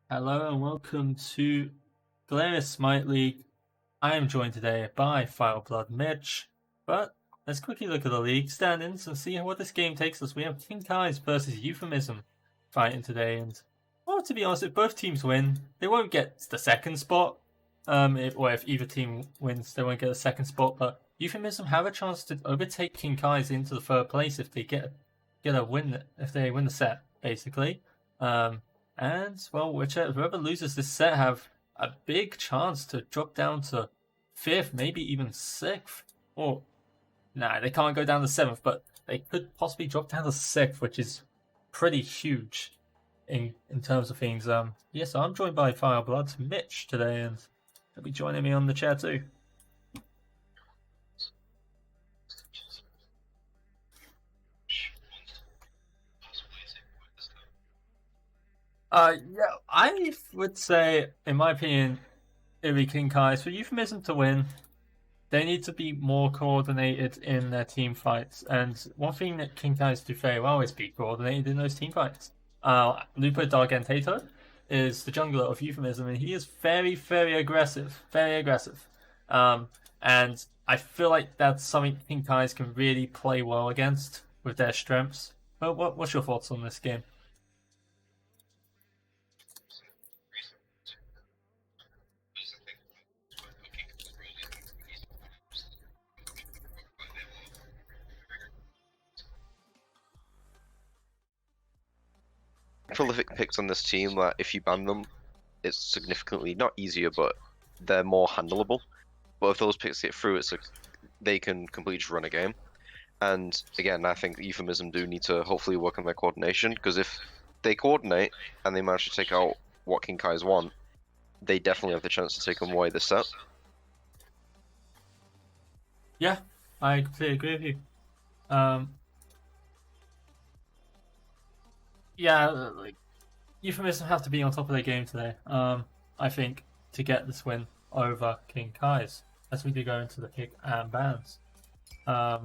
Hello and welcome to Galerius Smite League. I am joined today by Blood Mitch, but let's quickly look at the league standings and see what this game takes us. We have King Kai's versus Euphemism fighting today, and well, to be honest, if both teams win, they won't get the second spot. If either team wins, they won't get the second spot. But Euphemism have a chance to overtake King Kai's into the third place if they get a win, if they win the set, basically. And well, whoever loses this set have a big chance to drop down to fifth, maybe even sixth. Or nah, they can't go down to seventh, but they could possibly drop down to sixth, which is pretty huge in terms of things. So I'm joined by Fireblood's Mitch today, and he'll be joining me on the chair too. Yeah, I would say, in my opinion, it would be King Kai's. For Euphemism to win, they need to be more coordinated in their team fights. And one thing that King Kai's do very well is be coordinated in those team fights. Lupo Dargentator is the jungler of Euphemism, and he is very, very aggressive. Very aggressive. And I feel like that's something King Kai's can really play well against with their strengths. But what's your thoughts on this game? Prolific picks on this team that if you ban them, it's significantly not easier, but they're more handleable. But if those picks get through, they can completely just run a game. And again, I think Euphemism do need to hopefully work on their coordination, because if they coordinate and they manage to take out what King Kai's want, they definitely have the chance to take them away this set. Yeah, I completely agree with you. Yeah, like Euphemism have to be on top of their game today. I think to get this win over King Kai's as we do go into the pick and bans. But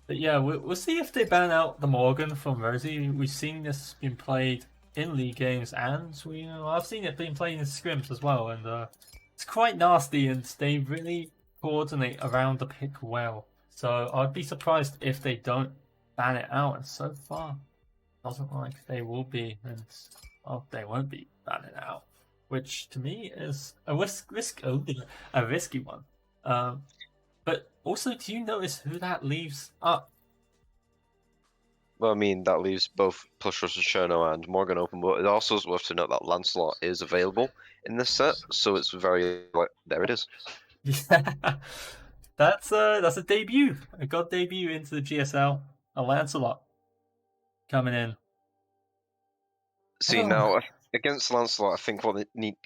yeah, we'll see if they ban out the Morgan from Rosie. We've seen this being played in league games, and I've seen it being played in scrims as well, and it's quite nasty, and they really coordinate around the pick well. So I'd be surprised if they don't ban it out. And so far, doesn't look like they will be, and they won't be banning out, which to me is a risky one. But also, do you notice who that leaves up? Well, I mean, that leaves both Plush Russell Cherno and Morgan open, but it also is worth to note that Lancelot is available in this set, so it's very, like, there it is. Yeah, that's a debut, a god debut into the GSL. A Lancelot coming in. See, now, against Lancelot, I think what they need,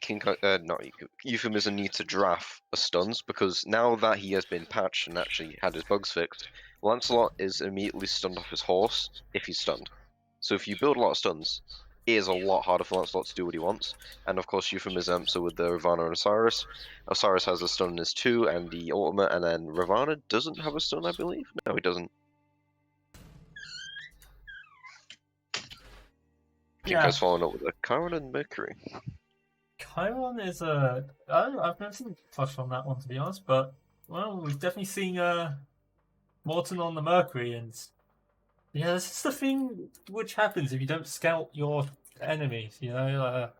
Euphemism need to draft are stuns, because now that he has been patched and actually had his bugs fixed, Lancelot is immediately stunned off his horse if he's stunned. So if you build a lot of stuns, it is a lot harder for Lancelot to do what he wants. And of course, Euphemism, so with the Ravana and Osiris. Osiris has a stun in his 2 and the ultimate, and then Ravana doesn't have a stun, I believe? No, he doesn't. King Kai's following up with a Chiron and Mercury. Chiron is I've never seen touch on that one, to be honest, but well, we've definitely seen Morton on the Mercury, and yeah, this is the thing which happens if you don't scout your enemies. There's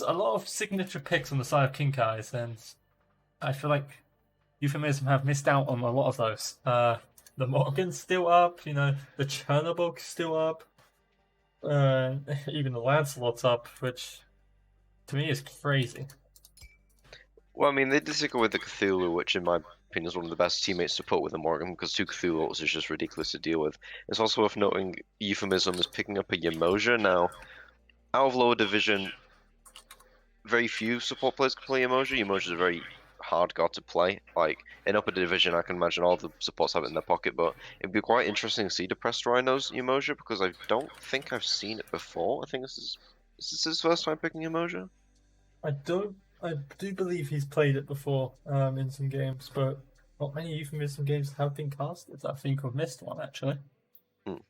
a lot of signature picks on the side of King Kai's, and I feel like Euphemism have missed out on a lot of those. The Morgan's still up, the Chernobog's still up, even the Lancelot's up, which to me is crazy. Well, I mean, they did stick with the Cthulhu, which in my opinion is one of the best teammates to put with a Morgan, because 2 Cthulhu is just ridiculous to deal with. It's also worth noting Euphemism is picking up a Yemoja now. Out of lower division, very few support players can play Yemoja. Yemoja is a very hard god to play. Like, in upper division, I can imagine all the supports have it in their pocket, but it'd be quite interesting to see Depressed Rhinos Yemoja, because I don't think I've seen it before. I think is this his first time picking Yemoja? I do believe he's played it before in some games, but not many Euphemism games have been casted. I think I've missed one, actually. It'd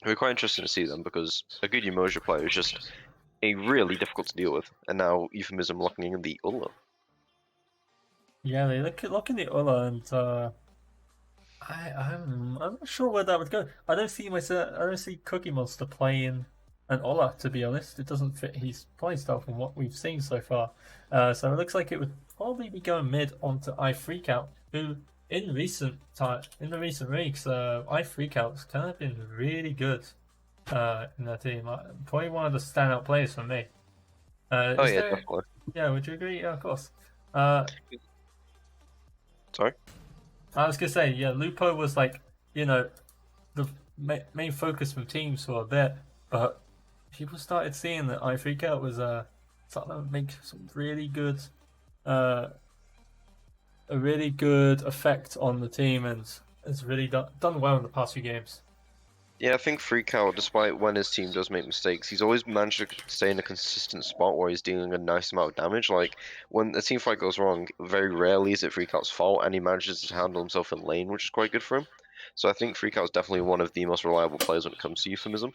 be quite interesting to see them, because a good Yemoja player is just a really difficult to deal with. And now Euphemism locking in the Ulla. Yeah, they look in the Ulla, and I'm not sure where that would go. I don't see Cookie Monster playing an Ola, to be honest. It doesn't fit his playstyle from what we've seen so far. So it looks like it would probably be going mid onto iFreakout, who in the recent weeks, iFreakout's kind of been really good in their team. Probably one of the standout players for me. Oh Is yeah, there? definitely. Yeah, would you agree? Yeah, of course. Uh, Sorry. I was gonna say, yeah, Lupo was like, you know, the main focus from teams for a bit, but people started seeing that iFreakout was starting to make some really good, uh, a really good effect on the team, and has really done well in the past few games. Yeah, I think Freakout, despite when his team does make mistakes, he's always managed to stay in a consistent spot where he's dealing a nice amount of damage. Like, when a team fight goes wrong, very rarely is it Freakout's fault, and he manages to handle himself in lane, which is quite good for him. So I think Freakout is definitely one of the most reliable players when it comes to Euphemism.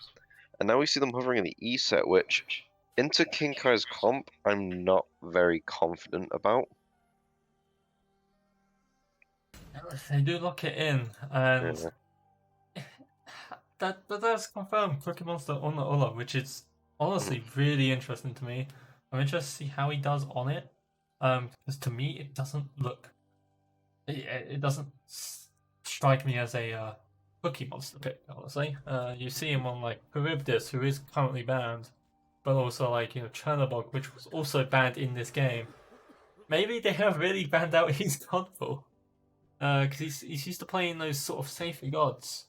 And now we see them hovering in the E set, which, into King Kai's comp, I'm not very confident about. They do lock it in, and Yeah. that does confirm Cookie Monster on the Ulla, which is honestly really interesting to me. I'm interested to see how he does on it. Because to me, it doesn't look, it doesn't strike me as a Cookie Monster pick. Honestly, you see him on like Charybdis, who is currently banned, but also like Chernobog, which was also banned in this game. Maybe they have really banned out his godful, because he's used to playing those sort of safer gods.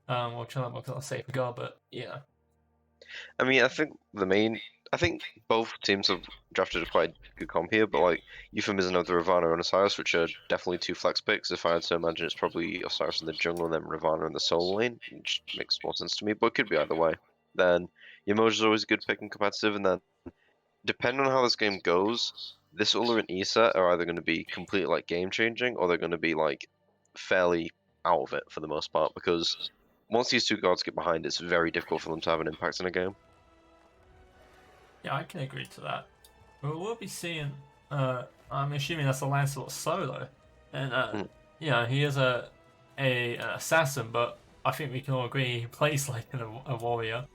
Well, Chernobog's not a safer god, but yeah. I mean, I think both teams have drafted a quite good comp here, but like Euphemism of the Ravana and Osiris, which are definitely two flex picks. If I had to imagine, it's probably Osiris in the jungle and then Ravana in the solo lane, which makes more sense to me, but it could be either way. Then Yamoja's always a good pick and competitive, and then depending on how this game goes, this Uller and Isa are either going to be completely like game changing, or they're going to be like fairly out of it for the most part, because once these two gods get behind, it's very difficult for them to have an impact in a game. Yeah, I can agree to that. But we'll be seeing. I'm assuming that's a Lancelot solo, and Mm. he is an assassin, but I think we can all agree he plays like a warrior.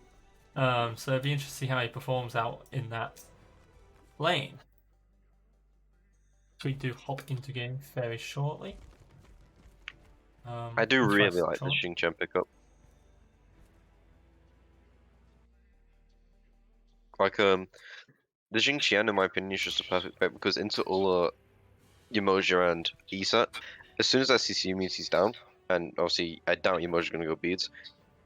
So it'd be interesting to see how he performs out in that lane. So we do hop into game very shortly. I do really Interesting like the choice. Xingqian pickup. Like the Xingqian in my opinion is just a perfect pick because into Ula, Yamoja and Isa, as soon as that CC means he's down, and obviously I doubt Yamoja's gonna go beads.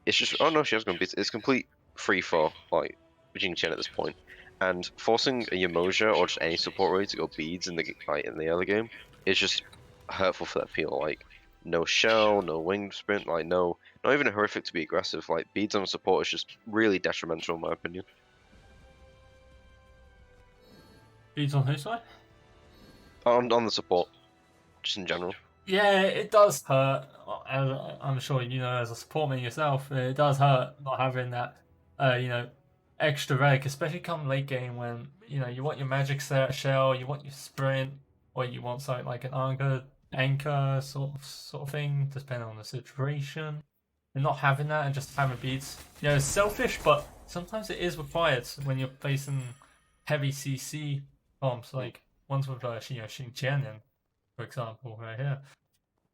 It's just oh no, she has gone beads. It's complete free for like Xingqian at this point. And forcing a Yamoja or just any support really to go beads in the early game is just hurtful for that peel. Like no shell, no winged sprint, like no, not even a horrific to be aggressive. Like beads on support is just really detrimental in my opinion. Beats on whose side? On the support, just in general. Yeah, it does hurt. I'm sure you know as a supportman yourself, it does hurt not having that, you know, extra relic, especially come late game when you want your magic shell, you want your sprint, or you want something like an anchor sort of thing, depending on the situation. And not having that and just having beats, it's selfish, but sometimes it is required when you're facing heavy CC comps, Hmm. like ones with Xingqian, for example, right here.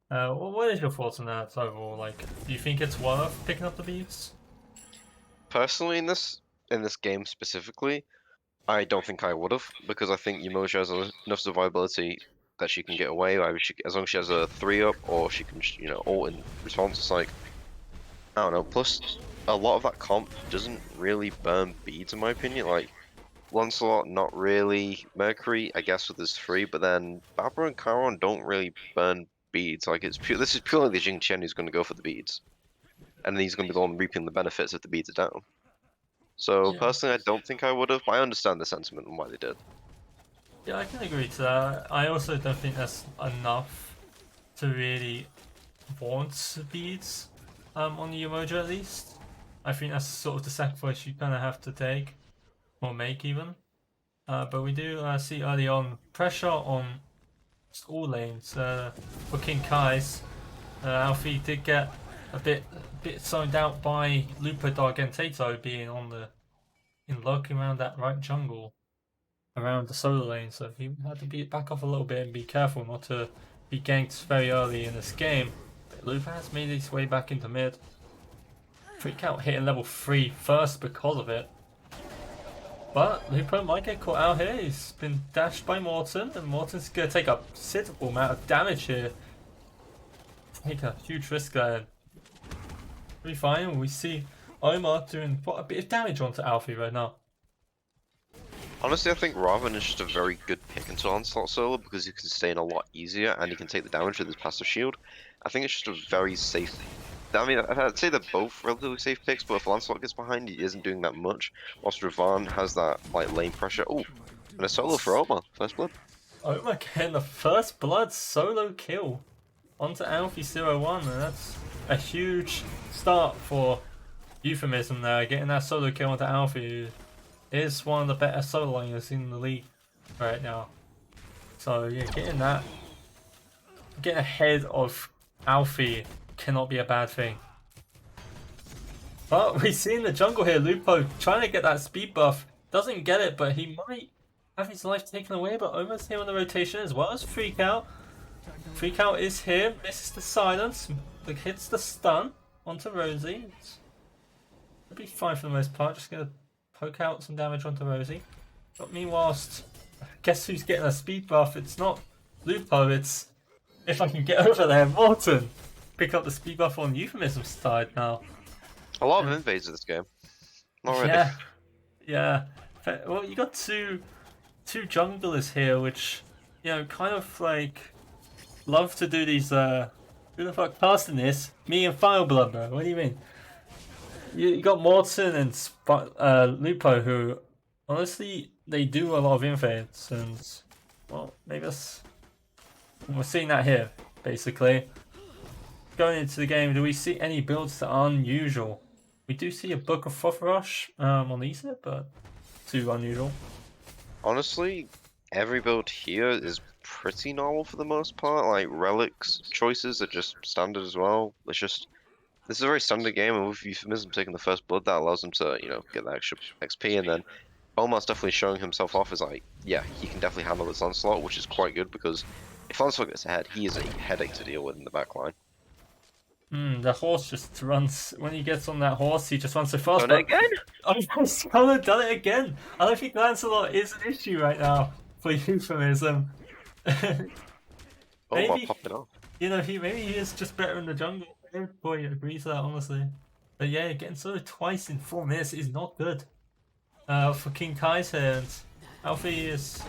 What is your thoughts on that overall? Like, do you think it's worth picking up the beats? Personally, in this game specifically, I don't think I would have because I think Umoja has enough survivability that she can get away. Either as long as she has a 3-up or she can ult in response. It's like I don't know. Plus, a lot of that comp doesn't really burn beads in my opinion. Like Lancelot, not really. Mercury, I guess, with his 3, but then Barbara and Charon don't really burn beads. Like this is purely the Jing Chen who's going to go for the beads, and he's going to be the one reaping the benefits if the beads are down. So Yeah. personally, I don't think I would have, but I understand the sentiment and why they did. Yeah, I can agree to that. I also don't think that's enough to really warrant beads on the emoji at least. I think that's sort of the sacrifice you kind of have to take or make even. But we do see early on pressure on all lanes for King Kai's. Alfie did get a bit zoned out by Lupo D'Argentato being lurking around that right jungle around the solo lane, so he had to back off a little bit and be careful not to be ganked very early in this game. But Lupo has made his way back into mid. Freak out hitting level 3 first because of it. But Lupo might get caught out here. He's been dashed by Morton, and Morton's going to take a considerable amount of damage here. Take a huge risk there. Be fine. We see Omar doing quite a bit of damage onto Alfie right now. Honestly, I think Raven is just a very good pick into Onslaught solo because he can stay in a lot easier and he can take the damage with his passive shield. I think it's just a very safe. I mean, I'd say they're both relatively safe picks, but if Lancelot gets behind, he isn't doing that much. Whilst Ravan has that like lane pressure. Oh, and a solo for Omar, first blood. Omar getting the first blood solo kill onto Alfie 01, and that's a huge start for Euphemism there, getting that solo kill onto Alfie, who is one of the better solo laners in the league right now. So yeah, getting ahead of Alfie cannot be a bad thing. But we see in the jungle here, Lupo trying to get that speed buff, doesn't get it, but he might have his life taken away, but Omar's here on the rotation as well as Freak Out. Freak Out is here, misses the silence, hits the stun onto Rosie. It'll be fine for the most part, just gonna poke out some damage onto Rosie. But meanwhile, guess who's getting a speed buff? It's not Lupo, it's, if I can get over there, Morton. Pick up the speed buff on Euphemism's side now. A lot of invades of this game. Already. Yeah. Well, you got two junglers here, which, you know, kind of like love to do these. Who the fuck casting this? Me and Fireblood, bro. What do you mean? You got Morton and Lupo, who honestly they do a lot of invades, and well, maybe we're seeing that here basically. Going into the game, do we see any builds that are unusual? We do see a Book of Frothrush on the east, but too unusual. Honestly, every build here is pretty normal for the most part. Like relics choices are just standard as well. It's just this is a very standard game, and with Euphemism taking the first blood, that allows him to get that extra XP, and then Omar's definitely showing himself off as like, yeah, he can definitely handle this onslaught, which is quite good because if onslaught gets ahead, he is a headache to deal with in the backline. The horse just runs, when he gets on that horse, he just runs so fast. Done it again? Oh, he's done it again! I don't think Lancelot is an issue right now for Euphemism. Maybe, popped it off. Maybe he is just better in the jungle. Boy, agrees to that, honestly. But yeah, getting solo twice in 4 minutes is not good. For King Kai's here, and Alfie is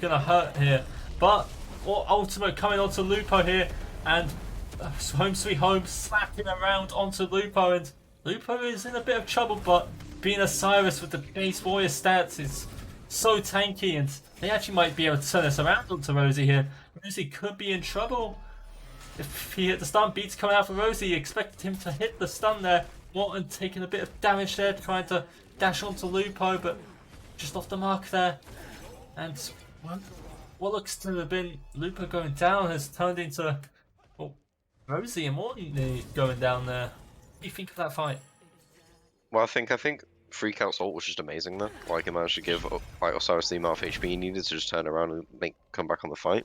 gonna hurt here. But, ultimate coming onto Lupo here, and home sweet home slapping around onto Lupo, and Lupo is in a bit of trouble, but being a Cyrus with the base warrior stats is so tanky, and they actually might be able to turn this around onto Rosie here. Rosie could be in trouble. If he hit the stun, beats coming out for Rosie, you expected him to hit the stun there. Morton taking a bit of damage there, trying to dash onto Lupo, but just off the mark there. And what looks to have been Lupo going down has turned into Rosie and Morton going down there. What do you think of that fight? Well, I think Freak Out's ult was just amazing there. Like, he managed to give Osiris the amount of HP he needed to just turn around and come back on the fight.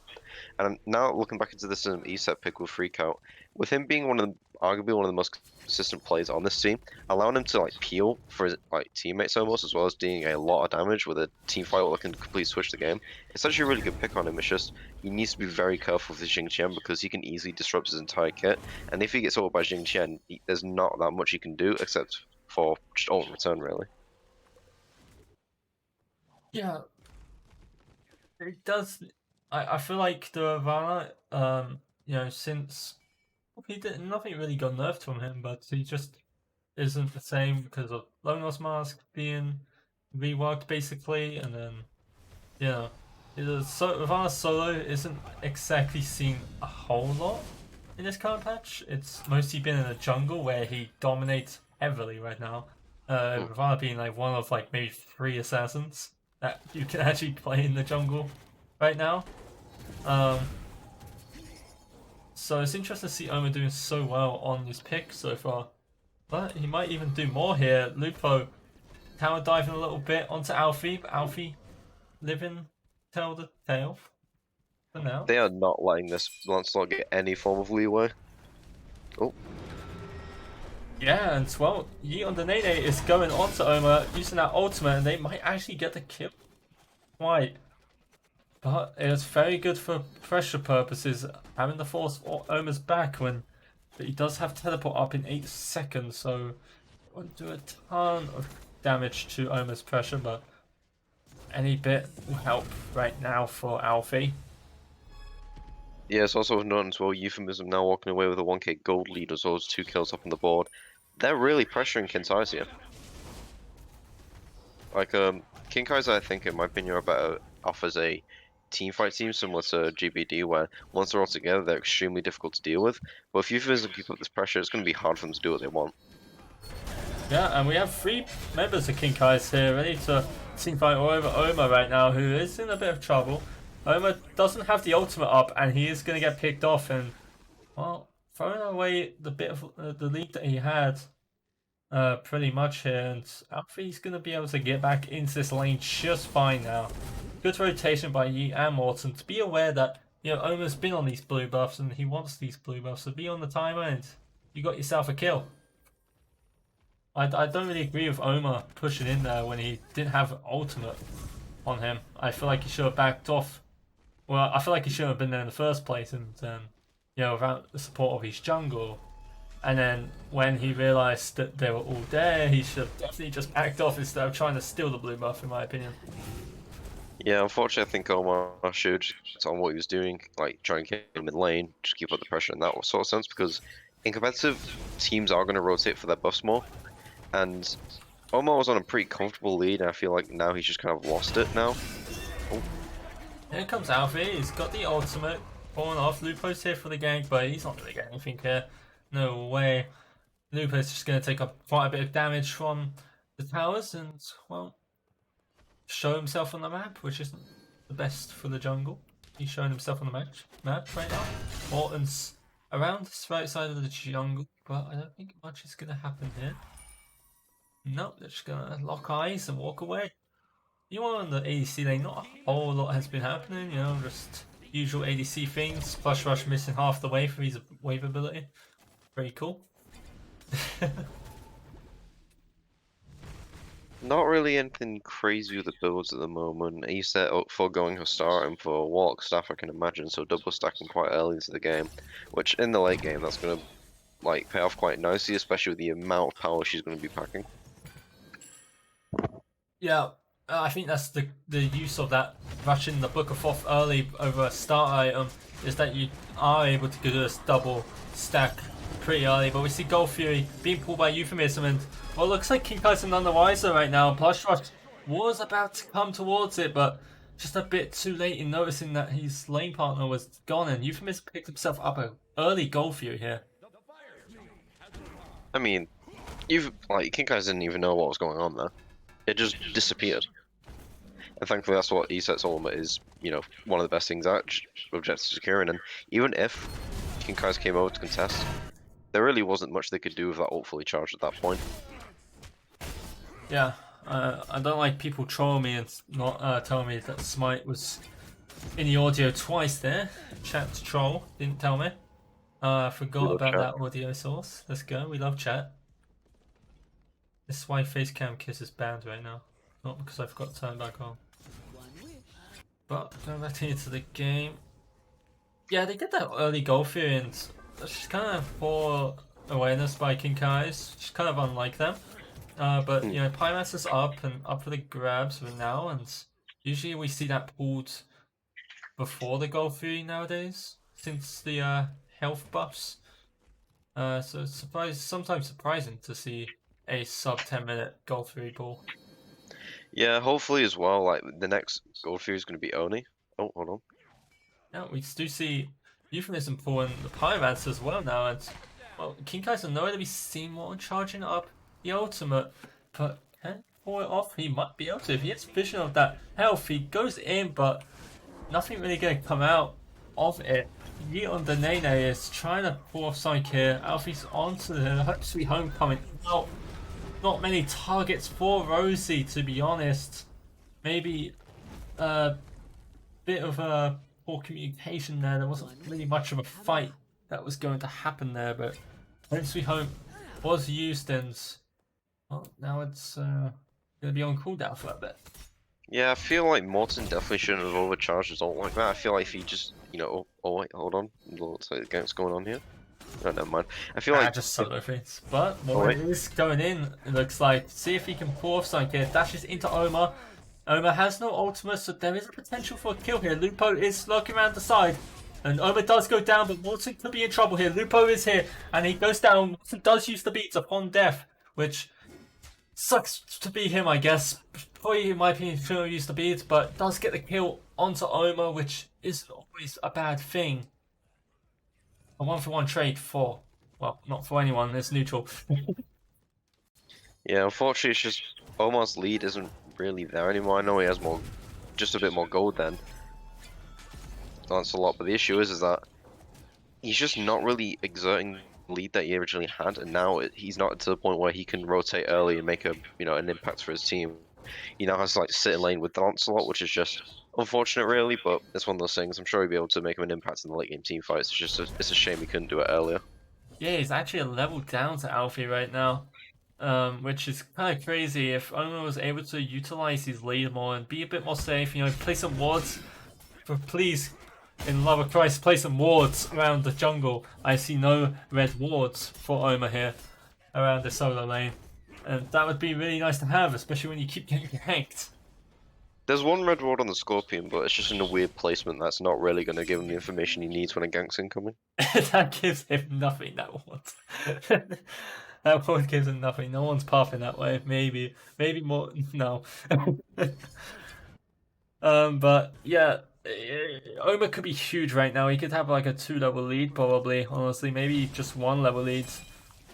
And now looking back into this E-set pick with Freak Out, with him being arguably one of the most consistent players on this team, allowing him to peel for his teammates almost, as well as doing a lot of damage with a team fight that can completely switch the game. It's actually a really good pick on him. It's just he needs to be very careful with his Jing Qian because he can easily disrupt his entire kit. And if he gets ult by Jing Qian, there's not that much he can do except for just ult in return, really. Yeah, it does. I feel like the Ravana, since nothing really got nerfed from him, but he just isn't the same because of Lone Lost Mask being reworked basically, and then Ravana solo isn't exactly seen a whole lot in this current patch. It's mostly been in the jungle where he dominates heavily right now. Ravana being like one of like maybe 3 assassins that you can actually play in the jungle right now. Um, so it's interesting to see Oma doing so well on this pick so far. But he might even do more here. Lupo tower diving a little bit onto Alfie, but Alfie living tell the tale for now. They are not letting this Lancelot get any form of leeway. Oh, Yeah, and well, Yi on the Nene is going onto Oma using that ultimate, and they might actually get the kill. Right. But it was very good for pressure purposes, having the force Oma's back when he does have teleport up in 8 seconds, so it won't do a ton of damage to Oma's pressure, but any bit will help right now for Alfie. yeah, it's also known as well. Euphemism now walking away with a 1k gold lead as well as 2 kills up on the board. They're really pressuring Kintais here. Like, King Kaiser, I think, in my opinion, are better off as a team fight team, similar to GBD, where once they're all together, they're extremely difficult to deal with. But if Euphemism keep up this pressure, it's going to be hard for them to do what they want. Yeah, and we have 3 members of King Kai's here ready to team fight over Oma right now, who is in a bit of trouble. Oma doesn't have the ultimate up, and he is going to get picked off, and, well, throwing away the bit of the lead that he had pretty much here, and Alfie's going to be able to get back into this lane just fine now. Good rotation by Yi and Morton to be aware that, you know, Oma's been on these blue buffs and he wants these blue buffs, so be on the timer and you got yourself a kill. I don't really agree with Oma pushing in there when he didn't have ultimate on him. I feel like he should have backed off. Well, I feel like he shouldn't have been there in the first place, and you know, without the support of his jungle. And then when he realised that they were all there, he should have definitely just backed off instead of trying to steal the blue buff, in my opinion. Yeah, unfortunately, I think Omar should on what he was doing, like trying to get him in lane, just keep up the pressure in that sort of sense, because in competitive, teams are going to rotate for their buffs more. And Omar was on a pretty comfortable lead, and I feel like now he's just kind of lost it now. Oh. Here comes Alfie, he's got the ultimate, pulling off. Lupo's here for the gank, but he's not going to get anything here. No way. Lupo's just going to take up quite a bit of damage from the towers and, well, show himself on the map, which isn't the best for the jungle. He's showing himself on the map right now. Morton's around this right side of the jungle, but I don't think much is going to happen here. Nope, they're just gonna lock eyes and walk away. You are on the ADC lane, not a whole lot has been happening, you know, just usual ADC things. Flush Rush missing half the way for his wave ability. Very cool. Not really anything crazy with the builds at the moment. He set up for going for starting for Walk Staff, I can imagine, so double stacking quite early into the game, which in the late game that's going to like pay off quite nicely, especially with the amount of power she's going to be packing. Yeah, I think that's the use of that rushing the Book of Thoth early over a start item, is that you are able to do this double stack pretty early. But we see Gold Fury being pulled by Euphemism, and well, it looks like King Kai's none the wiser right now. Plush Rush was about to come towards it, but just a bit too late in noticing that his lane partner was gone, and Euphemism picked himself up an early Gold Fury here. I mean, King Kai didn't even know what was going on there. It just disappeared. And thankfully that's what ESET's ultimate is, you know, one of the best things at objective securing. And even if King Kai's came over to contest, there really wasn't much they could do with that ult fully charged at that point. Yeah, I don't like people trolling me and not telling me that Smite was in the audio twice there. Chat troll, didn't tell me. I forgot about chat. that audio source. Let's go, we love chat. This is why Facecam Kiss is banned right now. Not because I forgot to turn it back on. But going back into the game. Yeah, they get that early goal for you, and that's just kind of poor awareness by King Kai's. Just kind of unlike them. But you know, Pymass is up and up for the grabs for now, and usually we see that pulled before the goal fury nowadays, since the health buffs. So it's sometimes surprising to see a sub 10-minute goal fury pull. Yeah, hopefully as well, like the next gold fury is going to be Oni. Oh, hold on. Yeah, we do see Euphemism pulling the Pymass as well now, and well, King Kai's are nowhere to be seen more charging up the ultimate, but can he pull it off? He might be able to. If he has vision of that health, he goes in, but nothing really going to come out of it. Yeet on the Nene is trying to pull off something here. Alfie's onto the Home Sweet Homecoming. Not many targets for Rosie, to be honest. Maybe a bit of a poor communication there. There wasn't really much of a fight that was going to happen there, but Home Sweet Home was used, and well, now it's going to be on cooldown for a bit. Yeah, I feel like Morton definitely shouldn't have overcharged his ult like that. I feel like if he just, oh wait, hold on, what's going on here? Oh, never mind. I feel like just solo things. But Morton is going in, it looks like. See if he can pull off something here. Dashes into Oma. Oma has no ultimate, so there is a potential for a kill here. Lupo is lurking around the side. And Oma does go down, but Morton could be in trouble here. Lupo is here, and he goes down. Morton does use the beats upon death, which sucks to be him, I guess. Probably, in my opinion, shouldn't use the beats, but does get the kill onto Oma, which is always a bad thing. A 1-for-1 trade for, well, not for anyone, it's neutral. Yeah, unfortunately, it's just Omar's lead isn't really there anymore. I know he has just a bit more gold then. That's a lot, but the issue is that he's just not really exerting the lead that he originally had, and now he's not to the point where he can rotate early and make an impact for his team. He now has to like sit in lane with Lancelot, which is just unfortunate, really. But it's one of those things. I'm sure he'll be able to make him an impact in the late game team fights. It's a shame he couldn't do it earlier. Yeah, he's actually a level down to Alfie right now, which is kind of crazy. If Oma was able to utilize his lead more and be a bit more safe, play some wards. But please, in love of Christ, play some wards around the jungle. I see no red wards for Oma here around the solo lane. And that would be really nice to have, especially when you keep getting hanked. There's one red ward on the Scorpion, but it's just in a weird placement that's not really going to give him the information he needs when a gank's incoming. That gives him nothing, that ward. That ward gives him nothing. No one's pathing that way. Maybe more. No. But yeah, Oma could be huge right now. He could have like a 2-level lead, probably. Honestly, maybe just 1-level lead.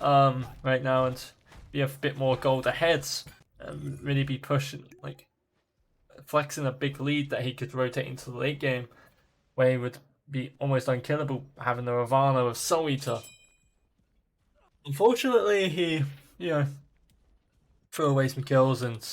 Right now, and be a bit more gold ahead, and really be pushing, like flexing a big lead that he could rotate into the late game, where he would be almost unkillable, having the Ravana of Soul Eater. Unfortunately, he threw away some kills, and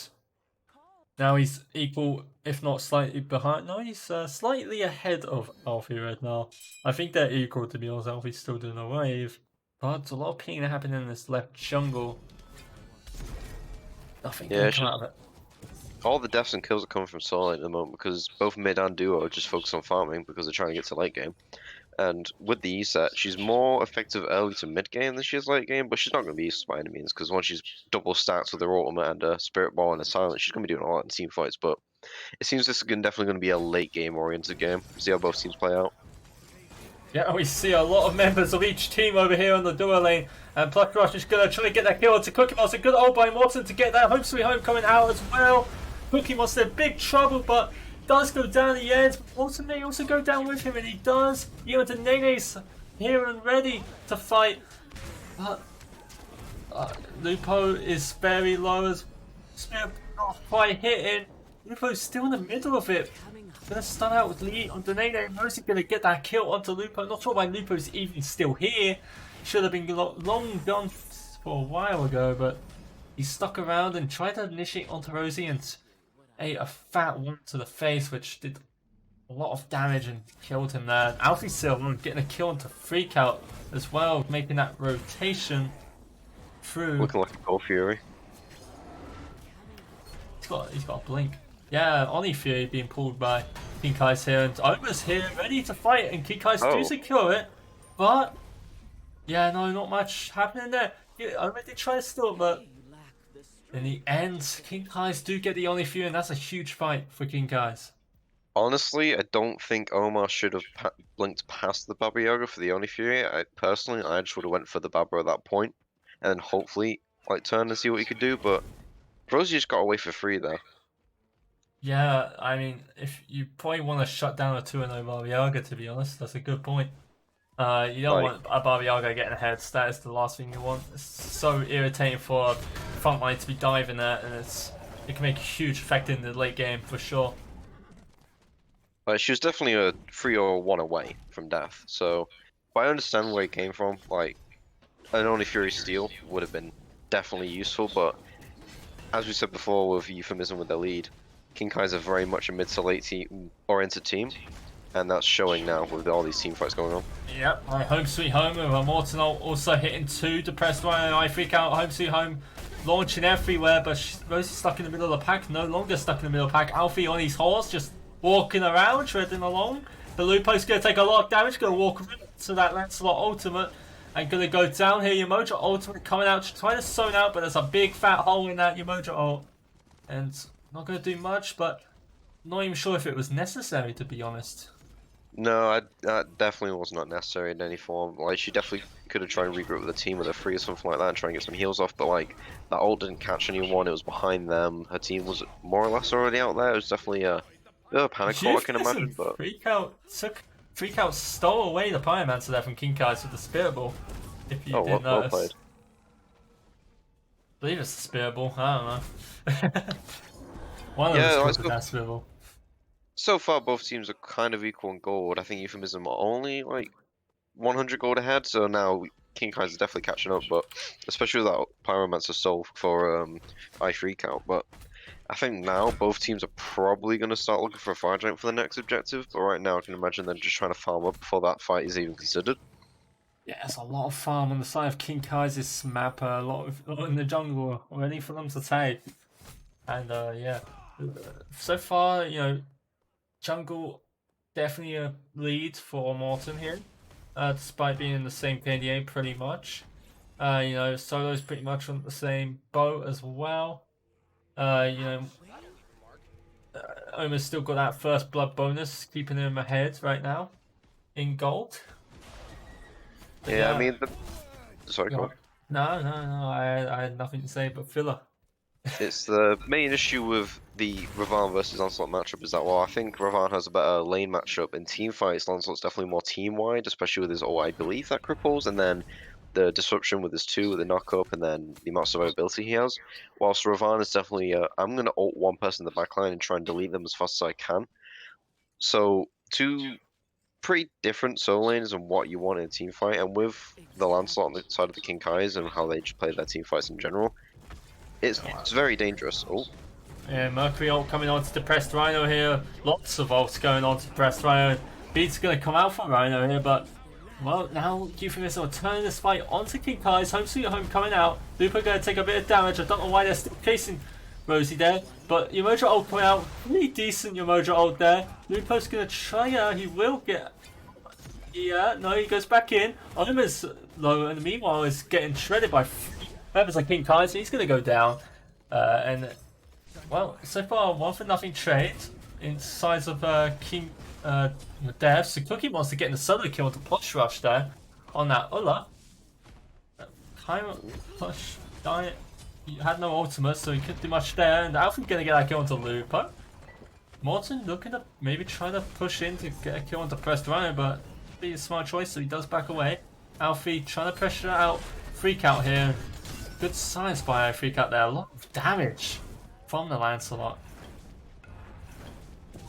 now he's equal, if not slightly behind. No, he's slightly ahead of Alfie right now. I think they're equal, to be honest. Alfie's still doing a wave. But a lot of ping happening in this left jungle. Nothing can come out of it. All the deaths and kills are coming from solo at the moment because both mid and duo are just focused on farming because they're trying to get to late game. And with the E set, she's more effective early to mid game than she is late game, but she's not going to be useless by any means because once she's double stats with her ultimate and a spirit ball and a silence, she's going to be doing a lot in team fights. But it seems this is definitely going to be a late game oriented game. See how both teams play out. Yeah, we see a lot of members of each team over here on the duo lane, and Pluck Rush is going to try to get that kill to Cookie Monster. Good ult by Morton to get that Home Sweet Home coming out as well. Cookie Monster in big trouble, but does go down in the end. Morton may also go down with him, and he does. The Nene's here and ready to fight. But Lupo is very low as Spirit not quite hitting. Lupo's still in the middle of it. Gonna stun out with Lee on Denene. Mostly gonna get that kill onto Lupo. Not sure why Lupo's even still here. Should have been long gone for a while ago, but he stuck around and tried to initiate onto Rosie and ate a fat one to the face, which did a lot of damage and killed him there. Alfie still getting a kill onto Freak Out as well, making that rotation through. Looking like a Gold Fury. He's got a blink. Yeah, Oni Fury being pulled by King Kai's here, and Oma's here, ready to fight, and King Kai's do secure it, but yeah, no, not much happening there. Oma did try to steal it, but in the end, King Kai's do get the Oni Fury, and that's a huge fight for King Kai's. Honestly, I don't think Omar should have blinked past the Baba Yaga for the Oni Fury. I just would have went for the Baba at that point, and then hopefully turn and see what he could do. But Rosie just got away for free there. Yeah, I mean, if you probably want to shut down a 2-0 Baba Yaga, to be honest, that's a good point. You don't Like, want a Barbariago getting ahead. That is the last thing you want. It's so irritating for front line to be diving that, and it can make a huge effect in the late game for sure. she was definitely a 3 or 1 away from death. So, but I understand where it came from. Like, an Only Fury steal would have been definitely useful, but as we said before with Euphemism with the lead, King Kai's are very much a mid to late team oriented team, and that's showing now with all these team fights going on. Yep, right, home sweet home with Morton also hitting 2, depressed one, and I freak out. Home sweet home launching everywhere, but Rosie's stuck in the middle of the pack, no longer stuck in the middle of the pack. Alfie on his horse, just walking around, treading along. The Lupo's going to take a lot of damage, going to walk to that Lancelot ultimate, and going to go down here. Yamoja ultimate coming out, trying to zone out, but there's a big fat hole in that Yamoja ult, and not going to do much, but not even sure if it was necessary, to be honest. No, that definitely was not necessary in any form. Like, she definitely could have tried and regroup with the team with a free or something like that and try and get some heals off, but like, that ult didn't catch anyone, it was behind them, her team was more or less already out there, it was definitely a bit of a panic call, I can Euphemism imagine, but... Freak out stole away the Pyromancer there from King Kai's with the Spirit Ball, if you Oh, didn't well notice. played. I believe it's the Spirit Ball, I don't know. One of us Yeah, could have that Spirit Ball. so far both teams are kind of equal in gold. I think Euphemism are only like 100 gold ahead, so now King Kai's definitely catching up, but especially with that Pyromancer stole for I freak out. But I think now both teams are probably going to start looking for a fire giant for the next objective, but right now I can imagine them just trying to farm up before that fight is even considered. Yeah, there's a lot of farm on the side of King Kai's map, a lot in the jungle already for them to take. And yeah, so far, jungle definitely a lead for Morton here, despite being in the same KDA pretty much. Solo's pretty much on the same boat as well. Uh, you know, Omer's still got that first blood bonus, keeping him ahead right now in gold. But Yeah, I yeah, mean, sorry, go on. no, I had nothing to say but filler. It's the main issue with the Ravan versus Lancelot matchup is that, well, I think Ravan has a better lane matchup in team fights. Lancelot's definitely more team wide, especially with his ult, I believe, that cripples, and then the disruption with his 2, with the knock up, and then the amount of survivability he has. Whilst Ravan is definitely, I'm going to ult one person in the backline and try and delete them as fast as I can. So, two pretty different solo lanes and what you want in a team fight, and with the Lancelot on the side of the King Kais and how they just play their team fights in general, it's very dangerous. Oh. Yeah, Mercury ult coming on to Depressed Rhino here. Lots of ults going on to Depressed Rhino. Beat's going to come out for Rhino here, but well, now Euphemism are turning this fight onto King Kai's. Home Sweet Home coming out. Lupo going to take a bit of damage. I don't know why they're still chasing Rosie there, but Yamoja ult coming out. Pretty decent Yamoja ult there. Lupo's going to try, he will get... Yeah, no, he goes back in. Omer's low, and meanwhile is getting shredded by members like King Kai, so he's going to go down. And well, so far, 1-for-0 trade in size of King Dev. So Cookie wants to get in the solo kill with the push rush there on that Ulla. Kind of push diet. He had no ultimate, so he couldn't do much there. And Alfred's gonna get that kill onto Lupo. Morton looking to maybe try to push in to get a kill onto Pressed Rhino, but be a smart choice, so he does back away. Alfie trying to pressure out Freak Out here. Good science by Freak Out there. A lot of damage from the Lancelot.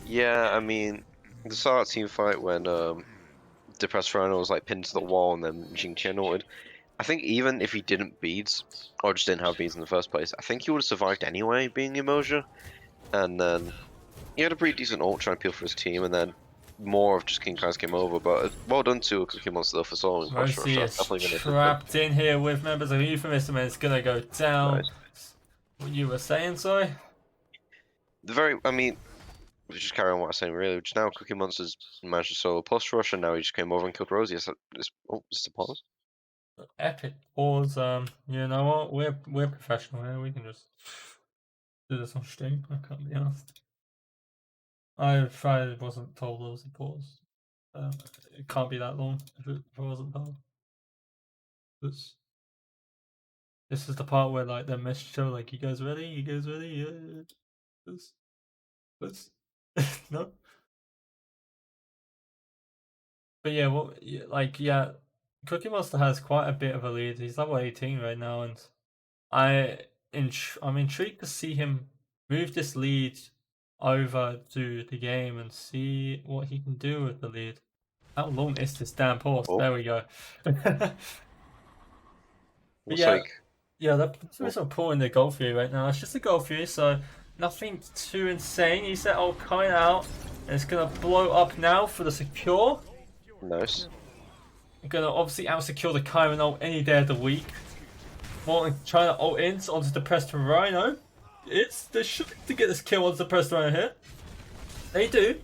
Yeah, I mean, the start of team fight when Depressed Rhino was like pinned to the wall and then Jing Chen ulted. I think even if he didn't beads, or just didn't have beads in the first place, I think he would have survived anyway, being Emoja. And then he had a pretty decent ult trying to peel for his team, and then more of just King Kai's came over. But well done to Cookie Monster though for soloing push rush. Rosie That's is definitely going to trapped in here with members of Euphemism and it's gonna go down. nice. What you were saying, sorry? I mean, we just carry on what I was saying really. Just now, Cookie Monster's managed to solo push rush, and now he just came over and killed Rosie. Oh, just a pause. Epic pause. You know what? We're professional here. We can just do this on stream. I can't be honest. I wasn't told there was a pause. It can't be that long if I wasn't told. This this is the part where like the message show like you guys ready? You guys ready? Yeah. This no. But yeah, well, yeah, Cookie Monster has quite a bit of a lead. He's level 18 right now, and I'm intrigued to see him move this lead over to the game and see what he can do with the lead. How long is this damn pause? Oh, There we go. But looks yeah, like. yeah, the Oh, Pacific's not pulling the goal for you right now. It's just a goal for you, so nothing too insane. He set all kind out, and it's gonna blow up now for the secure. nice. I'm gonna obviously out secure the Chiron ult any day of the week. Morton trying to ult in onto the Presto Rhino. They're sure to get this kill onto the Presto Rhino here. They do.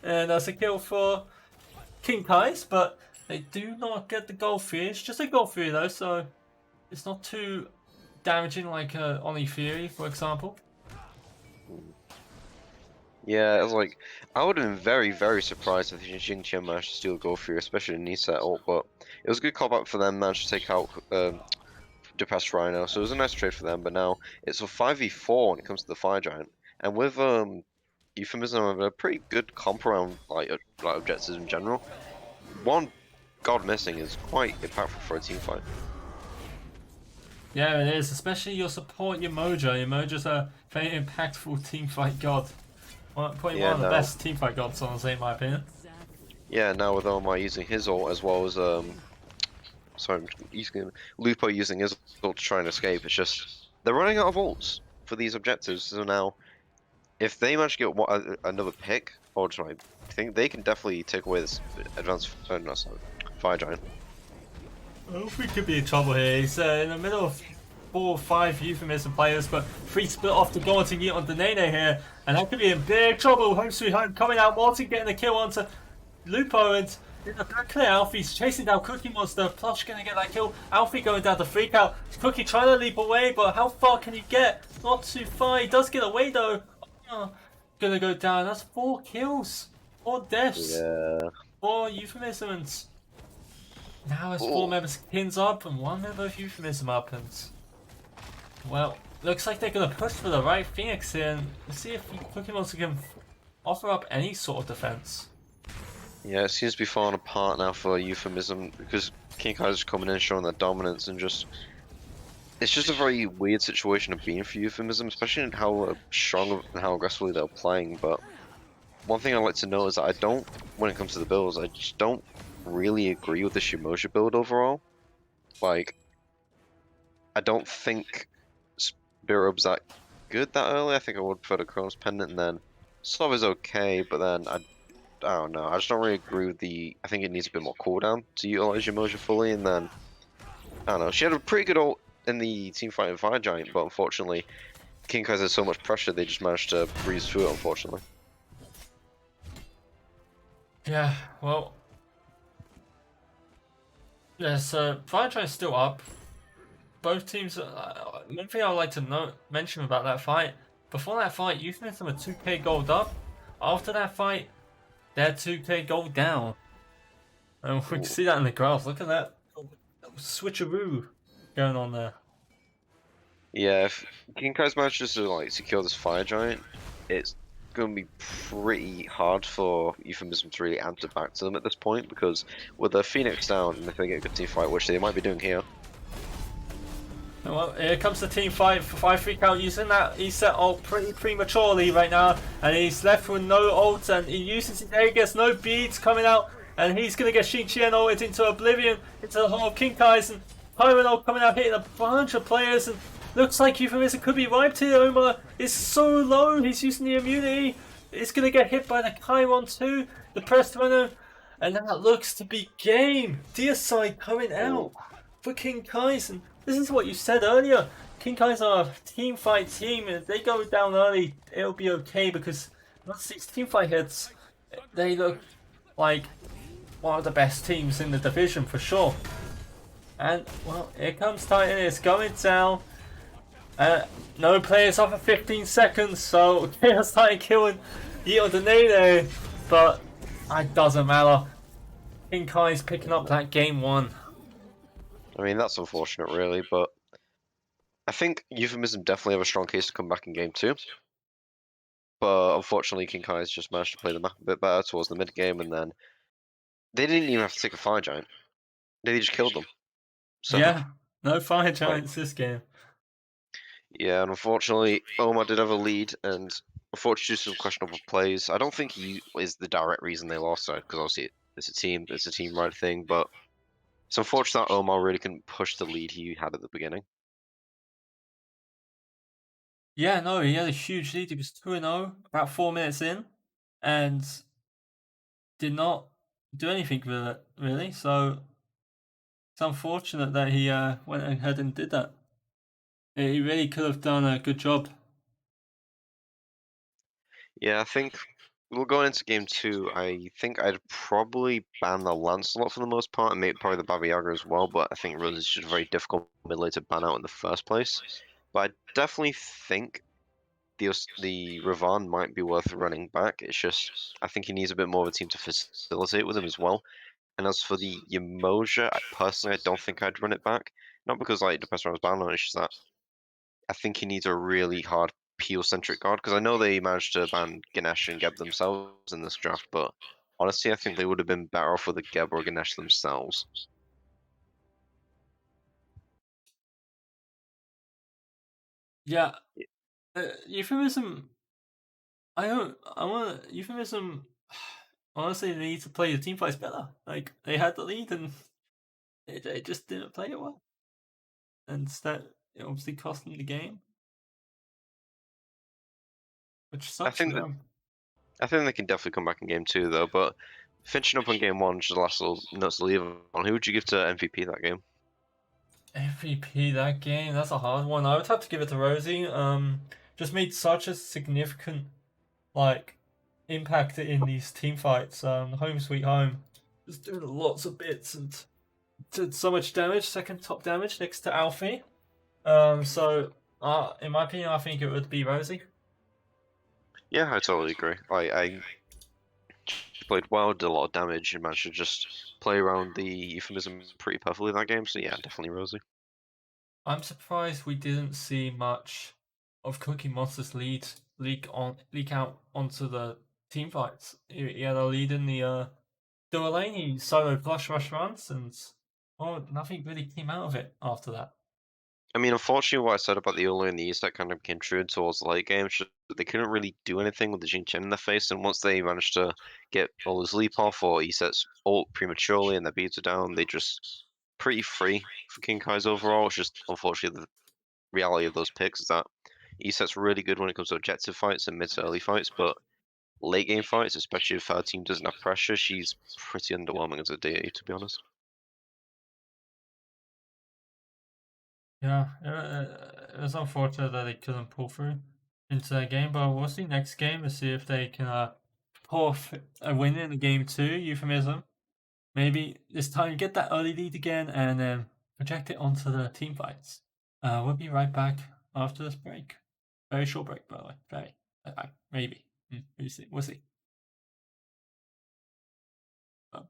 And that's a kill for King Kai's, but they do not get the goal for you. It's just a goal for you though, so it's not too damaging like Oni Fury, for example. Yeah, it was like I would have been very surprised if Jin Chen managed to steal a goal through, especially in Nisa ult, but it was a good callback for them, managed to take out Depressed Rhino, so it was a nice trade for them, but now it's a 5v4 when it comes to the Fire Giant. And with Euphemism have a pretty good comp around like objectives in general. One god missing is quite impactful for a team fight. Yeah, it is, especially your support, your Mojo. Your Mojo's a very impactful teamfight god. Probably Yeah, one of the now best teamfight gods, honestly, in my opinion. with Omar using his ult as well as sorry, I'm using Lupo using his ult to try and escape. It's just they're running out of ults for these objectives. So now, if they manage to get another pick, or just I think they can definitely take away this advanced no, sorry, Fire Giant. I hope we could be in trouble here. He's in the middle of 4 or 5 Euphemism players, but 3 split off to go on to get on the Nene here, and that could be in big trouble. Home sweet home coming out, Morton getting the kill onto Lupo, and in the back clear, Alfie's chasing down Cookie Monster. Plush gonna get that kill. Alfie going down to freak out. Cookie trying to leap away, but how far can he get? Not too far. He does get away though. Gonna go down. That's 4 kills, 4 deaths, Yeah. 4 Euphemisms. Now it's 4 Oh. members pins up and 1 member of Euphemism up, and well, looks like they're gonna push for the right Phoenix here and see if Cookie Monster can offer up any sort of defense. Yeah, it seems to be falling apart now for Euphemism because King Kaiser's coming in showing their dominance and just it's just a very weird situation of being for Euphemism, especially in how strong and how aggressively they're playing. But one thing I like to know is that I don't, when it comes to the builds, I just don't really agree with the Shimoja build overall. Like, I don't think Spirit Orb's that good that early. I think I would prefer the Chronos Pendant, and then Sov is okay, but then I don't know. I just don't really agree with the. I think it needs a bit more cooldown to utilize Shimoja fully, and then I don't know. She had a pretty good ult in the team fight in Fire Giant, but unfortunately, King Kaiser has so much pressure they just managed to breeze through it. Unfortunately. Yeah, well, yeah, so Fire is still up. Both teams. One thing I'd like to mention about that fight: before that fight, Euphemism were 2k gold up. After that fight, they're 2k gold down. And we can Ooh. see that in the graphs. Look at that switcheroo going on there. Yeah, if King Kaiser manages to like secure this Fire Giant, it's going to be pretty hard for Euphemism to really answer back to them at this point because with the Phoenix down, and if they get a good team fight, which they might be doing here. Well, here comes the team fight for 5-3 count using that set ult pretty prematurely right now, and he's left with no ult, and he uses his Aegis, no beads coming out, and he's gonna get Xing Qian ulted into Oblivion, into the whole of King Kai's, and Pyron ult coming out hitting a bunch of players, and looks like Euphemism could be wiped here. Omar is so low, he's using the immunity, he's gonna get hit by the Chiron too, the pressed runner, and that looks to be game. DSI coming out for King Kai's, and this is what you said earlier. King Kai's are a team fight team, and if they go down early, it'll be okay because once these team fight hits, they look like one of the best teams in the division for sure. And well, here comes Titan. It's going down. No players off for 15 seconds, so Chaos Titan killing Yeet on the Nene, but it doesn't matter. King Kai's picking up that game 1. I mean, that's unfortunate, really, but I think Euphemism definitely have a strong case to come back in game 2. But unfortunately, King Kai's just managed to play the map a bit better towards the mid game, and then they didn't even have to take a fire giant. They just killed them. So, Yeah, no fire like, giants this game. yeah, and unfortunately, Omar did have a lead, and unfortunately, due to some questionable plays, I don't think he is the direct reason they lost, because obviously it's a team-wide thing, but it's unfortunate that Omar really couldn't push the lead he had at the beginning. Yeah, no, he had a huge lead. He was 2-0 about 4 minutes in, and did not do anything with it really. So it's unfortunate that he went ahead and did that. He really could have done a good job. Yeah, I think we'll go into game two. I think I'd probably ban the Lancelot for the most part, and maybe probably the Baba Yaga as well. But I think Rose is just a very difficult mid lane to ban out in the first place. But I definitely think the Ravan might be worth running back. It's just I think he needs a bit more of a team to facilitate with him as well. And as for the Yemoja, personally I don't think I'd run it back. Not because like the best round was banned on it, it's just that I think he needs a really hard peel-centric guard because I know they managed to ban Ganesh and Geb themselves in this draft, but honestly, I think they would have been better off with a Geb or Ganesh themselves. Yeah, Euphemism. I don't. I want Euphemism. Honestly, they need to play the team fights better. Like they had the lead and they just didn't play it well, and that it obviously cost them the game, which I sucks for think that them. I think they can definitely come back in game two though, but finishing up on game one, just the last little nuts to leave on. Who would you give to MVP that game? MVP that game. That's a hard one. I would have to give it to Rosie. Just made such a significant like impact in these team fights. Home sweet home, just doing lots of bits and did so much damage. Second top damage next to Alfie. In my opinion, I think it would be Rosie. Yeah, I totally agree. I played well, did a lot of damage, and managed to just play around the euphemism pretty perfectly in that game. So yeah, definitely Rosie. I'm surprised we didn't see much of Cookie Monster's leak out onto the team fights. He had a lead in the dual lane. He solo flush rush runs, and nothing really came out of it after that. I mean, unfortunately, what I said about the early in the East, that kind of became true towards the late game. They couldn't really do anything with the Jin Chen in their face, and once they managed to get all his leap off or he sets ult prematurely and their beats are down, they just pretty free for King Kai's overall. It's just unfortunately the reality of those picks is that ESET's really good when it comes to objective fights and mid to early fights, but late game fights, especially if her team doesn't have pressure, she's pretty underwhelming as a DA, to be honest. Yeah, it was unfortunate that they couldn't pull through into that game, but we'll see next game to see if they can pull off a win in the game two. Euphemism. Maybe this time get that early lead again and then project it onto the team fights. We'll be right back after this break. Very short break, by the way. Very. Maybe. We'll see. We'll see. But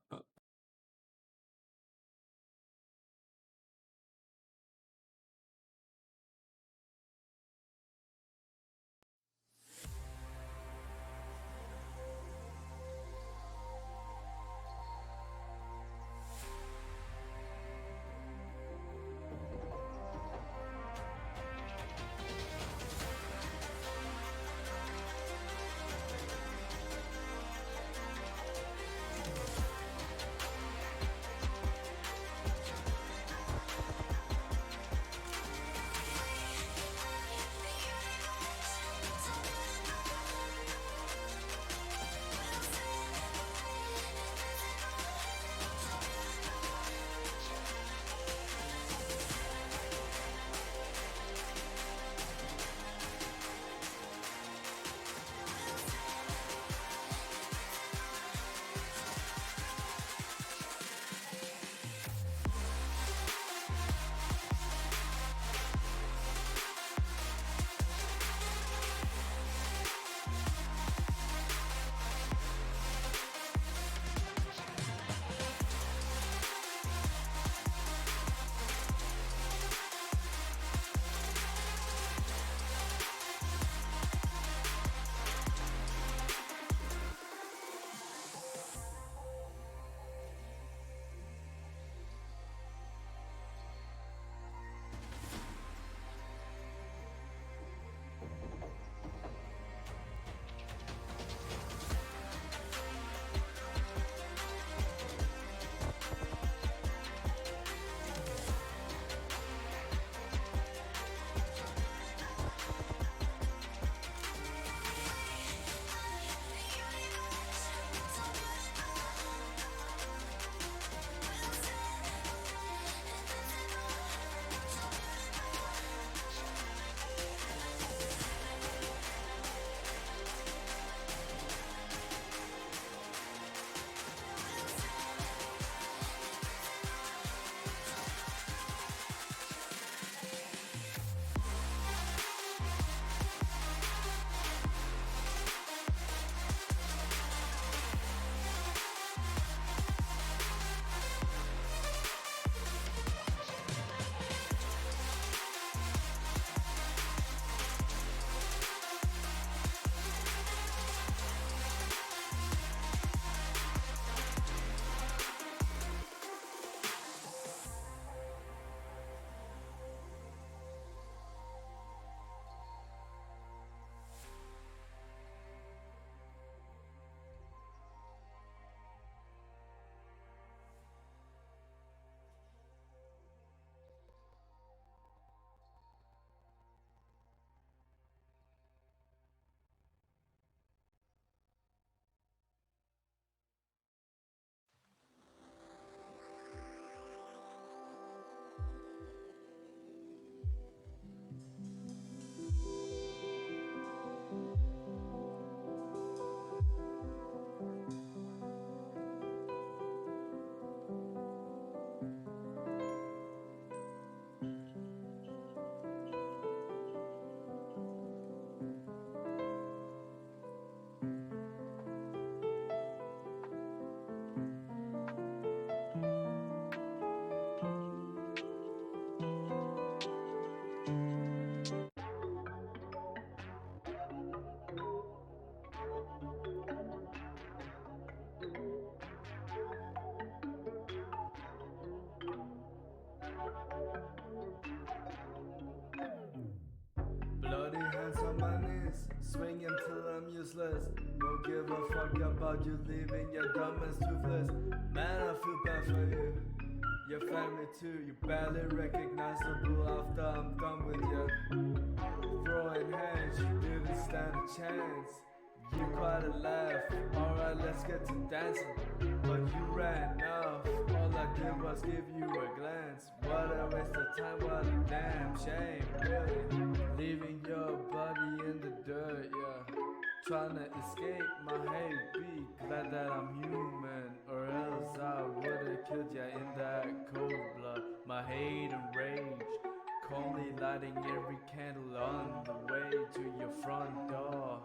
Bloody hands on my knees, swinging till I'm useless. Won't give a fuck about you leaving your dumb ass toothless. Man, I feel bad for you. Your family too, you barely recognizable after I'm done with you. Throwing hands, you didn't stand a chance. You quite a laugh, alright, let's get to dancing. But you ran off, all I did was give you a glance. What a waste of time, what a damn shame, really. Leaving your body in the dirt, yeah. Trying to escape my hate, be glad that I'm human, or else I would've killed ya in that cold blood. My hate and rage, calmly lighting every candle on the way to your front door.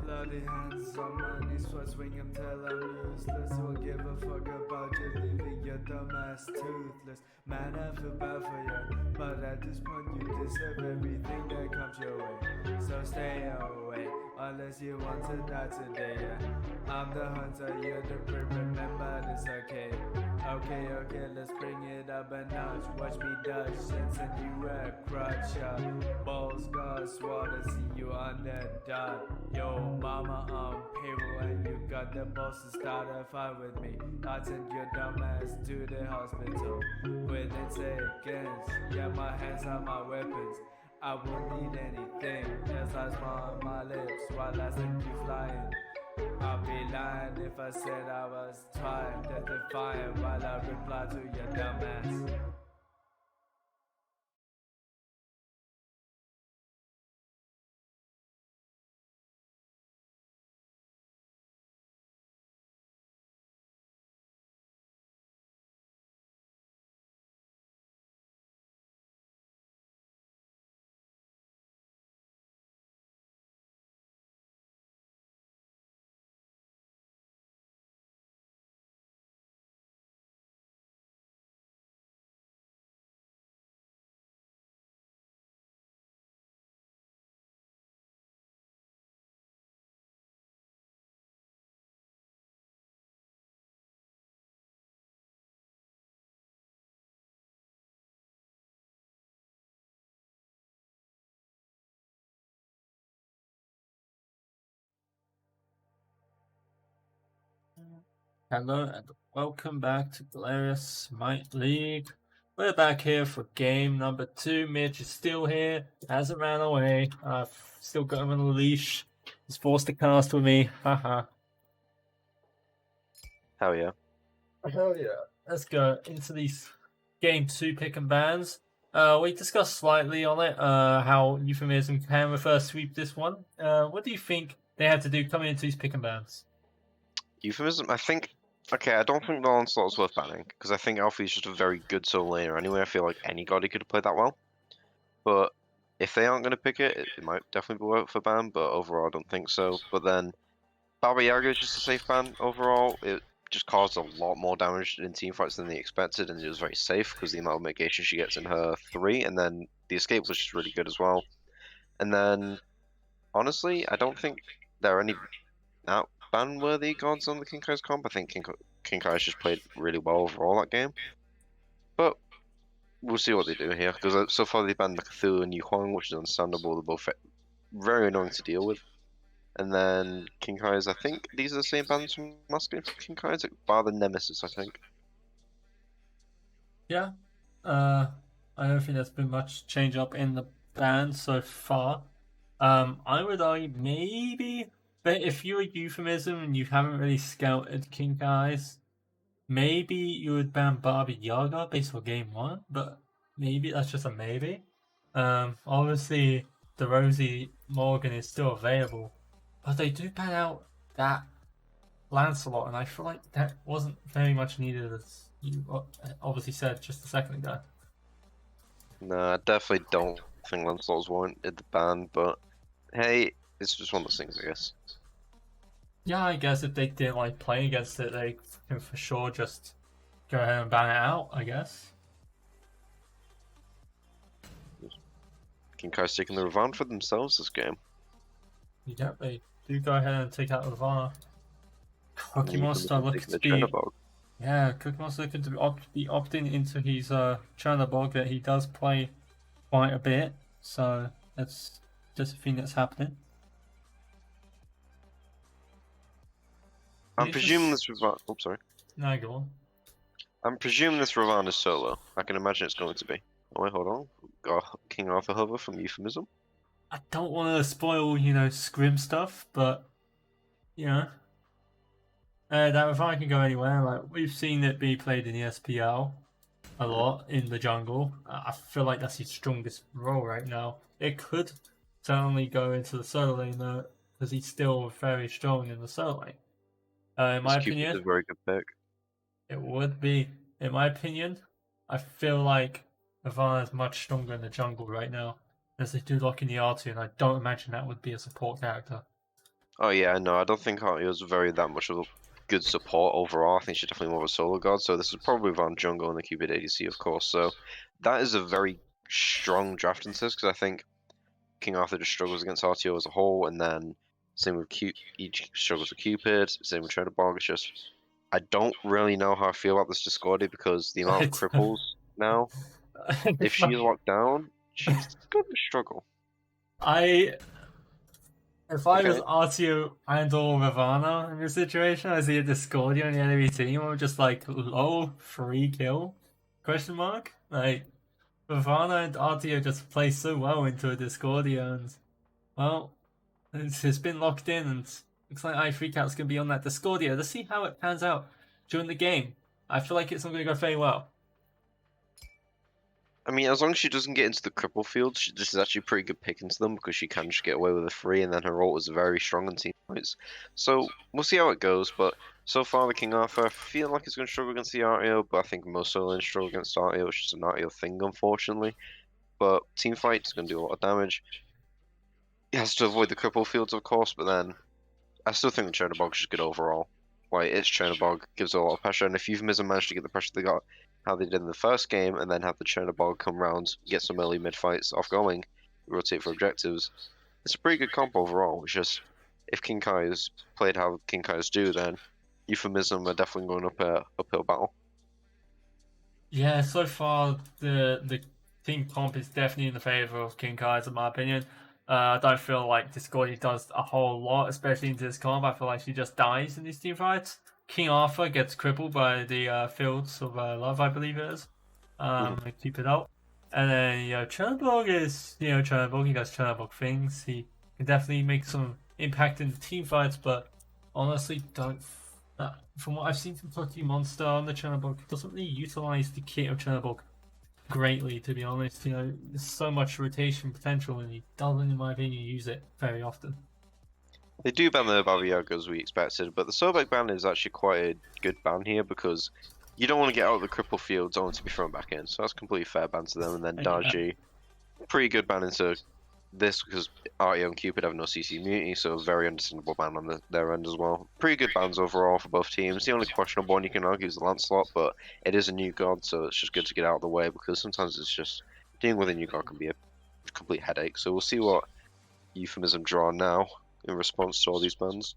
Bloody hands on my knees, try swing until I'm useless. Won't give a fuck about you leaving your dumbass toothless. Man, I feel bad for you, but at this point you deserve everything that comes your way. So stay away, unless you want to die today, yeah. I'm the hunter, you're the prey, remember this, okay? Okay, let's bring it up a notch. Watch me dodge and send you a crutch, yeah. Balls got swallowed, see you on that dot. Yo, mama on payroll and you got the balls to start a fight with me. I send your dumb ass to the hospital within seconds. Yeah, my hands are my weapons. I won't need anything. Just I smile on my lips while I send you flying. I'd be lying if I said I was trying to define while I reply to your dumbass. Hello and welcome back to Glorious Smite League. We're back here for game number 2. Mitch is still here, hasn't ran away. I've still got him on a leash. He's forced to cast with me. Haha. Hell yeah. Hell yeah. Let's go into these game 2 pick and bans. We discussed slightly on it, how Euphemism can reverse sweep this one. What do you think they have to do coming into these pick and bans? Euphemism, I think. Okay, I don't think the Onslaught is worth banning, because I think Alfie's just a very good solo laner anyway. I feel like any god he could have played that well. But if they aren't going to pick it, it might definitely be worth for ban, but overall I don't think so. But then Baba Yaga is just a safe ban overall. It just caused a lot more damage in teamfights than they expected, and it was very safe because the amount of mitigation she gets in her 3, and then the escape was just really good as well. And then, honestly, I don't think there are any out ban-worthy gods on the Kinkai's comp. I think Kinkai's just played really well overall that game. But we'll see what they do here, because so far they've banned the Cthulhu and Yu Huang, which is understandable. They're both very annoying to deal with. And then Kinkai's, I think these are the same bans from last game for Kinkai's, bar the Nemesis, I think. Yeah. I don't think there's been much change up in the band so far. I would argue maybe, but if you're a Euphemism and you haven't really scouted Kink Eyes, maybe you would ban Barbie Yaga based on game 1, but maybe that's just a maybe. Obviously the Rosie Morgan is still available, but they do ban out that Lancelot, and I feel like that wasn't very much needed, as you obviously said just a second ago. No, I definitely don't think Lancelot's warranted the ban, but hey, it's just one of those things, I guess. Yeah, I guess if they didn't like playing against it, they can for sure just go ahead and ban it out, I guess. Kinkai's taking the revenge for themselves this game. Yeah, they do go ahead and take out Ravana. Cookie And Monster Euphemism looking taking to the be China Bog. Yeah, Cookmon's looking to be opting into his Chernobog that he does play quite a bit, so that's just a thing that's happening. I'm It's presuming just... this Ravana. Oh, sorry. No, go on. I'm presuming this Ravana is solo. I can imagine it's going to be. Oh wait, hold on. Got King Arthur hover from Euphemism. I don't want to spoil, Scrim stuff, but, you know, that if I can go anywhere, like, we've seen it be played in the SPL a lot in the jungle. I feel like that's his strongest role right now. It could certainly go into the solo lane though, because he's still very strong in the solo lane. In This my Cupid's a opinion, very good pick. it would be. In my opinion, I feel like Ivana is much stronger in the jungle right now, as they do lock in the R2, and I don't imagine that would be a support character. Oh yeah, no, I don't think Artio's very that much of a good support overall. I think she's definitely more of a solo god. So this is probably Van Jungle and the Cupid ADC, of course. So that is a very strong draft insist because I think King Arthur just struggles against Artio as a whole, and then same with each struggles with Cupid, same with Chernobog. It's just I don't really know how I feel about this Discordia because the amount of It's, cripples now, if it's she's like, locked down, she's going to struggle. I If I was Okay. Artio and or Ravana in this situation, I see a Discordia on the enemy team. I'm just like, low free kill? Question mark? Like, Ravana and Artio just play so well into a Discordia, and well, it's been locked in, and looks like iFreakOut's gonna be on that Discordia. Let's see how it pans out during the game. I feel like it's not gonna go very well. I mean, as long as she doesn't get into the cripple field, this is actually a pretty good pick into them because she can just get away with a free, and then her ult is very strong on team fights. So we'll see how it goes. But so far, the King Arthur, I feel like it's going to struggle against the RTO, but I think most solo lanes struggle against RTO. It's just an RTO thing, unfortunately. But team fight is going to do a lot of damage. He has to avoid the cripple fields, of course, but then I still think the Chernobog is good overall. Like, it's Chernobog, gives a lot of pressure, and if Euphemism managed to get the pressure they got, how they did in the first game, and then have the Chernobog come round, get some early mid fights off going, rotate for objectives, it's a pretty good comp overall. It's just, if King Kai's played how King Kai's do, then Euphemism are definitely going up a uphill battle. Yeah, so far the team comp is definitely in the favor of King Kai's, in my opinion. I don't feel like Discordia does a whole lot, especially in this comp. I feel like she just dies in these team fights. King Arthur gets crippled by the Fields of Love, I believe it is. And keep it up. And then, Chernobog is, Chernobog. He does Chernobog things. He can definitely make some impact in the team fights, but honestly, don't. From what I've seen from Cookie Monster on the Chernobog, it doesn't really utilize the kit of Chernobog greatly, to be honest. There's so much rotation potential, and he doesn't, in my opinion, use it very often. They do ban the Baba Yaga as we expected, but the Sobek ban is actually quite a good ban here because you don't want to get out of the cripple fields only to be thrown back in. So that's a completely fair ban to them. And then Darji, pretty good ban into this because Artio and Cupid have no CC immunity, so a very understandable ban on their end as well. Pretty good bans overall for both teams. The only questionable one you can argue is the Lancelot, but it is a new god, so it's just good to get out of the way because sometimes it's just dealing with a new god can be a complete headache. So we'll see what Euphemism draw now in response to all these bans.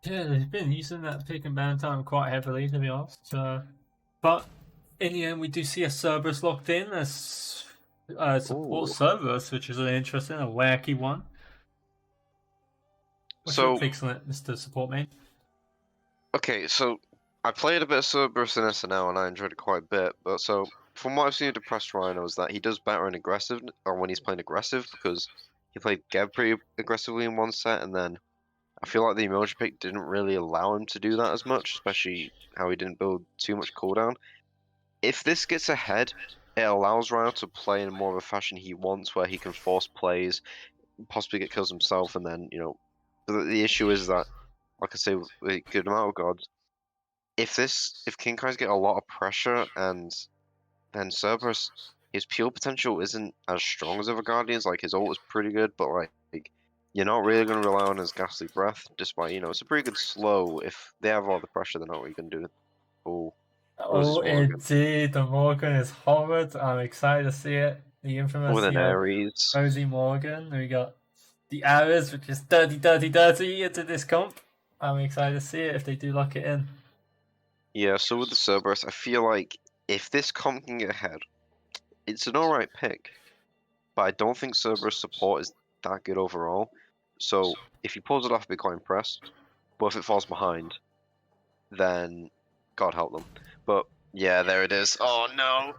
Yeah, they've been using that pick and ban time quite heavily, to be honest. But in the end, we do see a Cerberus locked in as support Ooh. Cerberus, which is an interesting, a wacky one. What's your takes on it, Mr. Support Main? Okay, so I played a bit of Cerberus in SNL and I enjoyed it quite a bit, but so from what I've seen of Depressed Rhino is that he does better in aggressive, or when he's playing aggressive, because he played Geb pretty aggressively in one set, and then I feel like the emoji pick didn't really allow him to do that as much, especially how he didn't build too much cooldown. If this gets ahead, it allows Rhino to play in more of a fashion he wants, where he can force plays, possibly get kills himself, and then, the issue is that, like I say, with a good amount of gods, if King Kai's get a lot of pressure and then Cerberus, his pure potential isn't as strong as other Guardians. Like his ult is pretty good, but like you're not really gonna rely on his ghastly breath, despite it's a pretty good slow. If they have all the pressure, they're not really gonna do it. Oh, Rose's Oh, Morgan indeed, the Morgan is horrid. I'm excited to see it. The infamous, with an Ares. Rosie Morgan. We got the Ares, which is dirty, dirty, dirty into this comp. I'm excited to see it if they do lock it in. Yeah, so with the Cerberus, I feel like if this comp can get ahead, it's an alright pick, but I don't think Cerberus support is that good overall. So if he pulls it off, I'll be quite impressed. But if it falls behind, then God help them. But yeah, there it is. Oh no!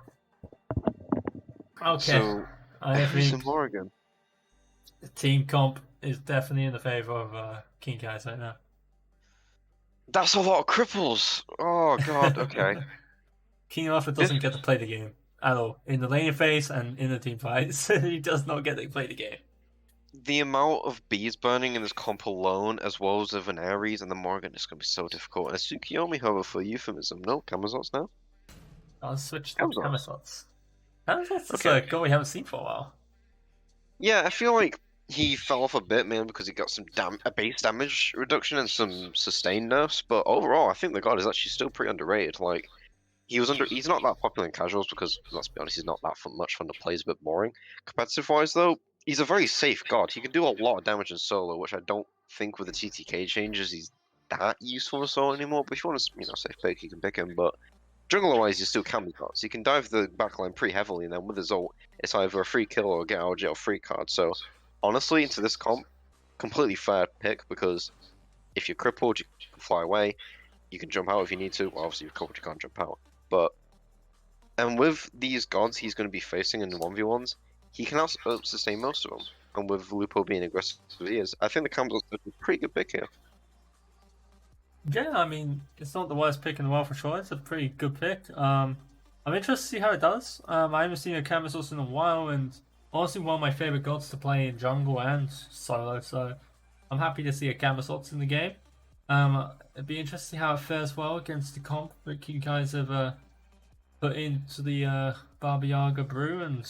Okay, So I Ares think and Morrigan. the team comp is definitely in the favor of King Guys right now. That's a lot of cripples. Oh God. Okay. King Arthur This doesn't get to play the game at all in the laning phase and in the team fights. He does not get to play the game. the amount of bees burning in this comp alone, as well as of an Ares and the Morgan, is going to be so difficult. And a Tsukiyomi, however, for Euphemism. No, Camazots now? I'll switch to Camazots. Camisots. Camisots is Okay. a goal we haven't seen for a while. Yeah, I feel like he fell off a bit, man, because he got some a base damage reduction and some sustained nerfs. But overall, I think the god is actually still pretty underrated. Like, he's not that popular in casuals because, let's be honest, he's not that much fun to play. He's a bit boring. Competitive wise, though, he's a very safe god. He can do a lot of damage in solo, which I don't think with the TTK changes he's that useful in solo anymore. But if you want to, safe pick, you can pick him. But jungler wise, you still can be god. So you can dive the backline pretty heavily, and then with his ult, it's either a free kill or a get out of jail free card. So honestly, into this comp, completely fair pick because if you're crippled, you can fly away. You can jump out if you need to. Well, obviously, you're crippled, you can't jump out. But and with these gods he's going to be facing in the 1v1s, he can also sustain most of them. And with Lupo being aggressive as he is, I think the Campbell's a pretty good pick here. Yeah, I mean, it's not the worst pick in the world for sure. It's a pretty good pick. I'm interested to see how it does. I haven't seen a Camisos in a while, and honestly, one of my favorite gods to play in jungle and solo. So I'm happy to see a Camisos in the game. It'd be interesting to see how it fares well against the comp that you guys have put into the Baba Yaga brew and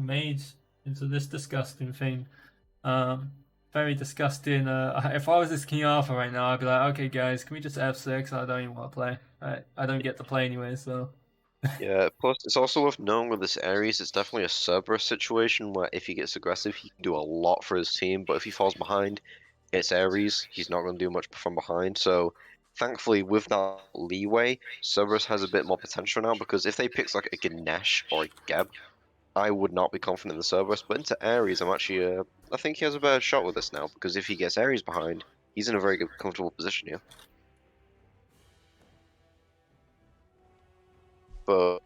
made into this disgusting thing. Very disgusting. If I was this King Arthur right now, I'd be like, okay, guys, can we just F6? I don't even want to play. I don't get to play anyway, so. Yeah, plus it's also worth knowing with this Ares, it's definitely a Cerberus situation where if he gets aggressive, he can do a lot for his team, but if he falls behind, it's Ares, he's not going to do much from behind, so thankfully with that leeway, Cerberus has a bit more potential now, because if they pick like a Ganesh or a Geb, I would not be confident in the Cerberus, but into Ares, I think he has a better shot with this now, because if he gets Ares behind, he's in a very good, comfortable position here. But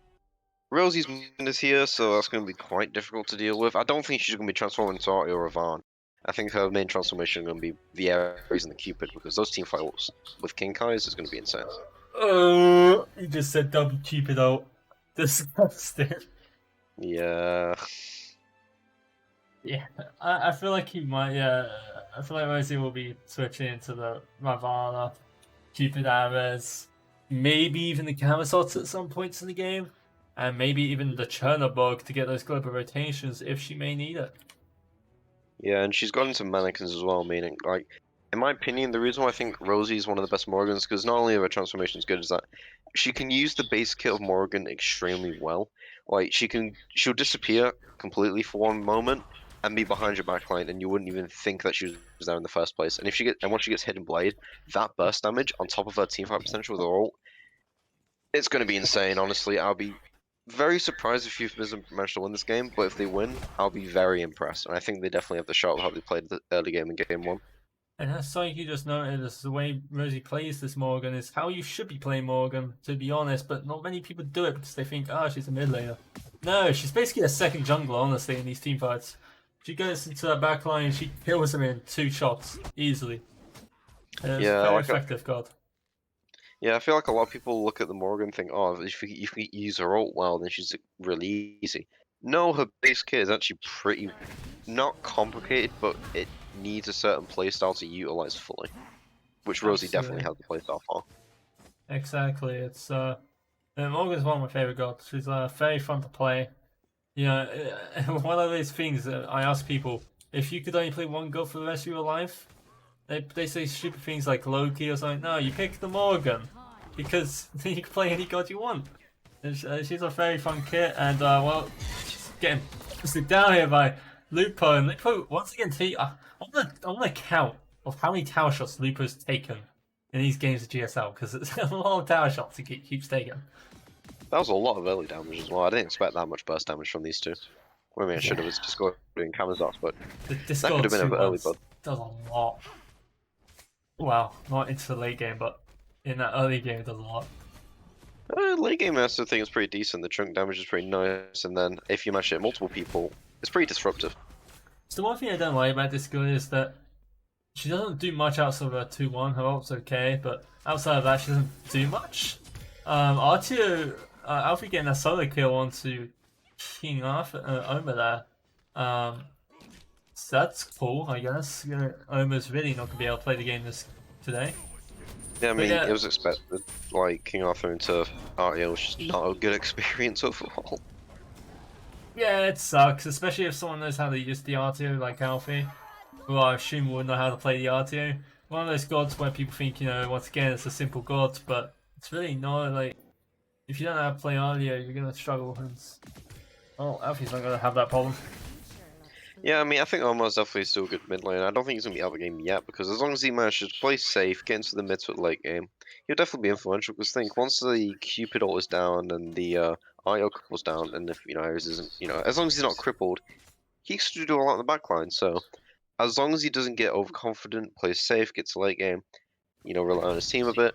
Rosie's movement is here, so that's going to be quite difficult to deal with. I don't think she's going to be transforming into Artie or Ravana. I think her main transformation is going to be the Ares and the Cupid, because those team fights with King Kai's is going to be insane. You just said double Cupid out. Disgusting. Yeah. Yeah, I feel like he might. Yeah, I feel like Rosie will be switching into the Ravana, Cupid Ares, maybe even the Camisots at some points in the game, and maybe even the Chernobog to get those global rotations if she may need it. Yeah, and she's got into mannequins as well, meaning, like, in my opinion, the reason why I think Rosie is one of the best Morgans, because not only are her transformations good, is that she can use the base kit of Morgan extremely well. Like, she'll disappear completely for one moment and be behind your backline, and you wouldn't even think that she was there in the first place. And once she gets Hidden Blade, that burst damage on top of her teamfight potential with her ult, it's going to be insane, honestly. I'll be very surprised if Euphemism managed to win this game, but if they win, I'll be very impressed. And I think they definitely have the shot of how they played the early game in game 1. And that's something you just noted is the way Rosie plays this Morgan is how you should be playing Morgan, to be honest, but not many people do it because they think, she's a mid laner. No, she's basically a second jungler, honestly, in these team fights. She goes into that backline and she kills him in 2 shots, easily. It's very effective, God. Yeah, I feel like a lot of people look at the Morgan and think, if you can use her ult well, then she's really easy. No, her base kit is actually pretty, not complicated, but it needs a certain playstyle to utilize fully, which Rosie definitely has the playstyle for. Exactly, it's Morgan's one of my favorite gods. She's very fun to play. You know, one of those things I ask people, if you could only play one god for the rest of your life, they say stupid things like Loki or something. No, you pick the Morgan, because you can play any god you want. And she's a very fun kit, and well, she's getting pushed down here by Lupo, and Lupo once again. I'm gonna count of how many tower shots Lupo's taken in these games of GSL, because it's a lot of tower shots he keeps taking. That was a lot of early damage as well. I didn't expect that much burst damage from these two. Well, I mean, I should have Yeah. just got doing Kamazots, but The that could Discord have been an 2 early ones blood. does a lot. Well, not into the late game, but in that early game it does a lot. Late game, I also think it's pretty decent. The chunk damage is pretty nice, and then if you match it multiple people, it's pretty disruptive. So the one thing I don't like about Discord is that she doesn't do much outside of her 2-1. Her ult's okay, but outside of that, she doesn't do much. R2, Alfie getting a solo kill onto King Arthur, Oma there. So that's cool, I guess. Oma's really not going to be able to play the game today. Yeah, I mean, yeah. it was expected. Like, King Arthur into REO was just not a good experience overall. Yeah, it sucks, especially if someone knows how to use the R2, like Alfie, who I assume would know how to play the R2. One of those gods where people think, once again, it's a simple god, but it's really not. Like, if you don't know how to play R2, you're going to struggle. Oh, Alfie's not going to have that problem. Yeah, I mean, I think Omar's definitely still a good mid lane. I don't think he's going to be out of the game yet, because as long as he manages to play safe, get into the mid to late game, he'll definitely be influential. Because think, once the Cupid ult is down and the IO couple's down, and if, Ares isn't, as long as he's not crippled, he can do a lot in the backline. So, as long as he doesn't get overconfident, plays safe, gets to late game, rely on his team a bit,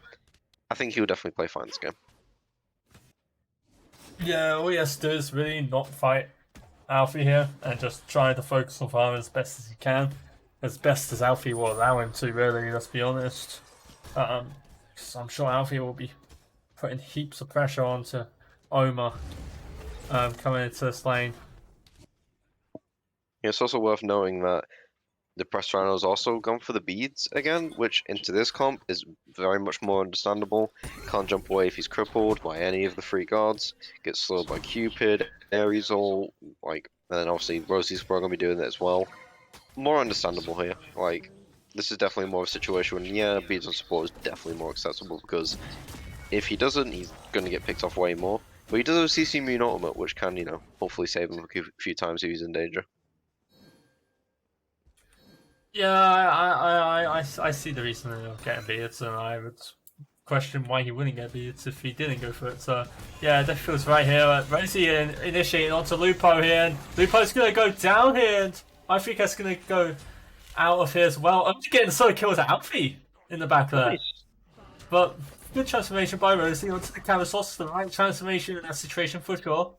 I think he'll definitely play fine this game. Yeah, all he has to do is really not fight Alfie here and just try to focus on farm as best as he can. As best as Alfie will allow him to, really, let's be honest. Cause I'm sure Alfie will be putting heaps of pressure onto Oma coming into this lane. Yeah, it's also worth noting that the press runner has also gone for the beads again, which into this comp is very much more understandable. Can't jump away if he's crippled by any of the three guards. Gets slowed by Cupid, Ares ult, and then obviously Rosie's probably gonna be doing that as well. More understandable here. This is definitely more of a situation when, yeah, beads on support is definitely more accessible, because if he doesn't, he's gonna get picked off way more. But he does have a CC immune ultimate, which can, hopefully save him a few times if he's in danger. Yeah, I see the reason of getting beads, and I would question why he wouldn't get beads if he didn't go for it. So yeah, that feels right here. Rosie initiating onto Lupo here, and Lupo's gonna go down here, and I think that's gonna go out of here as well. I'm getting the solo kills at Alfie in the back there. Nice. But good transformation by Rosie onto the Cavasos, the right transformation in that situation for sure.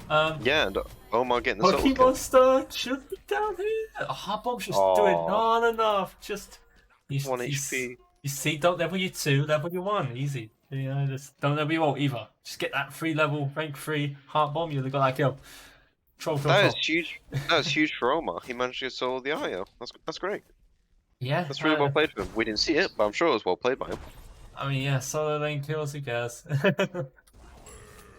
Yeah, and Omar getting the solo Pokemon kill. Monster should be down here. Hot Bomb's just doing not enough. Just 1 HP. You see, don't level you 2, level you 1, easy. Just don't level you ult either. Just get that 3 level, rank 3 Heart Bomb, you've got that kill. Troll. That is huge. That is huge for Omar. He managed to get solo the IO. That's great. Yeah. That's really well played for him. We didn't see it, but I'm sure it was well played by him. I mean, yeah, solo lane kills, who cares?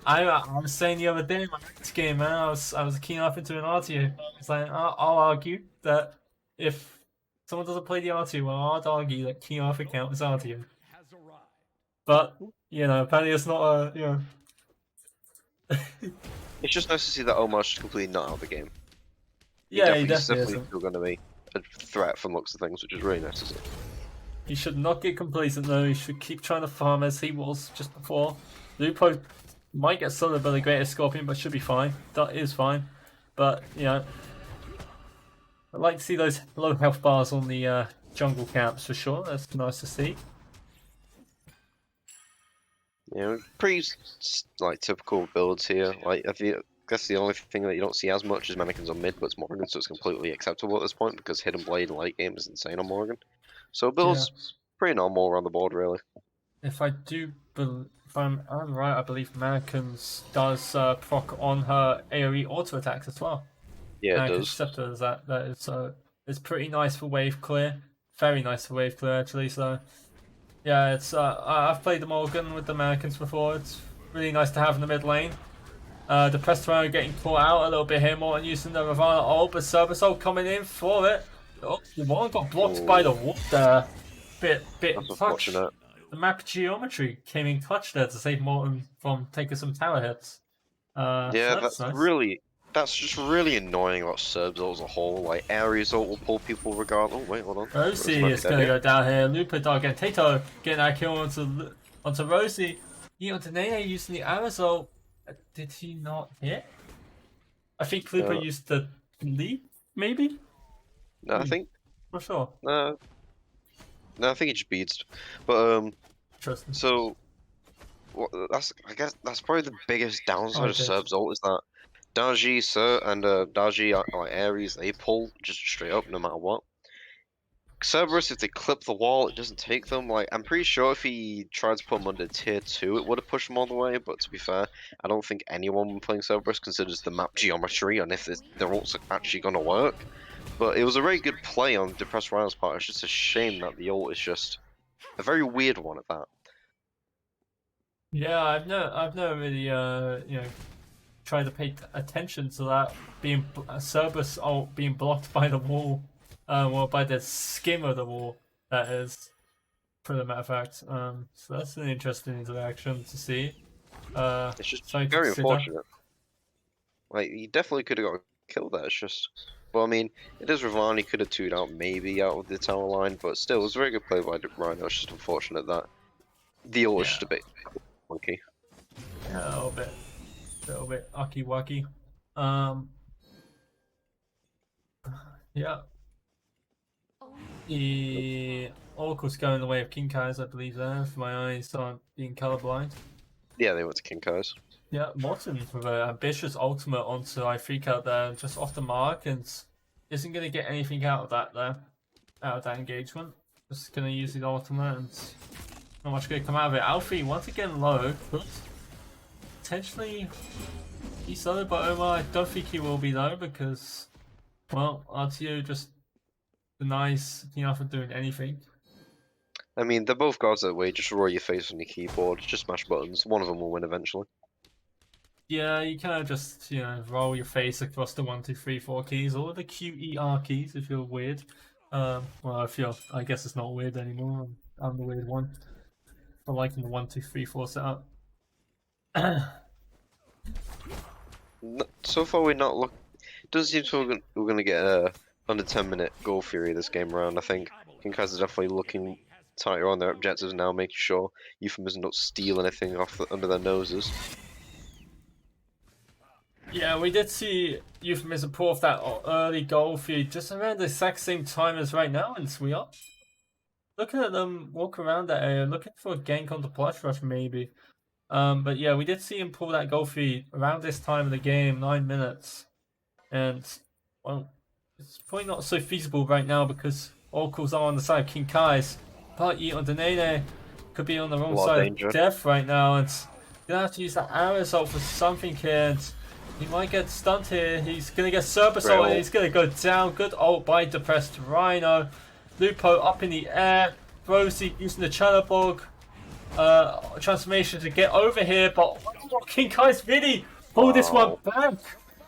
I was saying the other day in my next game, man, I was keen off into an R2. It's like, I'll argue that if someone doesn't play the R2, well, I'd argue that key off account is R2. But, apparently it's not a, It's just nice to see that Omar's just completely not out of the game. Yeah, He's he definitely definitely still going to be a threat from looks of things, which is really nice to see. He should not get complacent though, he should keep trying to farm as he was just before. Lupo might get soloed by the Greatest Scorpion, but should be fine. That is fine. But, I'd like to see those low health bars on the jungle camps for sure. That's nice to see. Pretty typical builds here. I guess the only thing that you don't see as much is mannequins on mid, but it's Morgan, so it's completely acceptable at this point because Hidden Blade late game is insane on Morgan. So builds pretty normal around the board, really. If I'm right, I believe Mannequins does proc on her AoE auto attacks as well. Yeah, it does. Scepter is that is it's pretty nice for wave clear. Very nice for wave clear actually. So yeah, it's I've played the Morgan with the Mannequins before. It's really nice to have in the mid lane. The Prestero getting caught out a little bit here, Morton using the Ravana ult, but Cerberus coming in for it. Oh, the one got blocked by the wall there. Bit That's unfortunate. The map geometry came in clutch there to save Morton from taking some tower hits. Yeah, so that's nice. that's just really annoying about Serbs as a whole. Like Ares ult will pull people regardless. Oh wait, hold on. Rosie might be is dead gonna here. go down here. Lupa Dog and Tato getting that kill onto Rosie. Onto Nene using the Arizal. Did he not hit? I think Lupa Uh, used the leap, maybe? no, I think Not sure. no, no, I think he just beats. But Trust me. so I guess that's probably the biggest downside Oh, of it is. Serb's ult is that Daji, Sir, and Daji like Ares, they pull just straight up no matter what. Cerberus, if they clip the wall, it doesn't take them. Like, I'm pretty sure if he tried to put them under tier 2, it would have pushed them all the way. But to be fair, I don't think anyone playing Cerberus considers the map geometry and if their ult's actually going to work. But it was a very good play on Depressed Rhino's part. It's just a shame that the ult is just a very weird one at that. Yeah, I've never really tried to pay attention to that being Cerberus ult being blocked by the wall, well by the skim of the wall. That is, for the matter of fact. So that's an interesting interaction to see. It's just Something to very consider. unfortunate. Like, he definitely could have got killed there. It's just. Well, I mean, it is Ravani, he could have 2'd out maybe out of the tower line, but still, it was a very good play by Rhino. It's just unfortunate that the ult was just a bit funky. Yeah, a little bit ucky wucky. Yeah. The Oracle's going the way of King Kai's, I believe, there, if my eyes aren't being colorblind. Yeah, they went to King Kai's. Yeah, Morton with an ambitious ultimate onto I Freak out there, just off the mark, and isn't going to get anything out of that there, out of that engagement. Just going to use the ultimate, and not much going to come out of it. Alfie, once again low, could potentially he's low, but Omar, I don't think he will be low because, well, RTO just denies Tina from doing anything. I mean, they're both gods that way. Just roll your face on your keyboard, just smash buttons. One of them will win eventually. Yeah, you kind of just, roll your face across the 1, 2, 3, 4 keys, or the QER keys if you're weird. Well, I guess it's not weird anymore. I'm the weird one. I like the 1, 2, 3, 4 setup. So far, we're not look. Doesn't seem to we're gonna get a under 10-minute goal fury this game around. I think King Kai's are definitely looking tighter on their objectives now, making sure Euphemism don't steal anything off under their noses. Yeah, we did see Euphemism pull off that early goal feed just around the exact same time as right now, and we are looking at them walk around that area, looking for a gank on the Plush Rush maybe. But yeah, we did see him pull that goal feed around this time of the game, 9 minutes. And, well, it's probably not so feasible right now because Oracles are on the side of King Kai's. But Yeet on Denene could be on the wrong side of death right now, and gonna have to use that arrow assault for something here. And he might get stunned here. He's gonna get Cerberus ult and he's gonna go down. Good ult by Depressed Rhino. Lupo up in the air. Rosie using the Channelbog transformation to get over here, but King Kai's really pulled this one back.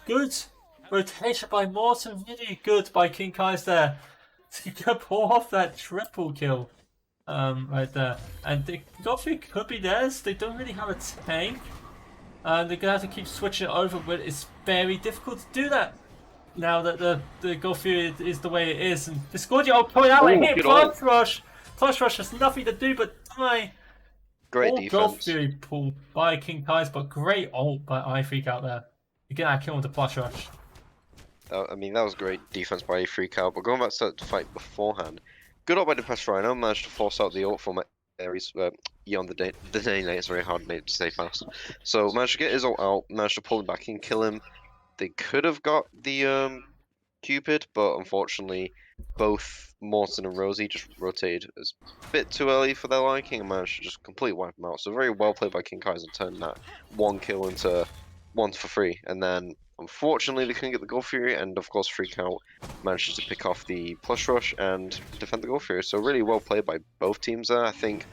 Good rotation by Morton, really good by King Kai's there to pull off that triple kill right there. And the Godfrey could be theirs. They don't really have a tank, and they're gonna have to keep switching it over, but it's very difficult to do that now that the Godfrey is the way it is. And Discordia pulling out like hit Plush Rush. Plush Rush has nothing to do but die. Great All defense. Godfrey pulled by King Kai's, but great ult by iFreak out there. You get that kill with the Plush Rush. I mean, that was great defense by Freak Out, but going back to the fight beforehand, good ult by Depressed Rhino, managed to force out the ult from Ares. On the day, it's very hard to stay fast. So managed to get his ult out, managed to pull him back and kill him. They could have got the Cupid, but unfortunately, both Morton and Rosie just rotated a bit too early for their liking and managed to just completely wipe them out. So very well played by King Kai's and turned that one kill into one for free. And then unfortunately they couldn't get the Gold Fury, and of course Freak Out managed to pick off the Plush Rush and defend the Gold Fury. So really well played by both teams there. I think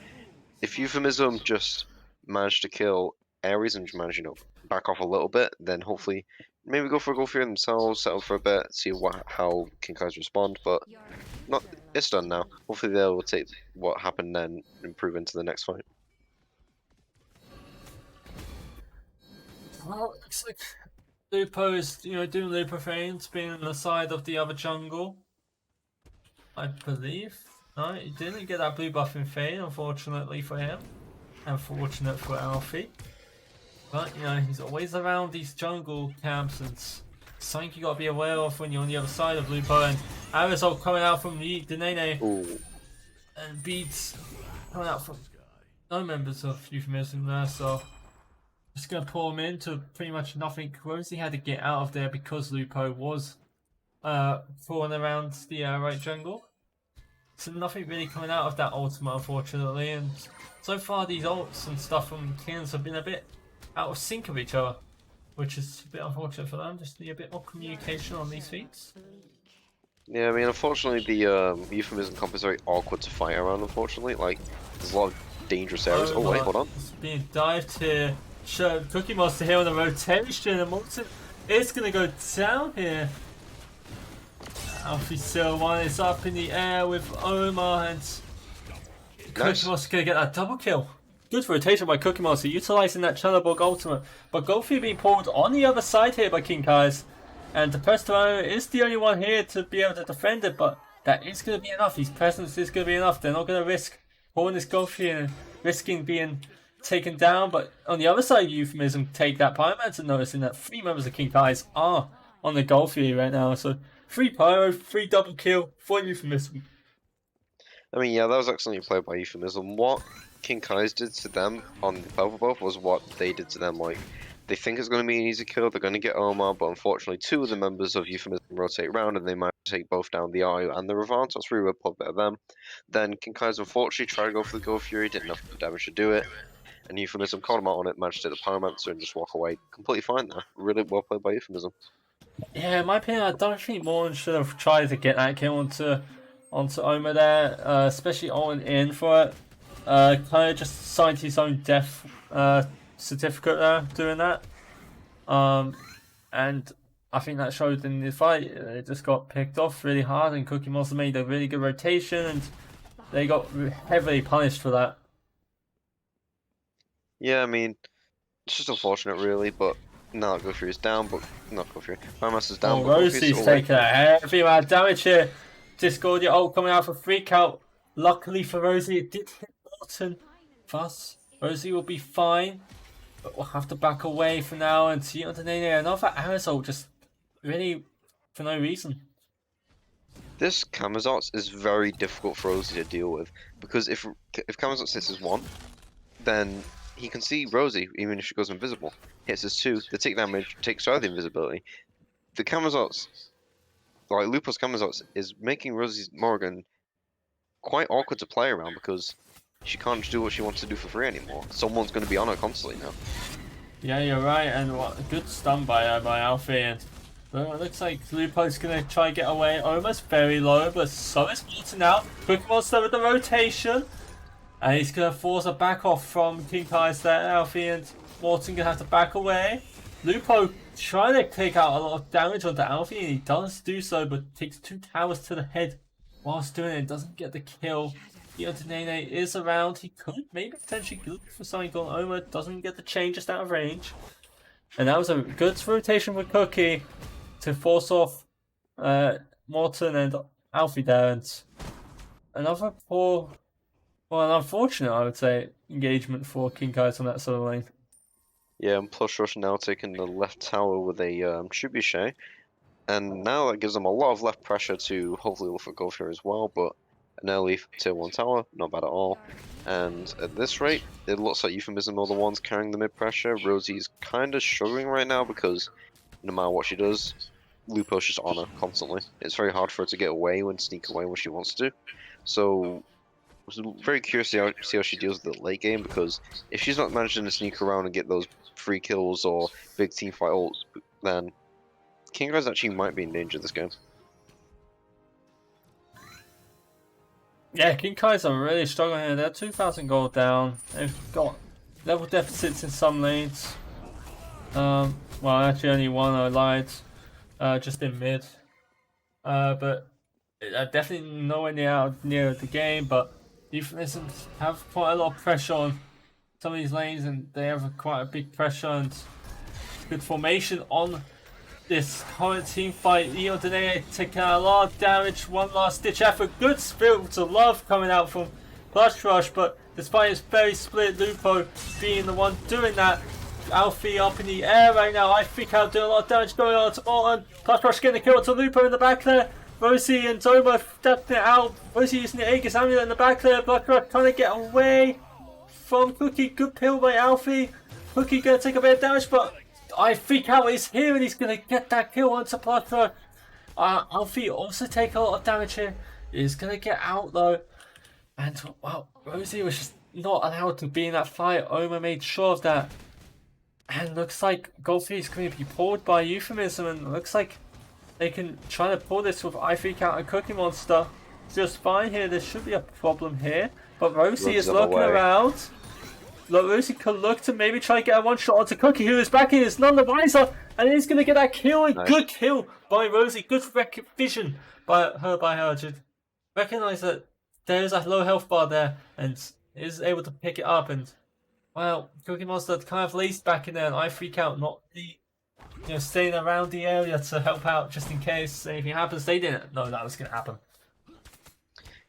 if Euphemism just managed to kill Ares and just managed, back off a little bit, then hopefully maybe go for a Gold Fury themselves, settle for a bit, see how King Kai's respond. But it's done now. Hopefully they'll take what happened then and improve into the next fight. Well, looks like Lupo is, doing Lupo things, being on the side of the other jungle. I believe. No, he didn't get that blue buff in Fade, unfortunately for him. Unfortunate for Alfie. But, he's always around these jungle camps, and something you gotta be aware of when you're on the other side of Lupo. And Arizal coming out from the Nene, and Beats coming out from no members of Euphemism there, so just gonna pull him into pretty much nothing. Rosie had to get out of there because Lupo was falling around the right jungle. So nothing really coming out of that ultimate, unfortunately, and so far these ults and stuff from Kings have been a bit out of sync of each other, which is a bit unfortunate for them. Just need a bit more communication on these feats. Yeah, I mean, unfortunately, the Euphemism comp is very awkward to fight around, unfortunately. Like, there's a lot of dangerous areas. Oh, wait, hold on. It's being dived here. Cookie Monster here on the rotation, and Molten is going to go down here. Alfie still one is up in the air with Omar, and Cookie Monster going to get that double kill. Good rotation by Cookie Monster, utilising that Chellerbog ultimate. But Goldfield being pulled on the other side here by King Kai's. And the Presto is the only one here to be able to defend it, but that is going to be enough. His presence is going to be enough. They're not going to risk pulling this Goldfield and risking being taken down. But on the other side, Euphemism take that Pyromancer, noticing that 3 members of King Kai's are on the Goldfield right now. So 3 Pyro, 3 double kill for Euphemism. I mean, yeah, that was excellently played by Euphemism. What King Kai's did to them on the Purple buff was what they did to them. Like, they think it's going to be an easy kill, they're going to get Omar, but unfortunately 2 of the members of Euphemism rotate around and they might take both down the Ayu and the Revant, so that's really well put better them. Then King Kai's unfortunately tried to go for the Go Fury, didn't have enough damage to do it, and Euphemism called him out on it, managed to hit the Pyromancer and just walk away. Completely fine there. Really well played by Euphemism. Yeah, in my opinion, I don't think Morton should have tried to get that kill onto Omar there, especially on in for it. Kind of just signed his own death certificate there, doing that. And I think that showed in the fight. It just got picked off really hard, and Cookie Monster made a really good rotation, and they got heavily punished for that. Yeah, I mean, it's just unfortunate really, but now Go Fury's down, but not Go Fury. Pyromancer's down, but Rosie's taking a heavy amount of damage here. Discordia ult coming out for freak out. Luckily for Rosie, it did hit Morton. Thus, Rosie will be fine, but we'll have to back away for now and see underneath another aerosol just really for no reason. This Camazotz is very difficult for Rosie to deal with, because if Camazotz hits his 1, then he can see Rosie even if she goes invisible. Hits his 2, the take damage takes out the invisibility. The Camazotz, like Lupo's Camazotz, is making Rosie's Morgan quite awkward to play around because she can't do what she wants to do for free anymore. Someone's going to be on her constantly now. Yeah, you're right, and what a good stun by Alfie, and it looks like Lupo's going to try and get away. Almost very low, but so is Morton now. Quick Monster with the rotation, and he's going to force a back off from King Kai's there. Alfie and Morton going to have to back away. Lupo trying to take out a lot of damage onto Alfie, and he does do so, but takes 2 towers to the head whilst doing it. Doesn't get the kill. Nene is around. He could maybe potentially look for something on Omar. Doesn't get the chain just out of range. And that was a good rotation for Cookie to force off Morton and Alfie there. And another poor, well, an unfortunate, I would say, engagement for King Kai's on that sort of lane. Yeah, and plus Rush now taking the left tower with a trebuchet, and now that gives them a lot of left pressure to hopefully look for Go Fury as well, but an early tier 1 tower, not bad at all. And at this rate, it looks like Euphemism are the ones carrying the mid pressure. Rosie's kind of struggling right now because no matter what she does, Lupo's just on her constantly. It's very hard for her to get away and sneak away when she wants to. So I was very curious to see how she deals with the late game, because if she's not managing to sneak around and get those free kills or big team fight ults, then King Kai's actually might be in danger this game. Yeah, King Kai's are really struggling here. They're 2,000 gold down. They've got level deficits in some lanes. Well, actually only one, I lied. Just in mid. But definitely nowhere near the game. But Euphemisms have quite a lot of pressure on some of these lanes, and they have quite a big pressure and good formation on this current team fight. Leon Dene taking a lot of damage, one last ditch effort. Good spirits of love coming out from Plush Rush, but despite it's very split, Lupo being the one doing that. Alfie up in the air right now. I freak out, doing a lot of damage going on to Morton. Plush Rush getting a kill to Lupo in the back there. Rosie and Zoma stepping it out. Rosie using the Aegis Amulet in the back there. Plush Rush trying to get away from Cookie. Good pill by Alfie. Cookie gonna take a bit of damage, but I freak out. He's here and he's gonna get that kill onto Plush Rush. Alfie also take a lot of damage here. He's gonna get out though. And well, Rosie was just not allowed to be in that fight. Oma made sure of that. And looks like Goldfeet is going to be pulled by Euphemism, and looks like they can try to pull this with I Freak Out and Cookie Monster just fine here. There should be a problem here, but Rosie is looking around. Look, Rosie could look to maybe try and get a one shot onto Cookie, who is back in. Is none the wiser, and he's going to get that kill. And nice. Good kill by Rosie. Good vision by her. Just recognize that there is a low health bar there, and is able to pick it up. And well, Cookie Monster kind of laced back in there, and I Freak Out not the, staying around the area to help out just in case anything happens. They didn't know that was going to happen.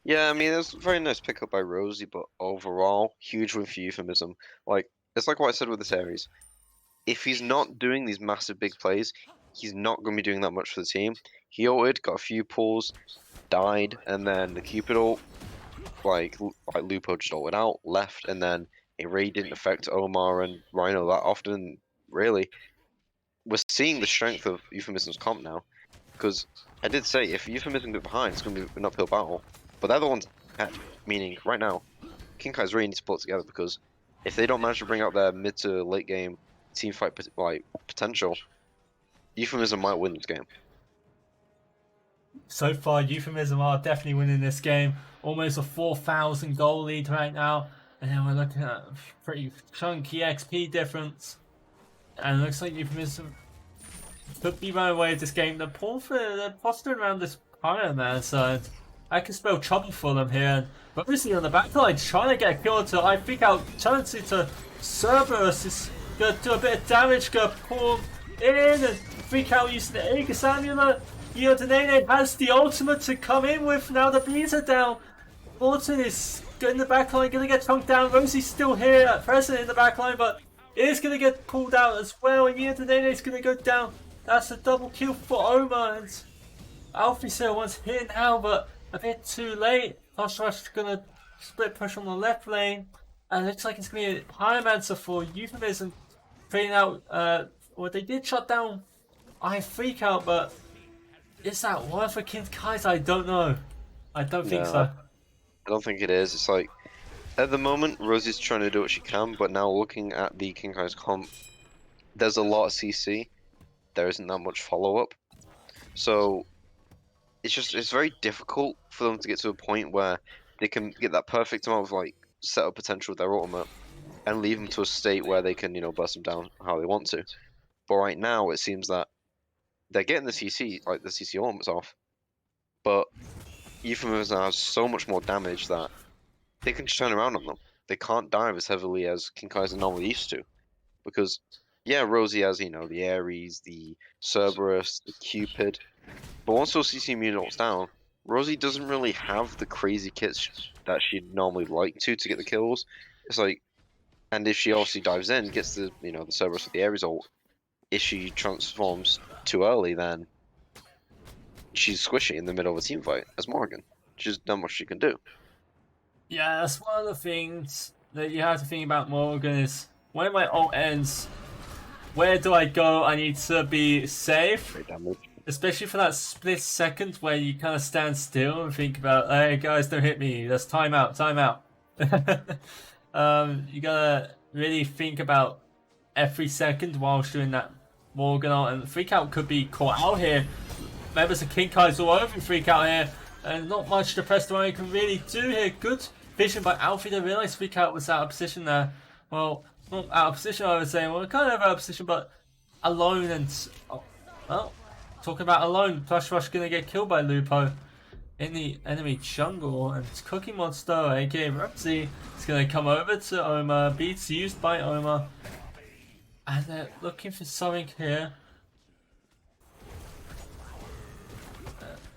Yeah, I mean, it was a very nice pickup by Rosie, but overall, huge win for Euphemism. Like, it's like what I said with the series. If he's not doing these massive big plays, he's not going to be doing that much for the team. He ulted, got a few pulls, died, and then the Cupid ult, like Lupo just ulted out, left, and then it really didn't affect Omar and Rhino that often, really. We're seeing the strength of Euphemism's comp now, because I did say, if Euphemism get behind, it's going to be an uphill battle. But they're the ones ahead, meaning right now, King Kai's really need to pull it together, because if they don't manage to bring out their mid to late game team fight potential, Euphemism might win this game. So far, Euphemism are definitely winning this game. Almost a 4,000 goal lead right now. And then we're looking at a pretty chunky XP difference. And it looks like Euphemism could be running away with this game. They're posturing around this pyre, man, so I can spell trouble for them here. But Rosie on the backline trying to get a kill to I Freak Out, trying to Cerberus is going to do a bit of damage, going to pull him in, and Freak Out using the Aegis Amulet. Yodinene has the ultimate to come in with, now the bees are down. Morton is in the backline, going to get chunked down. Rosie's still here, present in the backline, but it is going to get pulled out as well, and Yodinene is going to go down. That's a double kill for Omar, and Alfie still wants here now, but a bit too late. Plush Rush is going to split push on the left lane, and it looks like it's going to be a Pyromancer for Euphemism, trading out, well, they did shut down I Freak Out, but is that worth for King Kai's? I don't know. I don't think so. I don't think it is. It's like, at the moment, Rosie's trying to do what she can, but now looking at the King Kai's comp, there's a lot of CC. There isn't that much follow-up. So, it's very difficult for them to get to a point where they can get that perfect amount of, like, setup potential with their ultimate, and leave them to a state where they can, burst them down how they want to. But right now, it seems that they're getting the CC, like the CC ultimates off, but Euphemism has so much more damage that they can just turn around on them. They can't dive as heavily as King Kai's are normally used to, because yeah, Rosie has the Ares, the Cerberus, the Cupid, but once those CC immune ults down, Rosie doesn't really have the crazy kits that she'd normally like to get the kills. It's like, and if she obviously dives in, gets the the Cerberus with the Ares ult, if she transforms too early, then she's squishy in the middle of a team fight as Morgan. She's done what she can do. Yeah, that's one of the things that you have to think about Morgan is, when my ult ends, where do I go? I need to be safe. Especially for that split second where you kind of stand still and think about, hey guys, don't hit me. That's time out. You gotta really think about every second whilst doing that Morgan ult, and Freak Out could be caught out here. Members of King Kai's all over Freak Out here, and not much the Prestone can really do here. Good vision by Alfie to realise Freak Out was out of position there. Well, not out of position, I would say. Well, kind of out of position, but alone. And well, talking about alone, Plush Rush gonna get killed by Lupo in the enemy jungle, and Cookie Monster, aka Rosie, is gonna come over to Omar. Beats used by Omar, and they're looking for something here.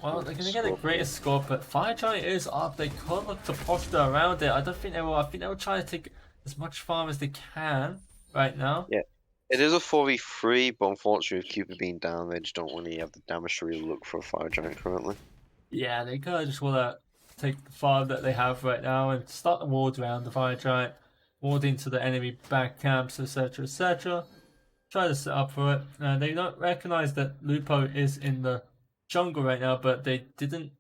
Well, they're going to get the greatest score, but Fire Giant is up. They could look to posture around it. I don't think they will. I think they will try to take as much farm as they can right now. Yeah, it is a 4v3, but unfortunately with Cupid being down, they just don't really have the damage to really look for a Fire Giant currently. Yeah, they kind of just want to take the farm that they have right now and start the wards around the Fire Giant, ward into the enemy back camps, etc., etc. Try to set up for it. They don't recognize that Lupo is in the jungle right now, but they didn't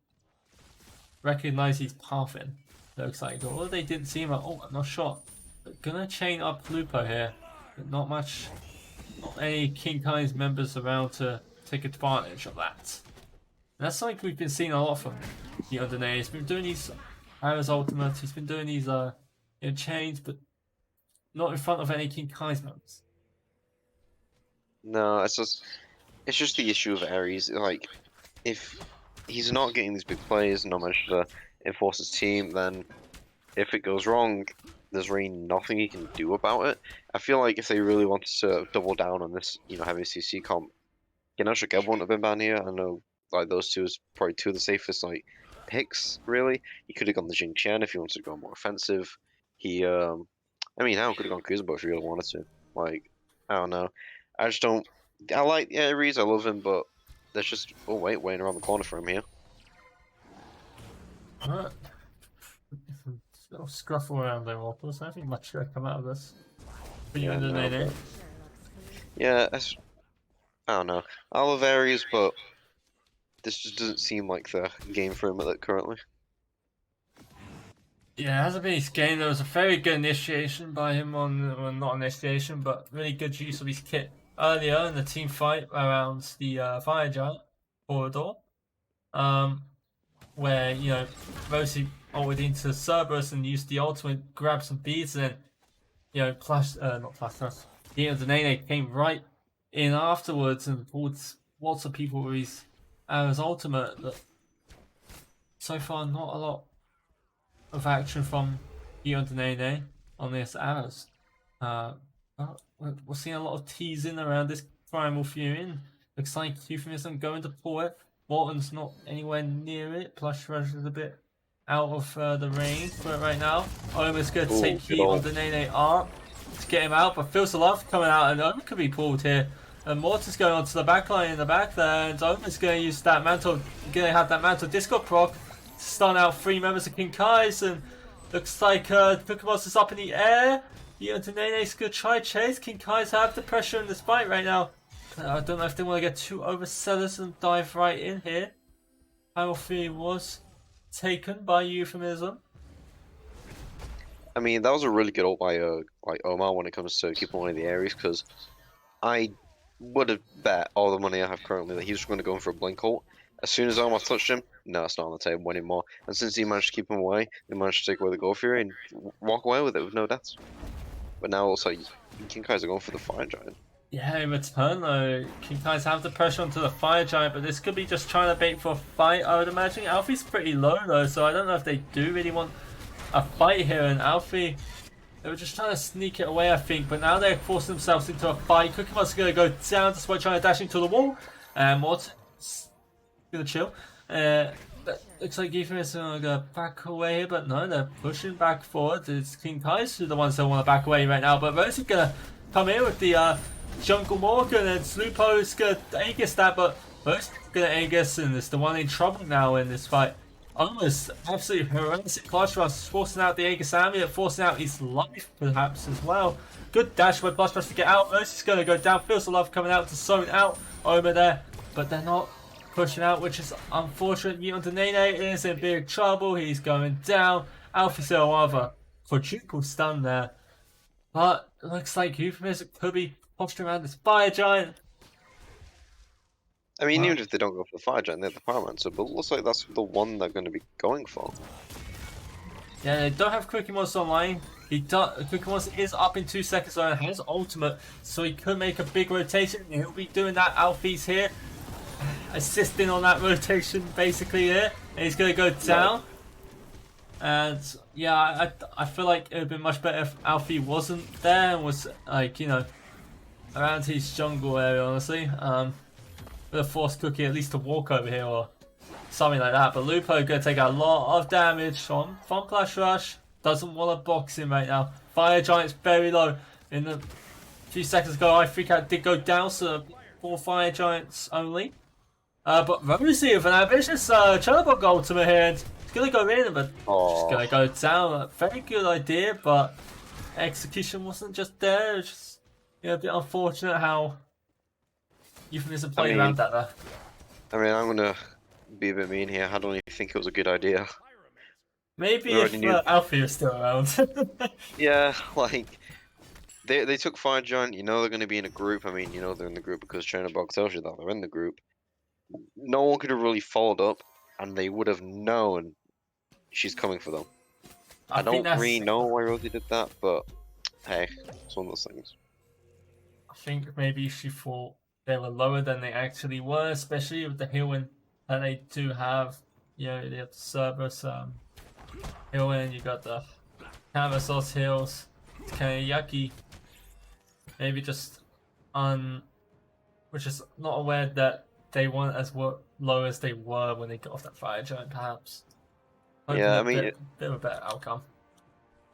recognize he's pathing. Looks like, or they didn't see him. Oh, I'm not sure. But gonna chain up Lupo here, but not any King Kai's members around to take advantage of that. And that's something we've been seeing a lot from the Undernay. He's been doing these Arrows ultimates. He's been doing these chains, but not in front of any King Kai's members. No, it's just the issue of Ares. Like, if he's not getting these big plays, not much to enforce his team, then if it goes wrong, there's really nothing he can do about it. I feel like if they really wanted to double down on this, heavy CC comp, Ganesh Geb wouldn't have been banned here. I know, like, those two is probably two of the safest, like, picks, really. He could have gone the Jing Chen if he wanted to go more offensive. He, I mean, Hao could have gone Kuzenbo if he really wanted to. Like, I don't know. I just don't. I like Ares, I love him, but there's just waiting around the corner for him here. Alright. Little scruffle around there, Walpole. So I think much should come out of this. For you and the Nene. Yeah, I don't know. I love Ares, but this just doesn't seem like the game for him at it currently. Yeah, it hasn't been his game. There was a very good initiation by him on, well, not initiation, but really good use of his kit earlier in the team fight around the Fire Giant corridor. Where, Rosie ulted into Cerberus and used the ultimate, grabbed some beads, and then, not Flash Thrust, the Nene came right in afterwards and pulled lots of people with his Arrow's ultimate. But so far, not a lot of action from Nene on this Arrows. We're seeing a lot of teasing around this Primal Fury. Looks like Euphemism going to pull it. Morton's not anywhere near it. Plush Rush is a bit out of the range for it right now. Omer's going to take heat on the Nene arc to get him out, but feels the love coming out, and Omer could be pulled here. And Morton's going onto the back line in the back there, and Omer's going to use that mantle, going to have that mantle Discord proc to stun out 3 members of King Kai's, and looks like Pokemon's is up in the air. Nene's going to try chase. King Kai's have the pressure in this fight right now. I don't know if they want to get too overzealous and dive right in here. Primal Fury was taken by Euphemism. I mean, that was a really good ult by Omar when it comes to keeping one of the Ares, because I would have bet all the money I have currently that he was going to go in for a blink ult. As soon as Omar touched him, no, it's not on the table anymore. And since he managed to keep him away, they managed to take away the Gold Fury and walk away with it with no deaths. But now also King Kai's are going for the Fire Giant. Yeah, in return though, King Kai's have the pressure onto the Fire Giant, but this could be just trying to bait for a fight, I would imagine. Alfie's pretty low though, so I don't know if they do really want a fight here, and Alfie, they were just trying to sneak it away, I think, but now they're forcing themselves into a fight. Cookiemon's going to go down despite trying to dash into the wall, and Morton's going to chill. Looks like Euphemism are going to back away here, but no, they're pushing back forward. It's King Kai's who are the ones that want to back away right now, but Rosie's going to come in with the Jungle Morgan, and Slupo's going to Aegis that, but Rosie's going to Aegis, and it's the one in trouble now in this fight. Almost absolutely horrendous Clutch Rush, forcing out the Aegis Amulet, forcing out his life perhaps as well. Good dash by Clutch Rush to get out. Rosie's going to go down, feels the love coming out to zone out over there, but they're not pushing out, which is unfortunate. Nene is in big trouble. He's going down. Alfie's a quadruple stun there. But it looks like Euphemism could be posturing around this Fire Giant. I mean, even if they don't go for the Fire Giant, they have the Pyromancer, but it looks like that's the one they're going to be going for. Yeah, they don't have Cookie Monster online. Cookie Monster is up in 2 seconds and has ultimate, so he could make a big rotation. He'll be doing that. Alfie's here, assisting on that rotation basically here, and he's going to go down. And yeah, I feel like it would have been much better if Alfie wasn't there and was like, around his jungle area, honestly. With a forced Cookie at least to walk over here or something like that. But Lupo gonna take a lot of damage from Flash Rush. Doesn't want to box him right now. Fire Giant's very low. In the few seconds ago, I think I did go down to 4 Fire Giants only. But Rosie with an ambitious Chernobog ultimate here, and it's gonna go in, but just gonna go down. A very good idea, but execution wasn't just there. It's just a bit unfortunate how Euphemism played around that there. I mean, I'm gonna be a bit mean here. I don't even think it was a good idea. Maybe if Alfie was still around. Yeah, like they took Fire Giant. You know they're gonna be in a group. I mean, you know they're in the group because Chernobog tells you that they're in the group. No one could have really followed up, and they would have known she's coming for them. I don't really know why Rosie did that, but hey, it's one of those things. I think maybe she thought they were lower than they actually were, especially with the healing that they do have. You know, they have the Cerberus healing, you got the Canvasos heals. It's kind of yucky. Maybe just which is not aware that they weren't as low as they were when they got off that Fire Giant, perhaps. Yeah, I mean, bit of a better outcome.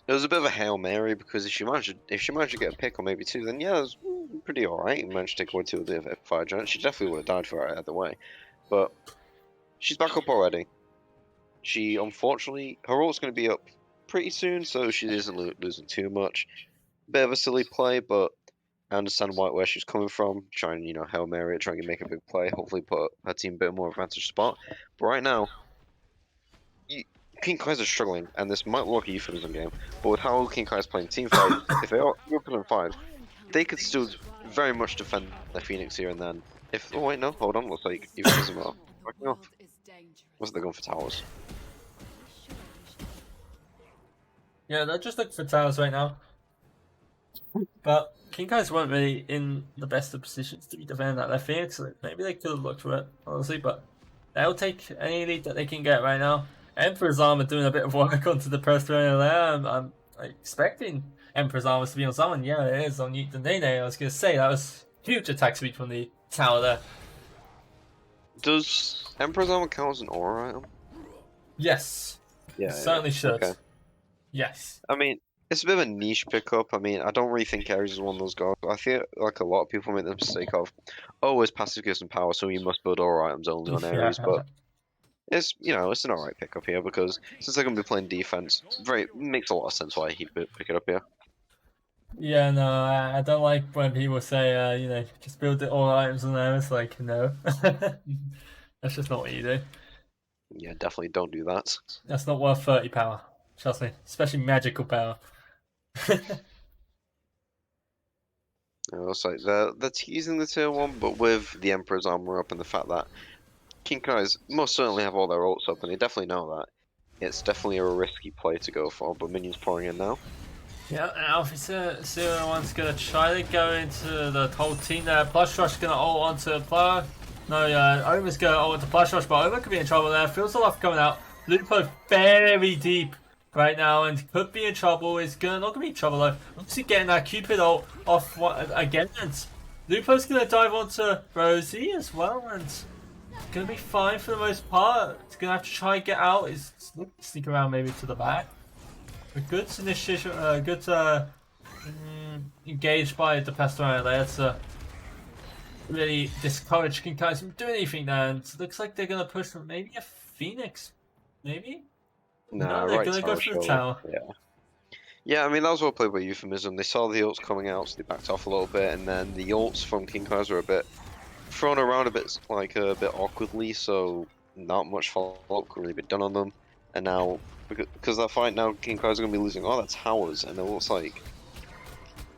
It was a bit of a Hail Mary because if she managed to get a pick or maybe two, then yeah, it was pretty alright. And managed to take away 2 of the Fire Giants. She definitely would have died for it either way. But she's back up already. She unfortunately her ult's going to be up pretty soon, so she isn't losing too much. Bit of a silly play, but I understand where she's coming from. Trying, Hail Mary it, trying to make a big play, hopefully put her team a bit more advantage spot. But right now, King Kai's are struggling, and this might look like a Euphemism game, but with how King Kai's playing team fight, if they are open in 5, they could still very much defend their Phoenix here and then. Oh wait, no, hold on, looks like Euphemism are backing off. Looks like they're going for towers. Yeah, they're just looking for towers right now. But King Kai's weren't really in the best of positions to be defending that left Phoenix, so maybe they could have looked for it, honestly, but they'll take any lead that they can get right now. Emperor's Armor doing a bit of work onto the press runner there. I'm expecting Emperor's Armor to be on someone. Yeah, it is on Newton Nene. I was going to say, that was huge attack speed from the tower there. Does Emperor's Armor count as an aura item? Yes. Yeah, certainly should. Okay. Yes. I mean, it's a bit of a niche pickup. I mean, I don't really think Ares is one of those guys. I feel like a lot of people make the mistake of, his passive gives him power, so you must build aura items only on Ares, but it's it's an alright pickup here because since they're going to be playing defense, makes a lot of sense why he'd pick it up here. Yeah, no, I don't like when people say, just build all items on there. It's like, no, that's just not what you do. Yeah, definitely don't do that. That's not worth 30 power. Trust me, especially magical power. It's like they're teasing the tier 1, but with the Emperor's Armor up and the fact that King Kai's most certainly have all their ults up, and they definitely know that. It's definitely a risky play to go for, but minions pouring in now. Yeah, Alfie 01's gonna try to go into the whole team there. Plush Rush gonna ult onto Plow. No, Omer's gonna ult onto Plush Rush, but Omer could be in trouble there. Feels a lot coming out. Lupo very deep right now and could be in trouble. Is not gonna be in trouble though. Obviously getting that Cupid ult off again, and Lupo's gonna dive onto Rosie as well, and gonna be fine for the most part. He's gonna have to try and get out. He's sneak around maybe to the back. A good initiation, engaged by the Pastorale there to really discourage King Kai from doing anything there. And it looks like they're gonna push for maybe a Phoenix, maybe. No, they're gonna go for the tower. Yeah, I mean that was well played by Euphemism. They saw the ults coming out, so they backed off a little bit, and then the ults from King Kai's were a bit thrown around a bit awkwardly, so not much follow-up could really be done on them. And now, because that fight now, King Kai's are going to be losing all their towers, and it looks like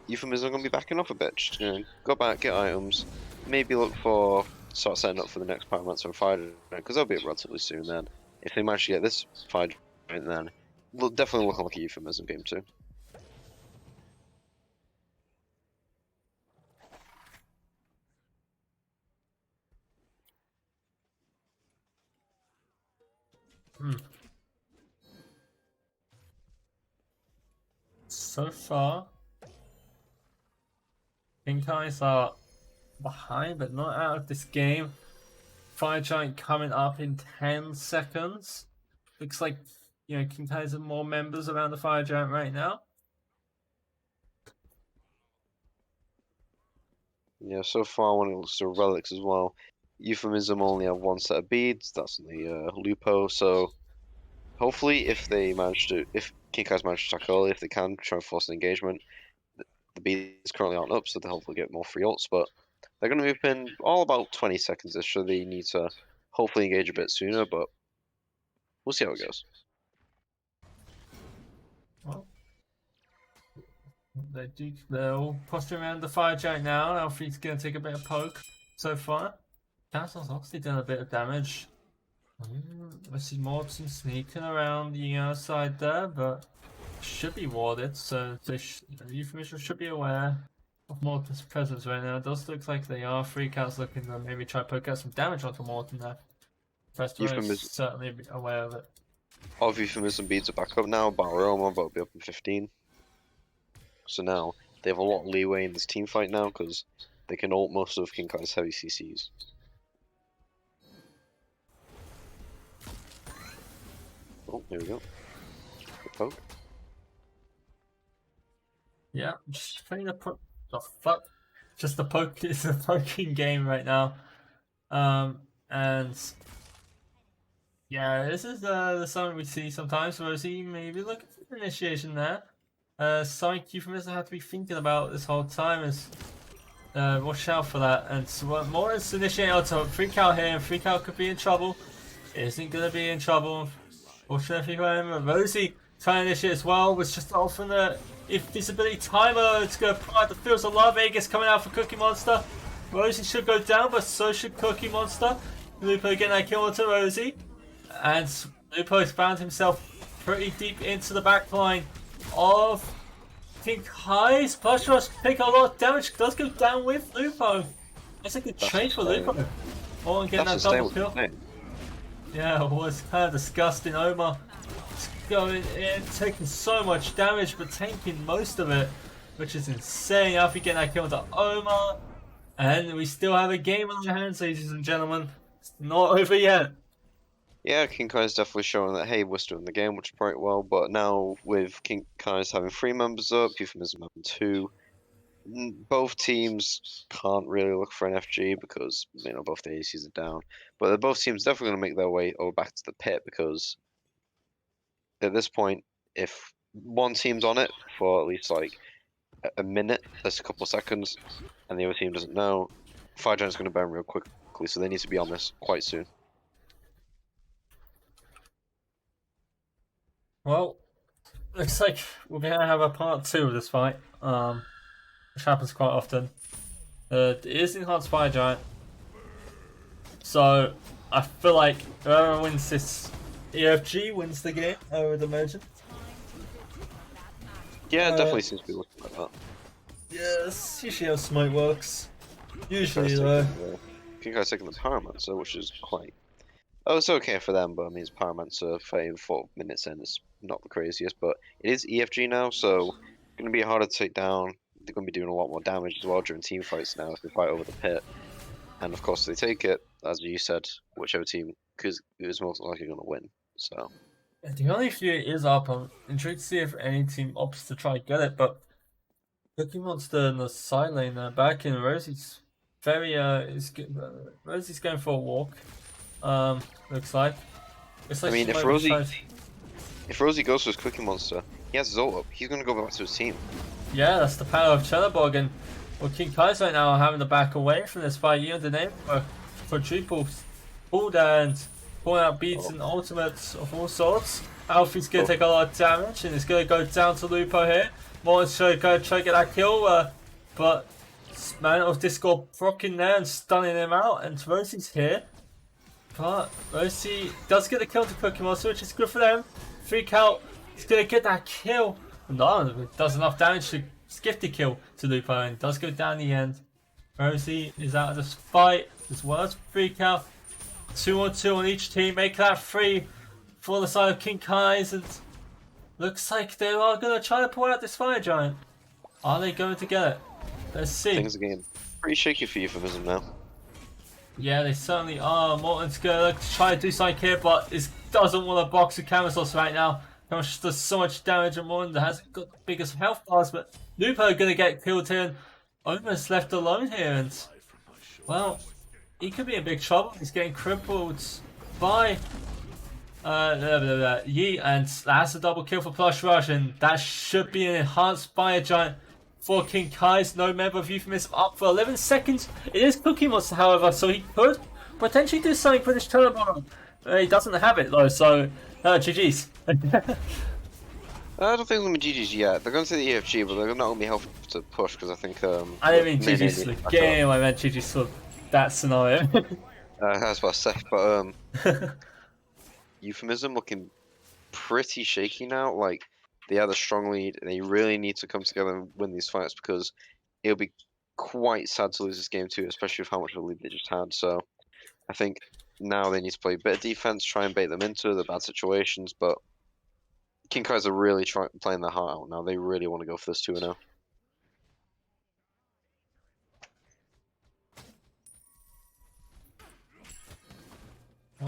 Euphemism are going to be backing off a bit. Just, go back, get items, maybe look for, start setting up for the next Pyromancer fight, because that'll be relatively soon then. If they manage to get this fight, then definitely looking like a Euphemism game too. So far, King Kai's are behind, but not out of this game. Fire Giant coming up in 10 seconds. Looks like, King Kai's have more members around the Fire Giant right now. Yeah, so far when it looks to relics as well, Euphemism only have one set of beads. That's the Lupo. So hopefully, if King Kai's manage to attack early, if they can try and force an engagement, the beads currently aren't up, so they'll hopefully get more free ults. But they're going to be up in all about 20 seconds ish, so they need to hopefully engage a bit sooner. But we'll see how it goes. Well, they're all posturing around the Fire Giant now. Alfie's going to take a bit of poke so far. Castle's obviously done a bit of damage. I see Morton sneaking around the outside there, but should be warded, so Euphemism should be aware of Morton's presence right now. It does look like they are. Freak Out's looking to maybe try to poke out some damage onto Morton there. Restoration is certainly aware of it. All of Euphemism beads are back up now. Baroma will be up in 15. So now they have a lot of leeway in this team fight now because they can ult most of King Kai's heavy CCs. Oh, here we go. Good poke. Yeah, just playing the fuck. Just the poke. It's a poking game right now, and yeah, this is something we see sometimes. Rosie maybe looking for initiation there. Something Euphemism have to be thinking about this whole time is watch out for that. And so more is initiating auto. Freak Out here, and Freak Out could be in trouble. Isn't gonna be in trouble. Fortunately for him, Rosie trying to initiate as well was just off on the invisibility timer. It's gonna provide the fields of love. Aegis coming out for Cookie Monster. Rosie should go down, but so should Cookie Monster. Lupo getting that kill onto Rosie. And Lupo's found himself pretty deep into the back line of King Kai's. Push Rush take a lot of damage. Does go down with Lupo. That's a good trade for Lupo. Oh, and getting that double kill. Yeah, it was kind of disgusting. Omar going in, taking so much damage, but tanking most of it, which is insane. Alfie getting that kill to Omar. And we still have a game on our hands, ladies and gentlemen. It's not over yet. Yeah, King Kai's definitely showing that, hey, we're still in the game, which is quite well. But now with King Kai's having 3 members up, Euphemism having 2, both teams can't really look for an FG because both the ACs are down. But both teams definitely going to make their way over back to the pit because at this point, if one team's on it for at least like a minute, that's a couple of seconds, and the other team doesn't know, Fire Giant's going to burn real quickly, so they need to be on this quite soon. Well, looks like we're going to have a part 2 of this fight, which happens quite often. It is Enhanced Fire Giant, so I feel like whoever wins this EFG wins the game, I would imagine. Yeah, it definitely seems to be looking like that. Yeah, that's usually how Smite works. Usually, though. King Kai's taking the Pyromancer, which is quite... Oh, it's okay for them, but I mean, it's Pyromancer 34 minutes in. It's not the craziest, but it is EFG now, so it's going to be harder to take down. They're going to be doing a lot more damage as well during team fights now if they fight over the pit. And of course, they take it, as you said, whichever team is most likely going to win. So the only fear is up. I'm intrigued to see if any team opts to try and get it, but Cookie Monster in the side lane there, back in Rosie's very Rosie's going for a walk. Looks like. I mean, if Rosie goes for his Cookie Monster, he has his ult up. He's going to go back to his team. Yeah, that's the power of Chellerborg, and King Kai's right now are having to back away from this fight. You know the name for quadruple pulled and pulling out beats and ultimates of all sorts. Alfie's going to take a lot of damage, and it's going to go down to Lupo here. Morton's going to try to get that kill, but Man of Discord proccing there and stunning him out, and Rosie's here. But Rosie does get the kill to Cookie Monster, which is good for them. Freak Out is going to get that kill. No, it does enough damage to gift the kill to Lupo and does go down the end. Rosie is out of this fight as well as Freak Out. 2-on-2 on each team, make that 3 for the side of King Kai's, and looks like they are going to try to pull out this Fire Giant. Are they going to get it? Let's see. Things are getting pretty shaky for Euphemism now. Yeah, they certainly are. Morton's gonna look to try to do something here, but it doesn't want to box with Camisos right now. Camisos does so much damage, and Morton hasn't got the biggest health bars, but Lupo gonna get killed here, and almost left alone here, and well, he could be in big trouble. He's getting crippled by Yi, and that's a double kill for Plush Rush, and that should be an enhanced Fire Giant for King Kai's. No member of Euphemism up for 11 seconds. It is Cookie Monster, however, so he could potentially do something for this turnaround. He doesn't have it though, so GG's. I don't think they're going to be GG's yet. They're going to say the EFG, but they're not going to be helpful to push because I think. I didn't mean GG's for the game, I meant GG's for that scenario. That's what I said, but Euphemism looking pretty shaky now. Like, they had a strong lead, and they really need to come together and win these fights because it'll be quite sad to lose this game too, especially with how much of a lead they just had. So I think now they need to play a bit of defense, try and bait them into the bad situations. But King Kai's are really playing their heart out now. They really want to go for this 2-0.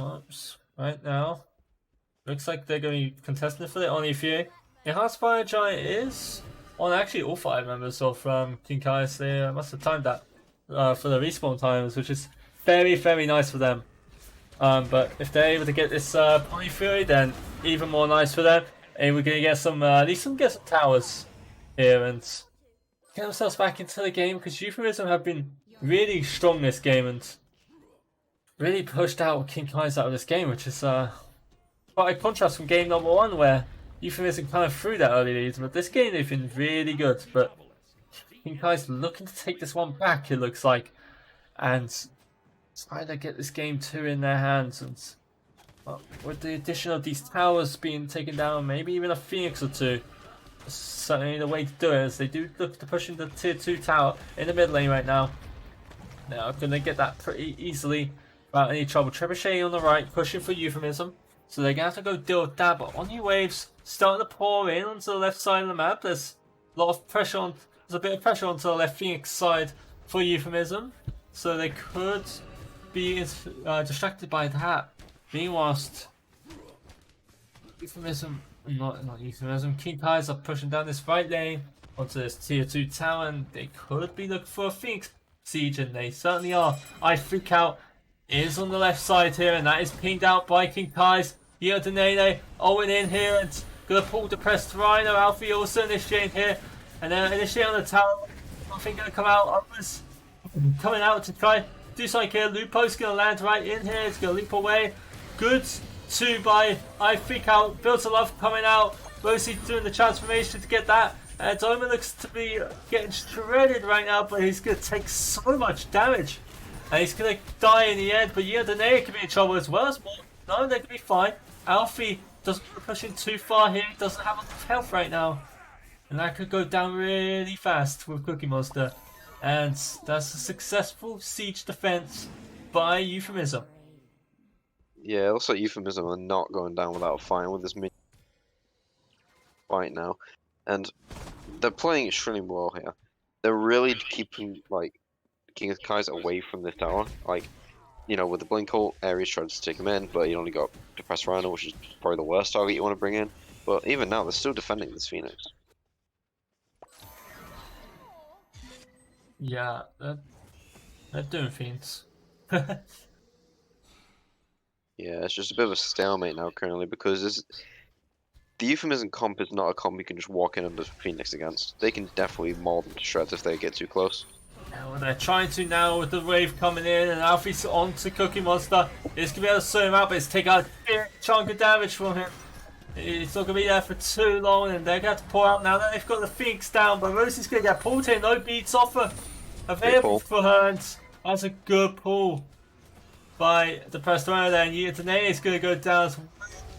Oops. Right now, looks like they're going to be contesting for it on EFA. Enhanced Fire Giant is on actually all 5 members of King Kai's. They must have timed that for the respawn times, which is very, very nice for them. But if they're able to get this Pony Fury, then even more nice for them. And we're going to get some, at least get some towers here and get themselves back into the game, because Euphemism have been really strong this game and really pushed out King Kai's out of this game, which is quite a contrast from game number 1 where Euphemism kind of threw that early lead, but this game they've been really good. But King Kai's looking to take this one back, it looks like, and try to get this game 2 in their hands. And with the addition of these towers being taken down, maybe even a Phoenix or 2, certainly the way to do it is they do look to push into tier 2 tower in the mid lane right now. Now, can they get that pretty easily without any trouble? Trebuchet on the right, pushing for Euphemism. So they're going to have to go deal with that, but Oni waves starting to pour in onto the left side of the map. There's a lot of pressure on, there's a bit of pressure onto the left Phoenix side for Euphemism. So they could be distracted by that. Meanwhile, Euphemism, not Euphemism, King Kai's are pushing down this right lane onto this tier 2 tower, and they could be looking for a Phoenix siege, and they certainly are. I freak out is on the left side here, and that is pinged out by King Kai's. Denene Owen in here and gonna pull depressed Rhino. Alfie also initiating here, and then initiating on the tower. Nothing gonna come out. Others coming out to try do something here. Lupo's gonna land right in here. It's gonna leap away. Good 2 by I Freak Out. Built a Love coming out. Rosie doing the transformation to get that. And Doma looks to be getting shredded right now, but he's gonna take so much damage. And he's gonna die in the end, but Denea could be in trouble as well as more. No, they could be fine. Alfie doesn't want to push in too far here. He doesn't have enough health right now. And that could go down really fast with Cookie Monster. And that's a successful siege defense by Euphemism. Yeah, it looks like Euphemism are not going down without a fight with this mid fight now. And they're playing extremely well here. They're really keeping, like, King Kai's away from this tower. Like, you know, with the Blink ult, Ares tried to take him in, but you only got Depressed Rhino, which is probably the worst target you want to bring in. But even now, they're still defending this Phoenix. Yeah, they're doing things. Yeah, it's just a bit of a stalemate now currently, because the Euphemism comp is not a comp you can just walk in under Phoenix against. They can definitely maul them to shreds if they get too close. Well, they're trying to now with the wave coming in, and Alfie's on to Cookie Monster. It's going to be able to slow him out, but it's taking out a big chunk of damage from him. It's not going to be there for too long, and they're going to have to pull out now that they've got the Phoenix down. But Rosie's going to get pulled here, no beats offer available for her, and that's a good pull by the Depressed Rhino there. And Denea is going to go down. So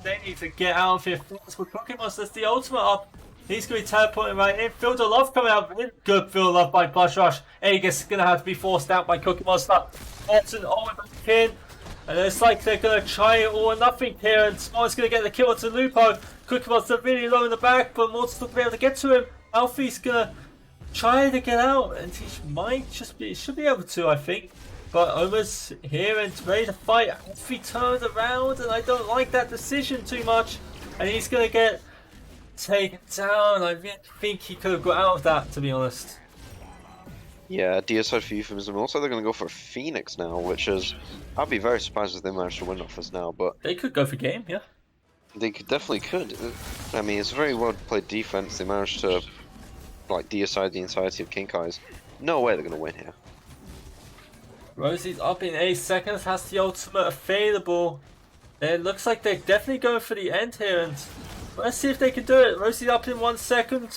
they need to get out of here. With Cookie Monster, that's the ultimate up. He's going to be teleporting right in. Field of Love coming out. Good Field of Love by Plush Rush. Aegis is going to have to be forced out by Cookie Monster. Watson Owen back in. And it's like they're going to try it all or nothing here. And Smart's going to get the kill to Lupo. Cookie Monster really low in the back, but Morton's not going to be able to get to him. Alfie's going to try to get out. And he might just be, should be able to, I think. but Oma's here and ready to fight. If he turns around, and I don't like that decision too much, and he's gonna get taken down. I really think he could have got out of that, to be honest. Yeah, DSL for Euphemism. Also, they're going to go for Phoenix now, which is... I'd be very surprised if they managed to win off us now, but... They could go for game, yeah. They definitely could. I mean, it's a very well played defense. They managed to, like, DSI the entirety of Kinkai's. No way they're going to win here. Rosie's up in 8 seconds, has the ultimate available. It looks like they're definitely going for the end here, and let's see if they can do it. Rosie's up in 1 second.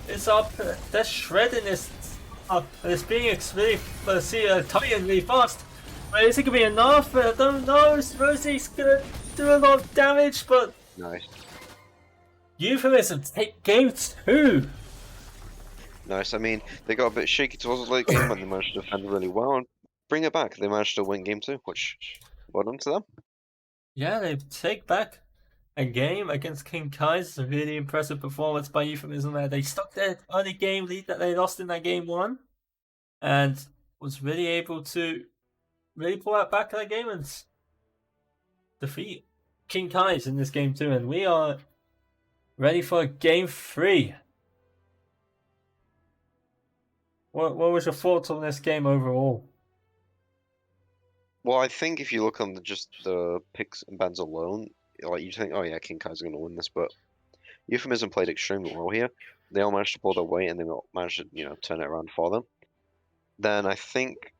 It's up. They're shredding this up, and it's being really tightened really fast. But is it gonna be enough? I don't know. Rosie's gonna do a lot of damage, but Nice. Euphemism take game 2. Nice. I mean, they got a bit shaky towards the late game, and they managed to defend really well and bring it back. They managed to win game 2, which, well done to them. Yeah, they take back a game against King Kai's. A really impressive performance by Euphemism there. They stuck their early game lead that they lost in that game 1, and was really able to really pull out back that game and defeat King Kai's in this game 2. And we are ready for game 3. What was your thoughts on this game overall? Well, I think if you look on just the picks and bans alone, like you think, oh yeah, King Kai's going to win this, but Euphemism played extremely well here. They all managed to pull their weight, and they all managed to, turn it around for them. Then I think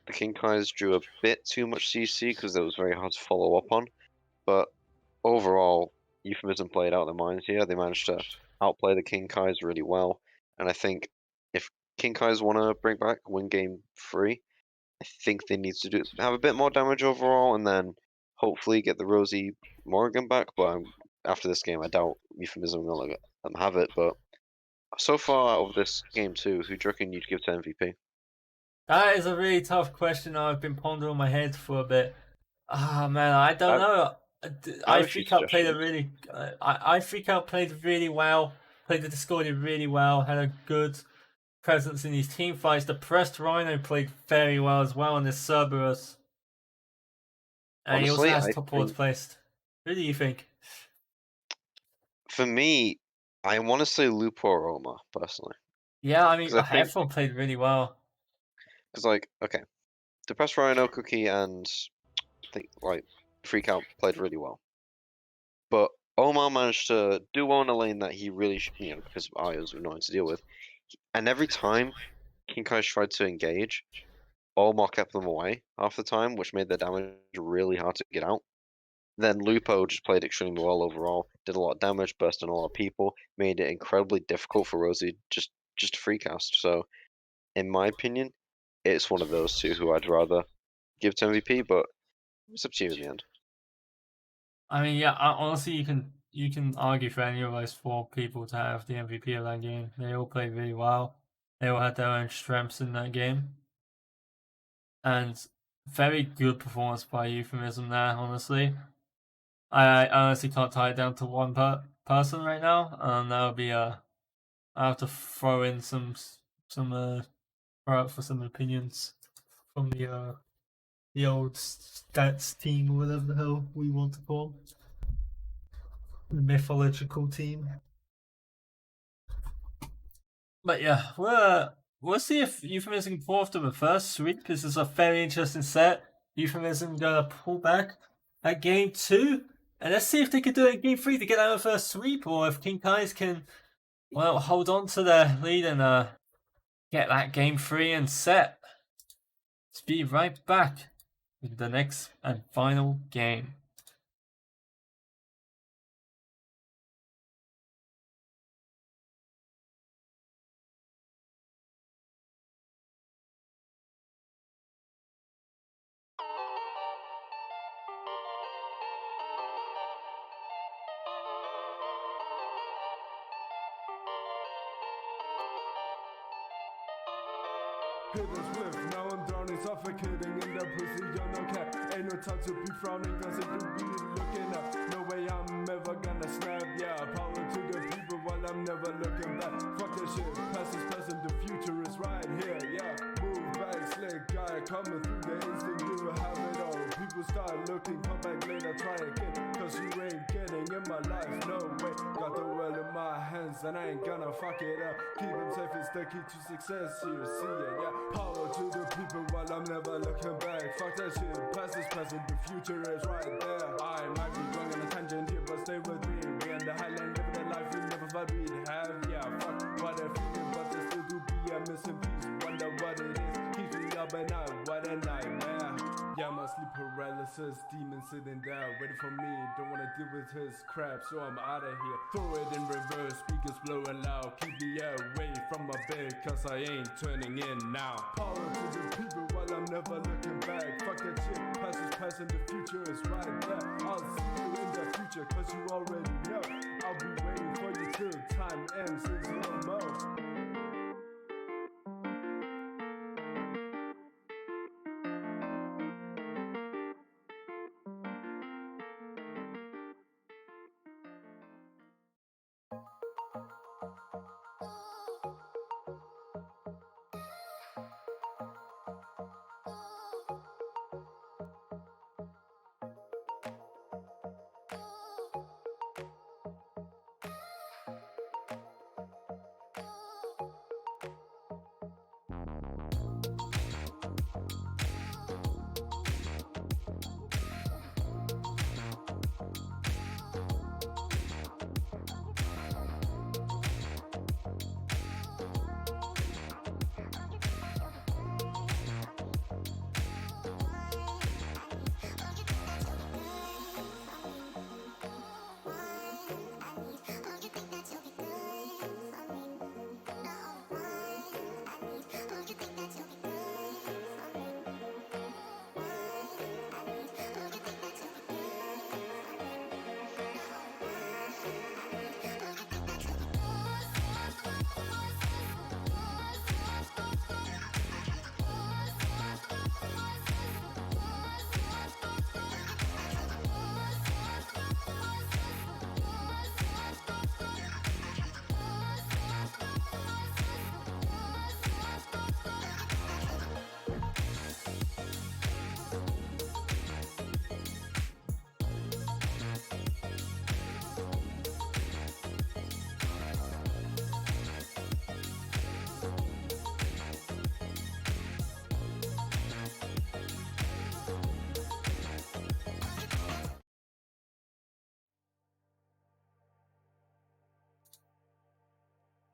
the King Kai's drew a bit too much CC because it was very hard to follow up on. But overall, Euphemism played out their minds here. They managed to outplay the King Kai's really well, and I think if King Kai's want to win game 3, I think they need to have a bit more damage overall, and then hopefully get the Rosie Morgan back. But after this game, I doubt Euphemism will let them have it. But so far out of this game 2, who do you reckon you'd give to MVP? That is a really tough question. I've been pondering on my head for a bit. Ah man, I don't know. I Freak Out played I Freak Out played really well. Played the Discordia really well. Had a good presence in these team fights. The Pressed Rhino played very well as well in this Cerberus. And Honestly, he also has top boards placed. Who do you think? For me, I want to say Lupo or Oma, personally. Yeah, I mean, 'Cause I think- everyone played really well. Because, like, okay, Depressed Rhino, Cookie, and I think, like, Freak Out played really well. But Omar managed to do well in a lane that he really, because of Ayos were annoying to deal with. And every time King Kai tried to engage, Omar kept them away half the time, which made the damage really hard to get out. Then Lupo just played extremely well overall, did a lot of damage, burst on a lot of people, made it incredibly difficult for Rosie just to free cast. So, in my opinion, it's one of those two who I'd rather give to MVP, but it's up to you in the end. I mean, yeah, honestly, you can argue for any of those 4 people to have the MVP of that game. They all played really well. They all had their own strengths in that game. And very good performance by Euphemism there, honestly. I honestly can't tie it down to one person right now. That would be I have to throw in some throw out for some opinions from the old stats team, or whatever the hell we want to call them. The mythological team. But yeah, we'll see if Euphemism can pull off the reverse sweep. This is a very interesting set. Euphemism gonna pull back at game 2. And let's see if they can do it in game 3 to get that reverse sweep, or if King Kai's can, well, hold on to their lead and get that game 3 and set. Let's be right back with the next and final game. Hit us with, now I'm drowning, suffocating in that pussy, you're no cat. Ain't no time to be frowning, cause if you be looking up, no way I'm ever gonna snap, yeah. Power to the people while I'm never looking back. Fuck that shit, past is present, the future is right here, yeah. Move back, slick coming through the instant you have it all. People start looking, come back later, try again, cause you ain't getting in my life, no way. Got the world in my hands and I ain't gonna fuck it up. Keep them safe is the key to success, you see it, yeah. Power to the people while I'm never looking back. Fuck that shit, past is present, the future is right there. I might be going on a tangent here, but stay with me. We in the highland, living the life we never thought we'd have, yeah. Fuck what they're feeling, but there still do be a missing piece. Wonder what it is, keeps me up at night, what a nightmare. Yeah, my sleep paralysis, demon sitting there, waiting for me. Don't wanna deal with his crap, so I'm out of here. Throw it in reverse, speakers blowing loud. Keep me away from my bed, cause I ain't turning in now. Power to the people while I'm never looking back. Fuck that shit, past is past and the future is right there. I'll see you in the future, cause you already know. I'll be waiting for you till time ends in slow mo.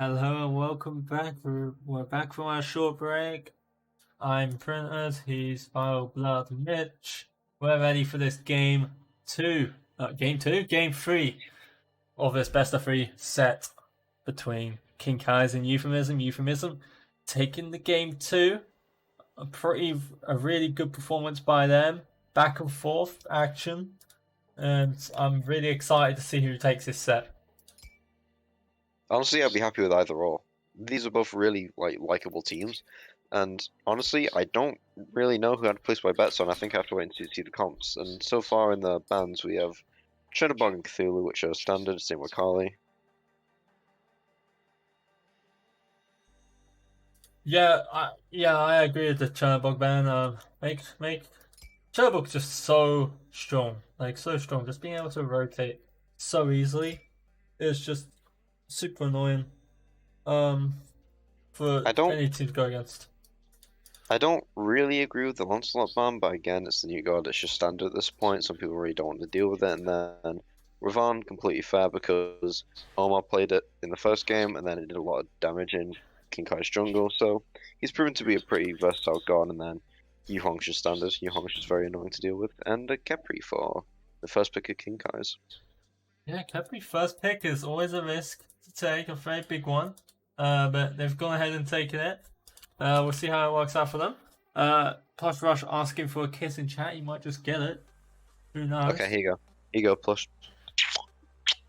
Hello and welcome back. We're back from our short break. I'm Printers, he's File Blood Mitch. We're ready for this game 3 of this best of 3 set between King Kai's and Euphemism. Euphemism taking the game 2. A really good performance by them. Back and forth action. And I'm really excited to see who takes this set. Honestly, I'd be happy with either or. These are both really likable teams, and honestly, I don't really know who I'd place my bets on. I think I have to wait and see the comps. And so far in the bands, we have Chernobog and Cthulhu, which are standard. Same with Kali. Yeah, I agree with the Chernobog ban. Make Chernobog's just so strong, so strong. Just being able to rotate so easily is just super annoying. For any team to go against. I don't really agree with the Lancelot ban, but again, it's the new god. It's just standard at this point. Some people really don't want to deal with it, and then Ravan, completely fair because Omar played it in the first game, and then it did a lot of damage in King Kai's jungle. So he's proven to be a pretty versatile god. And then Yuhong's just standard. Yuhong's just very annoying to deal with, and Kepri for the first pick of King Kai's. Yeah, Kepri first pick is always a risk to take, a very big one. But they've gone ahead and taken it. We'll see how it works out for them. Plush Rush asking for a kiss in chat. You might just get it. Who knows? Okay, here you go. Here you go, Plush.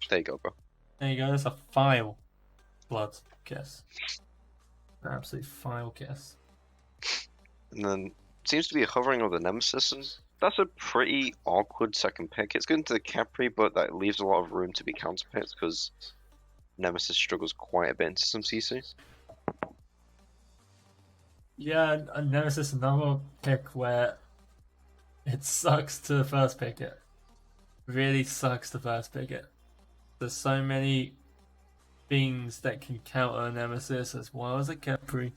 There you go, bro. There you go. That's a file blood kiss. An absolute file kiss. And then seems to be a hovering of the Nemesis, and that's a pretty awkward second pick. It's good into the Capri, but that leaves a lot of room to be counterpicked because Nemesis struggles quite a bit into some CC. Yeah, and Nemesis another pick where it sucks to first pick it. Really sucks to first pick it. There's so many things that can counter Nemesis as well as a Capri.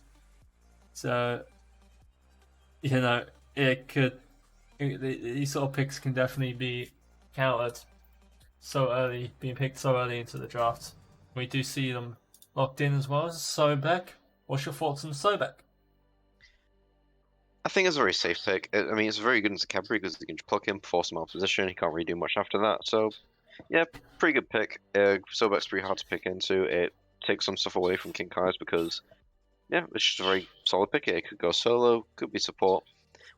So, you know, it could. These sort of picks can definitely be countered so early, being picked so early into the draft. We do see them locked in as well as Sobek. What's your thoughts on Sobek? I think it's a very safe pick. I mean, it's very good as a Cadbury because you can just pluck him, force him out of position. He can't really do much after that. So, yeah, pretty good pick. Sobek's pretty hard to pick into. It takes some stuff away from King Kai's because, yeah, it's just a very solid pick. It could go solo, could be support.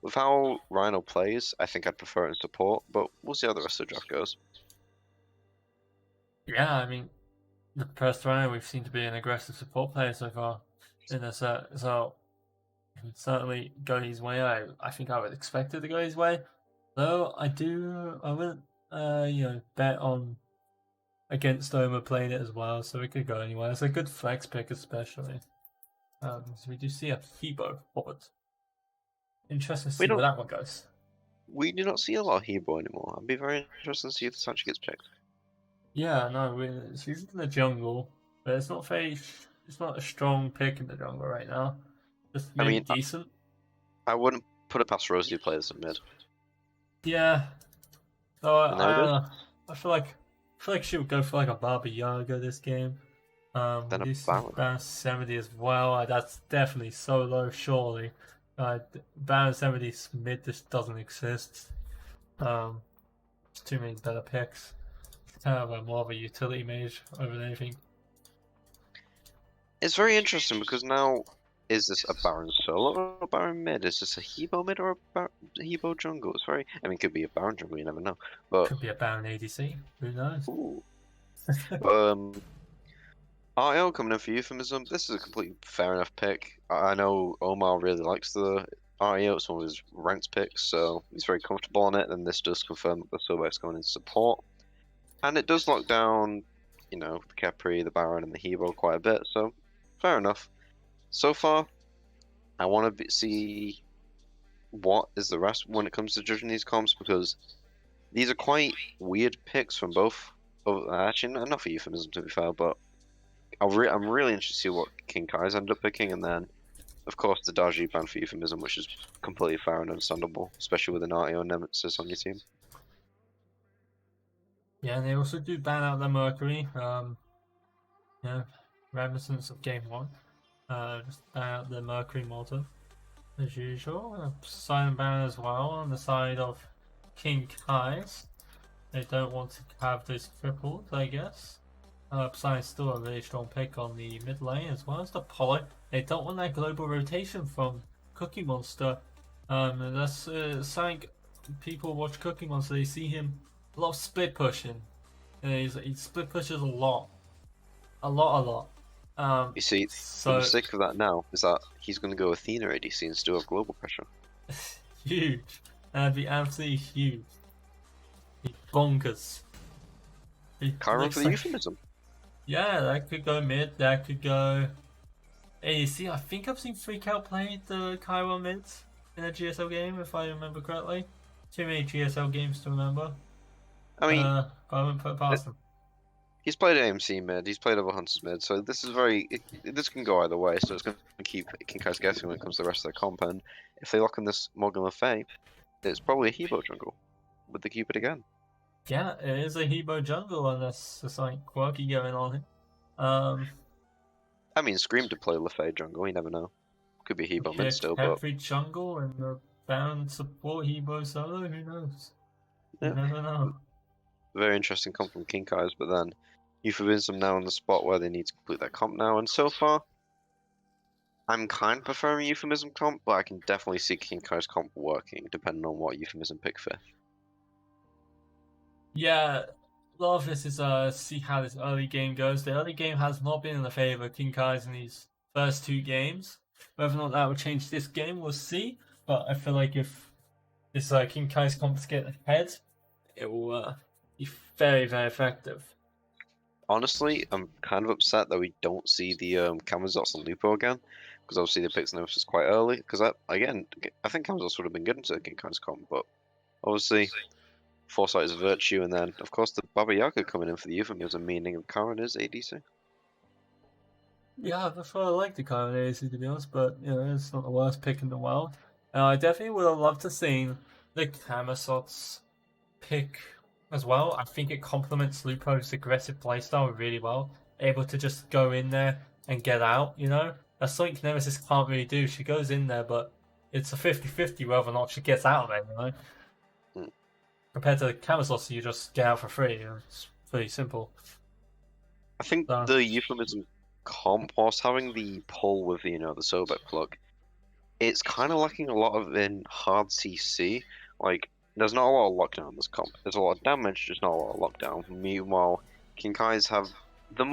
With how Rhino plays, I think I'd prefer it in support, but we'll see how the rest of the draft goes. Yeah, I mean, the first round we've seen to be an aggressive support player so far in this set, so it can certainly go his way. I think I would expect it to go his way, though I wouldn't bet on against Oma playing it as well, so it could go anywhere. It's a good flex pick, especially. So we do see a Hebo forward. Interesting to We see where don't, that one goes. we do not see a lot of Hebo anymore. I'd be very interested to see if this actually gets picked. Yeah, no, she's in the jungle, but it's not very. It's not a strong pick in the jungle right now. Just I maybe mean, decent. I wouldn't put it past Rosie to play this in mid. Yeah. So And there it is. I feel like she would go for like a Baba Yaga this game. We Then a do see Baron. Baron 70 as well. That's definitely so low, surely. Baron 70 mid just doesn't exist. There's too many better picks. Kind of more of a utility mage over than anything. It's very interesting because now, is this a Baron solo or a Baron mid? Is this a Hebo mid or a Hebo jungle? It's very, I mean, it could be a Baron jungle, you never know. But, Could be a Baron ADC. Who knows? ooh. RL coming in for Euphemism. This is a completely fair enough pick. I know Omar really likes the REO. It's one of his ranked picks, so he's very comfortable on it. And this does confirm that the Sobek's going in support. And it does lock down, the Capri, the Baron, and the Hero quite a bit, so fair enough. So far, I want to see what is the rest when it comes to judging these comps because these are quite weird picks from both. Actually, not for Euphemism to be fair, but I'm really interested to see what King Kai's end up picking, and then, of course, the Daji ban for Euphemism, which is completely fair and understandable, especially with an Artio and Nemesis on your team. Yeah, and they also do ban out the Mercury. Reminiscence of Game 1. Just ban out the Mercury Malta, as usual. Silent ban as well on the side of King Kai's. They don't want to have those crippled, I guess. Psy's still a really strong pick on the mid lane as well as the Apollo. They don't want that global rotation from Cookie Monster. And that's something people watch Cookie Monster, they see him a lot of split pushing. And he split pushes a lot. A lot. You see, the mistake of that now is that he's going to go Athena ADC and still have global pressure. Huge. That'd be absolutely huge. Be bonkers. Chiron for the Euphemism. Yeah, that could go mid, that could go ADC. I think I've seen Freak Out play the Chiron mids in a GSL game, if I remember correctly. Too many GSL games to remember. I mean, but I wouldn't put it past him. He's played AMC mid, he's played other Hunters mid, so this is this can go either way, so it's going to keep King Kai's guessing when it comes to the rest of their comp, and if they lock in this Morgan Le Fay, it's probably a Hebo jungle with the Cupid again. Yeah, it is a Hebo jungle unless there's something quirky going on here. I mean, Scream to play Le Fay jungle, you never know. Could be Hebo mid still, but... Every jungle and the bound support Hebo solo, who knows? You never know. Very interesting comp from King Kai's, but then Euphemism now in the spot where they need to complete that comp now, and so far, I'm kind of preferring Euphemism comp, but I can definitely see King Kai's comp working, depending on what Euphemism pick fifth. Yeah, a lot of this is see how this early game goes. The early game has not been in the favor of King Kai's in these first two games. Whether or not that will change this game, we'll see. But I feel like if this King Kai's comps get ahead, it will be very, very effective. Honestly, I'm kind of upset that we don't see the Camazots on Lupo again, because obviously they picked Nemesis quite early. Because again, I think Kamzos would have been good into Kinkai's comp, but obviously foresight is a virtue, and then of course the Baba Yaga coming in for the Euphemism, meaning Karen is ADC. Yeah, that's why I like the Kyron AC to be honest, but you know, it's not the worst pick in the world. And I definitely would have loved to seen the Camisots pick as well. I think it complements Lupo's aggressive playstyle really well. Able to just go in there and get out, you know? That's something Nemesis can't really do. She goes in there, but it's a 50-50 whether or not she gets out of it, you know? Mm. Compared to the Camisots, you just get out for free. You know? It's pretty simple. I think So, the Euphemism comp, whilst having the pull with the Sobek plug, it's kind of lacking a lot of in hard CC. Like, there's not a lot of lockdown in this comp. There's a lot of damage, just not a lot of lockdown. Meanwhile, Kinkai's have the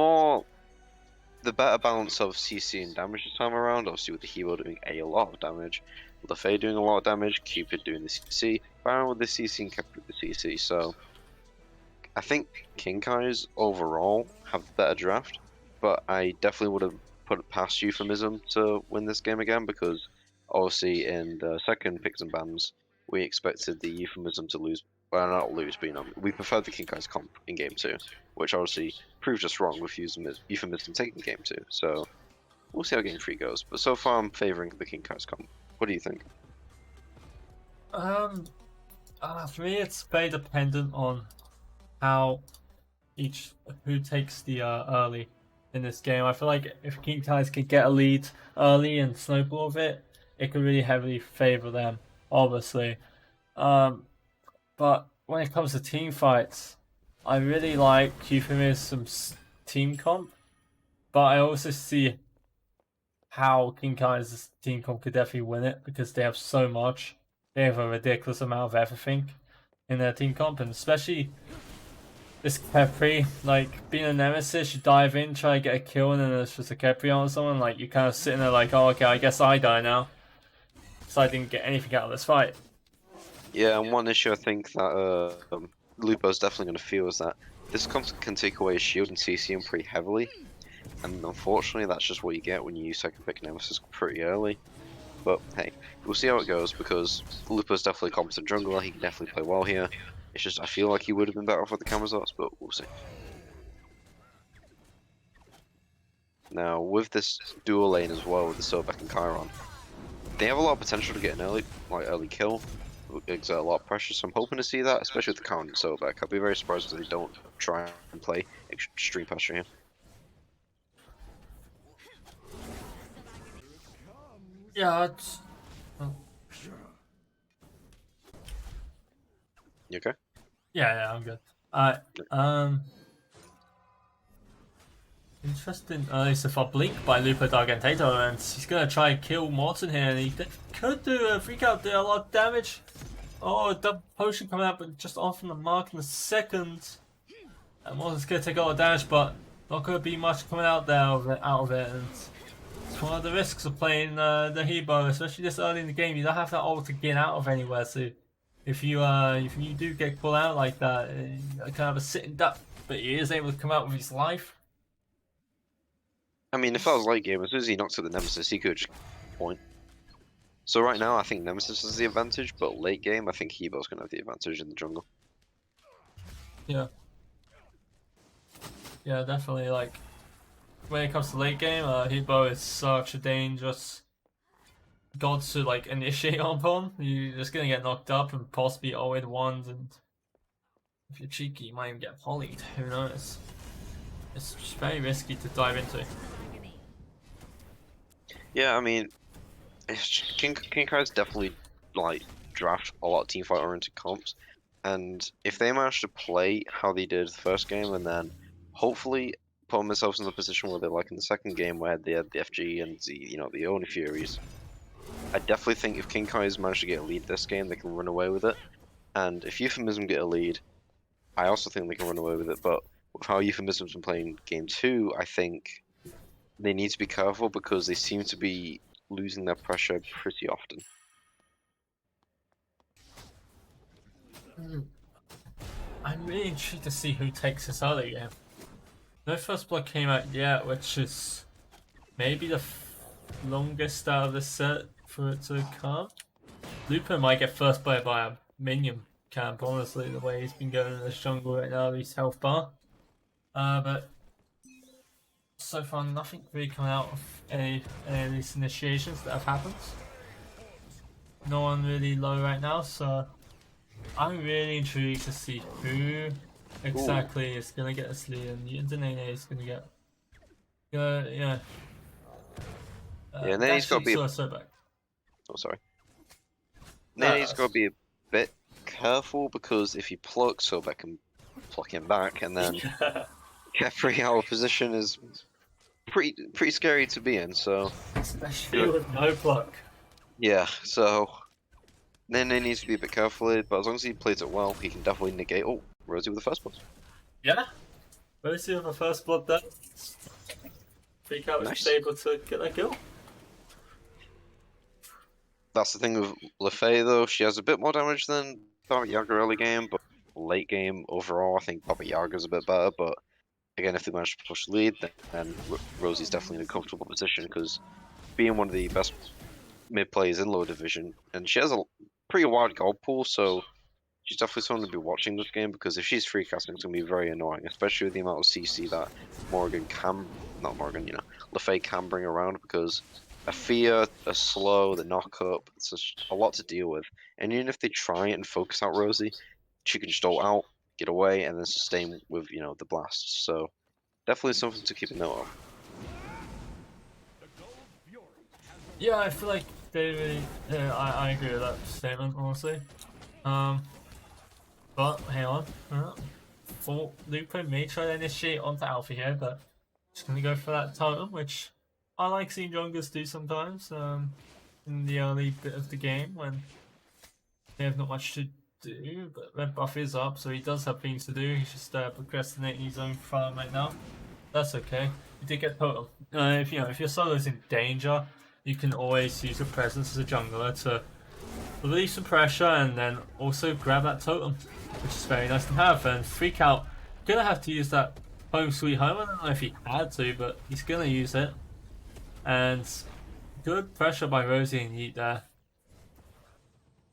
better balance of CC and damage this time around. Obviously, with the hero doing a lot of damage, with the Fae doing a lot of damage, Cupid doing the CC, Baron with the CC, and Kepler with the CC. So, I think Kinkai's overall have the better draft, but I definitely would have put it past Euphemism to win this game again because obviously in the second picks and bans we expected the Euphemism to lose. Well, not lose, but we preferred the Kinkai's comp in game 2, which obviously proved us wrong with Euphemism taking game 2. So we'll see how game 3 goes. But so far I'm favouring the Kinkai's comp. What do you think? for me, it's very dependent on how who takes the early in this game. I feel like if King Ties can get a lead early and snowball with it, it could really heavily favor them, obviously. But when it comes to team fights, I really like Euphemism's team comp, but I also see how King Kai's team comp could definitely win it because they have so much. They have a ridiculous amount of everything in their team comp, and especially this Kepri, like being a Nemesis, you dive in, try to get a kill, and then there's just a Kepri on someone. Like you're kind of sitting there, like, oh, okay, I guess I die now, so I didn't get anything out of this fight. Yeah, and one issue I think that Lupo's definitely going to feel is that this can take away his shield and CC him pretty heavily, and unfortunately that's just what you get when you use second pick Nemesis pretty early. But hey, we'll see how it goes because Lupo's definitely a competent jungler, he can definitely play well here. It's just I feel like he would have been better off with the Camisots, but we'll see. Now with this dual lane as well with the Sobek and Chiron, they have a lot of potential to get an early kill, exert a lot of pressure, so I'm hoping to see that, especially with the Chiron and Sobek. I'll be very surprised if they don't try and play extreme pressure here. Yeah, it's... You okay? Yeah, I'm good. Interesting. It's a blink by Lupo D'Argentato, and he's gonna try and kill Morton here, and he could do a freak out, do a lot of damage. Oh, double potion coming out, but just off on the mark in a second. And Morton's gonna take a lot of damage, but not gonna be much coming out of it. And it's one of the risks of playing the Hebo, especially this early in the game. You don't have that ult to get out of anywhere, so if you do get pulled out like that, you kind of a sitting duck, but he is able to come out with his life. I mean, if that was late game, as soon as he knocks at the Nemesis, he could just point. So right now, I think Nemesis has the advantage, but late game, I think Hebo's gonna have the advantage in the jungle. Yeah. Yeah, definitely. Like when it comes to late game, Hebo is such a dangerous god to like initiate upon. You're just gonna get knocked up and possibly 0-1, and if you're cheeky, you might even get polyed. Who knows? It's just very risky to dive into. Yeah, I mean, King Kai's definitely like draft a lot of teamfight oriented comps, and if they manage to play how they did the first game, and then hopefully put themselves in the position where they're like in the second game where they had the FG and the Oni Furies, I definitely think if King Kai's managed to get a lead this game, they can run away with it. And if Euphemism get a lead, I also think they can run away with it. But with how Euphemism's been playing game 2, I think they need to be careful because they seem to be losing their pressure pretty often. I'm really intrigued to see who takes this early game. No first blood came out yet, which is maybe the longest out of the set for it to come. Lupo might get first blood by a minion camp, honestly, the way he's been going in the jungle right now, his health bar. But so far, nothing really coming out of any of these initiations that have happened. No one really low right now, so I'm really intrigued to see who exactly is gonna get this lead, and Nene is gonna get. Yeah. Yeah, and then he's got to be. So back. Oh, sorry. Then he's got to be a bit careful because if he plucks, Sobek can pluck him back, and then Kefri out of position is pretty scary to be in. So especially with no pluck. Yeah, so then he needs to be a bit careful here, but as long as he plays it well, he can definitely negate. Oh, Rosie with the first blood. Yeah, Rosie with the first blood there. Freak out was able to get that kill. That's the thing with Lefay though, she has a bit more damage than Baba Yaga early game, but late game overall I think Baba Yaga's a bit better, but again if they manage to push the lead then Rosie's definitely in a comfortable position because being one of the best mid players in lower division, and she has a pretty wide gold pool, so she's definitely someone to be watching this game because if she's free casting it's going to be very annoying, especially with the amount of CC that Lefay can bring around because a fear, a slow, the knock up, it's just a lot to deal with. And even if they try and focus out Rosie, she can just ult out, get away, and then sustain with, the blasts. So definitely something to keep a note of. Yeah, I feel like they really. Yeah, I agree with that statement, honestly. But hang on. For Lupo may try to initiate onto Alpha here, but just gonna go for that totem, which I like seeing junglers do sometimes. In the early bit of the game when they have not much to do, but red buff is up, so he does have things to do. He's just procrastinating his own farm right now. That's okay. You did get totem. If your solo is in danger, you can always use your presence as a jungler to relieve some pressure and then also grab that totem, which is very nice to have. And Freak Out gonna have to use that home sweet home. I don't know if he had to, but he's gonna use it. And good pressure by Rosie and Yeet there.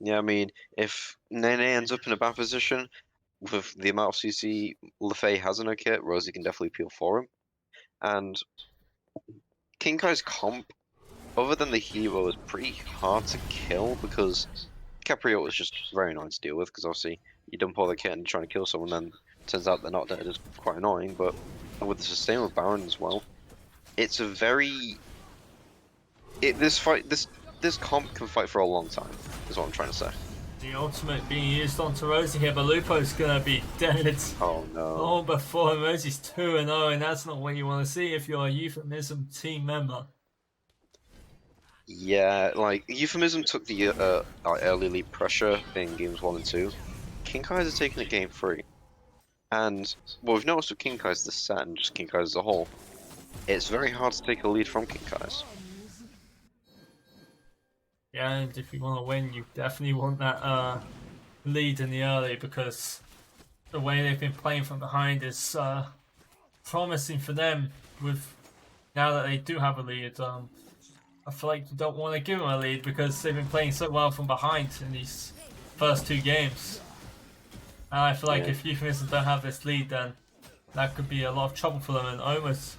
Yeah, I mean, if Nene ends up in a bad position with the amount of CC Lefay has in her kit, Rosie can definitely peel for him. And Kinkai's comp, other than the hero, is pretty hard to kill because Capriot was just very annoying to deal with because obviously you dump all the kit and trying to kill someone, then turns out they're not dead is quite annoying. But with the sustain with Baron as well, it's a very this comp can fight for a long time. Is what I'm trying to say. The ultimate being used onto Rosie here, but Lupo's gonna be dead. Oh no! Oh, before Rosie's 2-0, and that's not what you want to see if you're a Euphemism team member. Yeah, like Euphemism took the early lead pressure in games 1 and 2. Kinkai's are taking it game 3, and what we've noticed with Kinkai's this set and just Kinkai's as a whole, it's very hard to take a lead from Kinkai's. Yeah, and if you want to win, you definitely want that lead in the early because the way they've been playing from behind is promising for them. With now that they do have a lead, I feel like you don't want to give them a lead because they've been playing so well from behind in these first 2 games. And I feel like if Euphemism don't have this lead, then that could be a lot of trouble for them and almost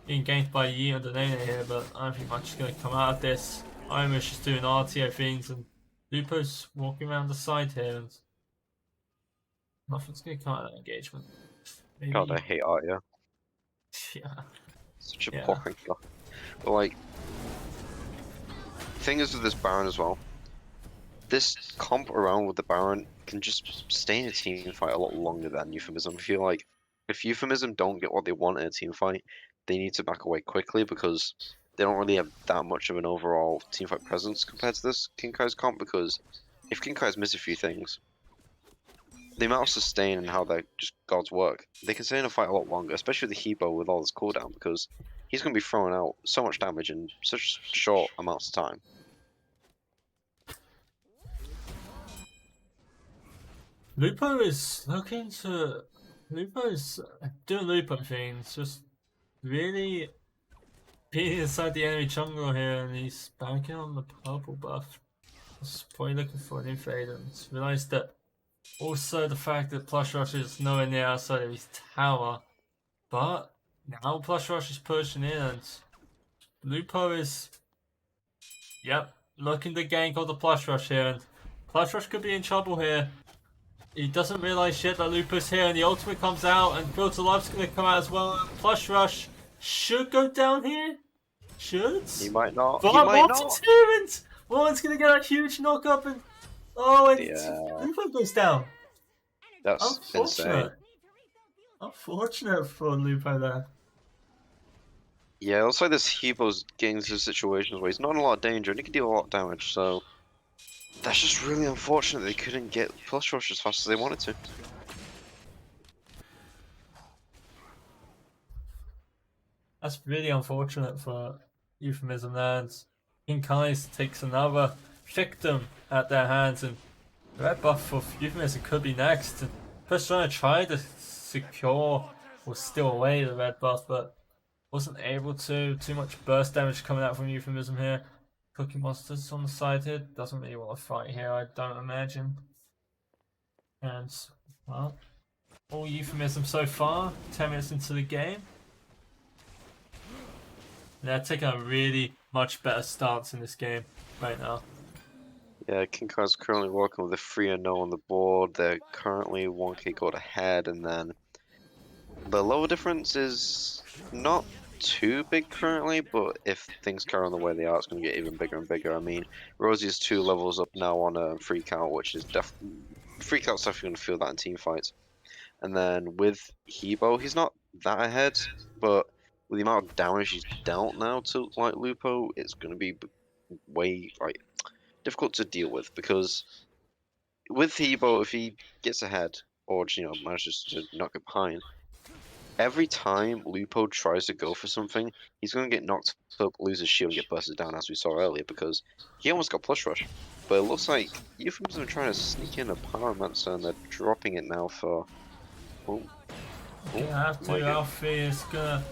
being ganked by Yi and Nene here. But I don't think much is going to come out of this. Omer's just doing RTO things and Lupo's walking around the side here and nothing's going to come out of that engagement. Maybe... God, I hate Arya. Yeah. Such a boring guy. But like, thing is with this Baron as well, this comp around with the Baron can just stay in a team fight a lot longer than Euphemism. I feel like if Euphemism don't get what they want in a team fight, they need to back away quickly because they don't really have that much of an overall teamfight presence compared to this Kinkai's comp, because if Kinkai's miss a few things, the amount of sustain and how their just gods work, they can stay in a fight a lot longer, especially with the Hebo with all this cooldown, because he's going to be throwing out so much damage in such short amounts of time. Lupo is looking to... Lupo's doing Lupo things, just really being inside the enemy jungle here, and he's banking on the purple buff. He's probably looking for an invade, and realized that also the fact that Plush Rush is nowhere near outside of his tower. But now Plush Rush is pushing in, and Lupo is, yep, looking to gank all the Plush Rush here, and Plush Rush could be in trouble here. He doesn't realize yet that Lupo's here, and the ultimate comes out, and Build to Life's going to come out as well. Plush Rush should go down here. Should? He might not. But He might not. Warren's going to get a huge knock up, and oh, and Yeah. Lupo goes down. That's insane. Unfortunate. Unfortunate for Lupo there. Yeah, it looks like this Hebo's getting into situations where he's not in a lot of danger and he can deal a lot of damage, so that's just really unfortunate they couldn't get Plush Rush as fast as they wanted to. That's really unfortunate for Euphemism there, and King Kai's takes another victim at their hands, and the red buff for Euphemism could be next. And Push trying to try to secure or steal away the red buff, but wasn't able to. Too much burst damage coming out from Euphemism here. Cookie Monsters on the side here. Doesn't really want to fight here, I don't imagine. And, well, all Euphemism so far. 10 minutes into the game. They're taking a really much better stance in this game right now. Yeah, King Kai's currently working with a 3-0 on the board. They're currently 1k gold ahead, and then the lower difference is not too big currently, but if things carry on the way they are, it's going to get even bigger and bigger. I mean, Rosie's 2 levels up now on a Freak Out, which is Freak Out's definitely going to feel that in team fights. And then with Hebo, he's not that ahead, but with the amount of damage he's dealt now to like Lupo, it's going to be way difficult to deal with, because with Hebo, if he gets ahead or manages to knock it behind, every time Lupo tries to go for something, he's going to get knocked up, lose his shield, and get bursted down, as we saw earlier, because he almost got Plush Rush. But it looks like Euphemism are trying to sneak in a Pyromancer, and they're dropping it now for... Alfie is gonna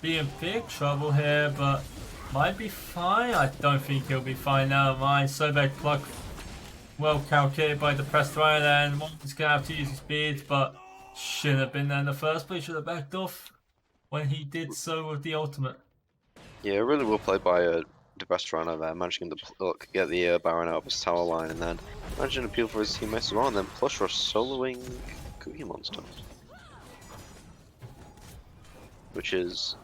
be in big trouble here, but might be fine. I don't think he'll be fine now. My Sobek pluck well calculated by the pressed right, and Monty's gonna have to use his speed, but shouldn't have been there in the first place. Should have backed off when he did so with the ultimate. Yeah, really well played by the best runner there, managing to get the Baron out of his tower line, and then managing to appeal for his teammates as well, and then Plush Rush soloing Cookie Monster, which is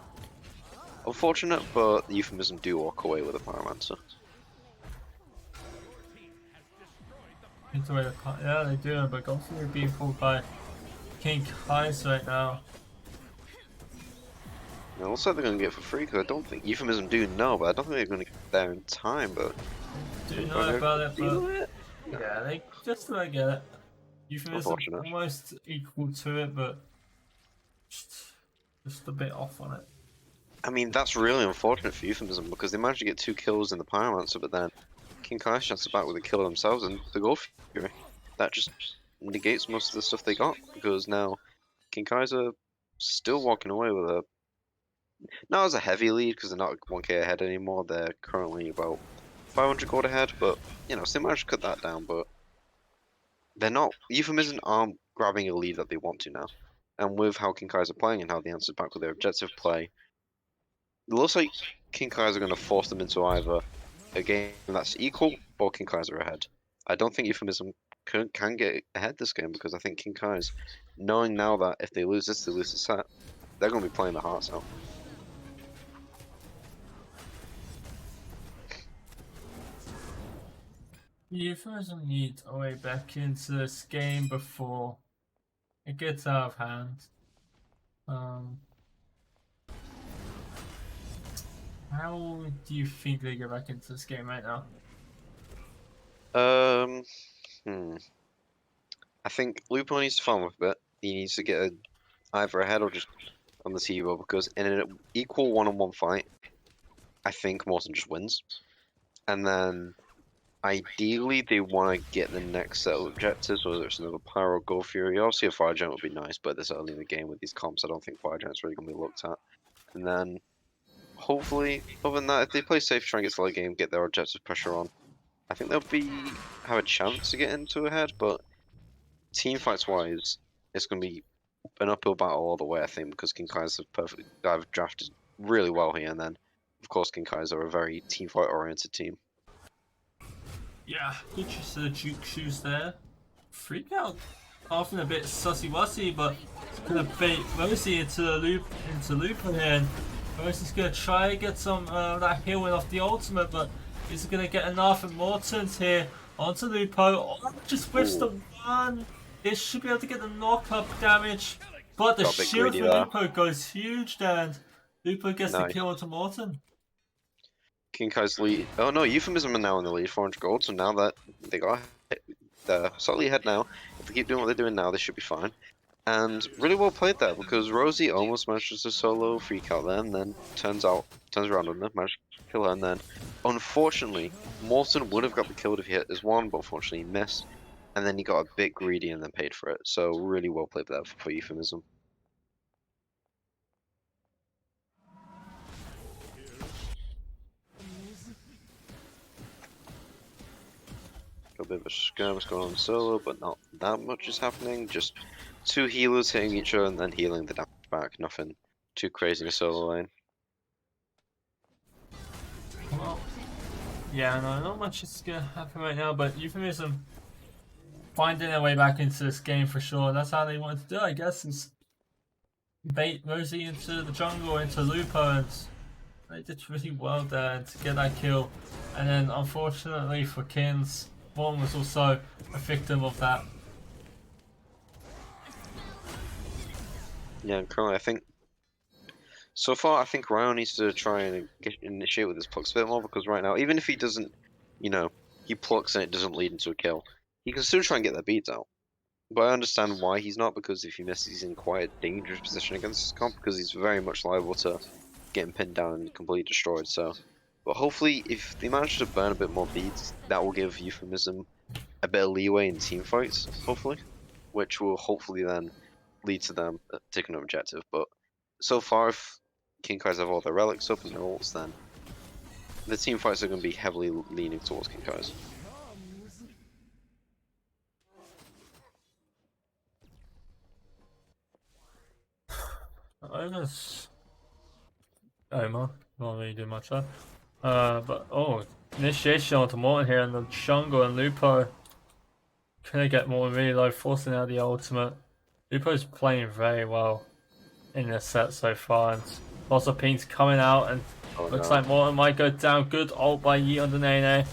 unfortunate, but the Euphemism do walk away with a Pyromancer. Yeah, they do, but Golfing are being pulled by King Kai's right now. It looks like they're going to get it for free, because I don't think Euphemism do know, but I don't think they're going to get there in time, but... Do know about it, but... Yeah, they just don't get it. Euphemism almost equal to it, but... Just a bit off on it. I mean, that's really unfortunate for Euphemism, because they managed to get 2 kills in the Pyromancer, but then King Kai's chance back with a kill themselves, and the Golf Fury. That just negates most of the stuff they got, because now King Kai's are still walking away with a... Not as a heavy lead, because they're not 1k ahead anymore. They're currently about 500 gold ahead, but, so they managed to cut that down, but they're not... Euphemism aren't grabbing a lead that they want to now. And with how King Kai's are playing and how they answered back with their objective play, it looks like King Kai's are going to force them into either a game that's equal or King Kai's are ahead. I don't think Euphemism can get ahead this game, because I think King Kai's, knowing now that if they lose this, they lose the set, they're going to be playing their hearts out. Euphemism need a way back into this game before it gets out of hand. How do you think they get back into this game right now? I think Lupo needs to farm with a bit. He needs to get either ahead or just on the T-Row, because in an equal one-on-one fight, I think Morton just wins. And then ideally they want to get the next set of objectives, whether it's another Pyro or Gold Fury. Obviously a Fire Giant would be nice, but this early in the game with these comps, I don't think Fire Giant's really going to be looked at. And then hopefully, other than that, if they play safe, try and get to the late game, get their objective pressure on, I think they'll have a chance to get into a head, but team fights wise, it's going to be an uphill battle all the way, I think, because King Kai's I've drafted really well here, and then, of course, King Kai's are a very team fight oriented team. Yeah, good use of the Duke shoes there. Freak out, often a bit sussy-wussy, but it's gonna bait Rosie into Looper here, and Rosie's gonna try to get some that healing off the ultimate, but he's gonna get enough. And Morton's here onto Lupo. Oh, just whiffs the one. It should be able to get the knock-up damage, but the shield for Lupo goes huge, and Lupo gets the kill onto Morton. King Kai's lead. Oh no, Euphemism are now in the lead, 400 gold. So now that they got slightly ahead now, if they keep doing what they're doing now, they should be fine. And really well played there, because Rosie almost manages to solo freak out there, and then turns around on her, managed to kill her, and then unfortunately, Morton would have got the kill if he hit his one, but unfortunately he missed. And then he got a bit greedy and then paid for it. So really well played there for Euphemism. A bit of a skirmish going on solo, but not that much is happening. Just two healers hitting each other and then healing the damage back. Nothing too crazy in a solo lane. Well, yeah, no, not much is gonna happen right now, but Euphemism finding their way back into this game for sure. That's how they wanted to do it, I guess, is bait Rosie into the jungle, into Lupo, and they did really well there to get that kill. And then unfortunately for Kins, Morton was also a victim of that. Yeah, currently I think so far I think Ryan needs to try and initiate with his plucks a bit more, because right now, even if he doesn't, he plucks and it doesn't lead into a kill, he can still try and get their beads out. But I understand why he's not, because if he misses, he's in quite a dangerous position against his comp, because he's very much liable to getting pinned down and completely destroyed. So, but hopefully, if they manage to burn a bit more beads, that will give Euphemism a bit of leeway in team fights, hopefully, which will hopefully then lead to them taking an objective. But so far, if King Kai's have all their relics up and their ults, then the team fights are going to be heavily leaning towards King Kai's. I guess Omar not really do much there. But initiation onto Morton here, and the jungle and Lupo gonna get Morton really low, forcing out the ultimate. Lupo's playing very well in this set so far, and lots of pings coming out, and looks like Morton might go down. Good ult by Yi on the Nene. A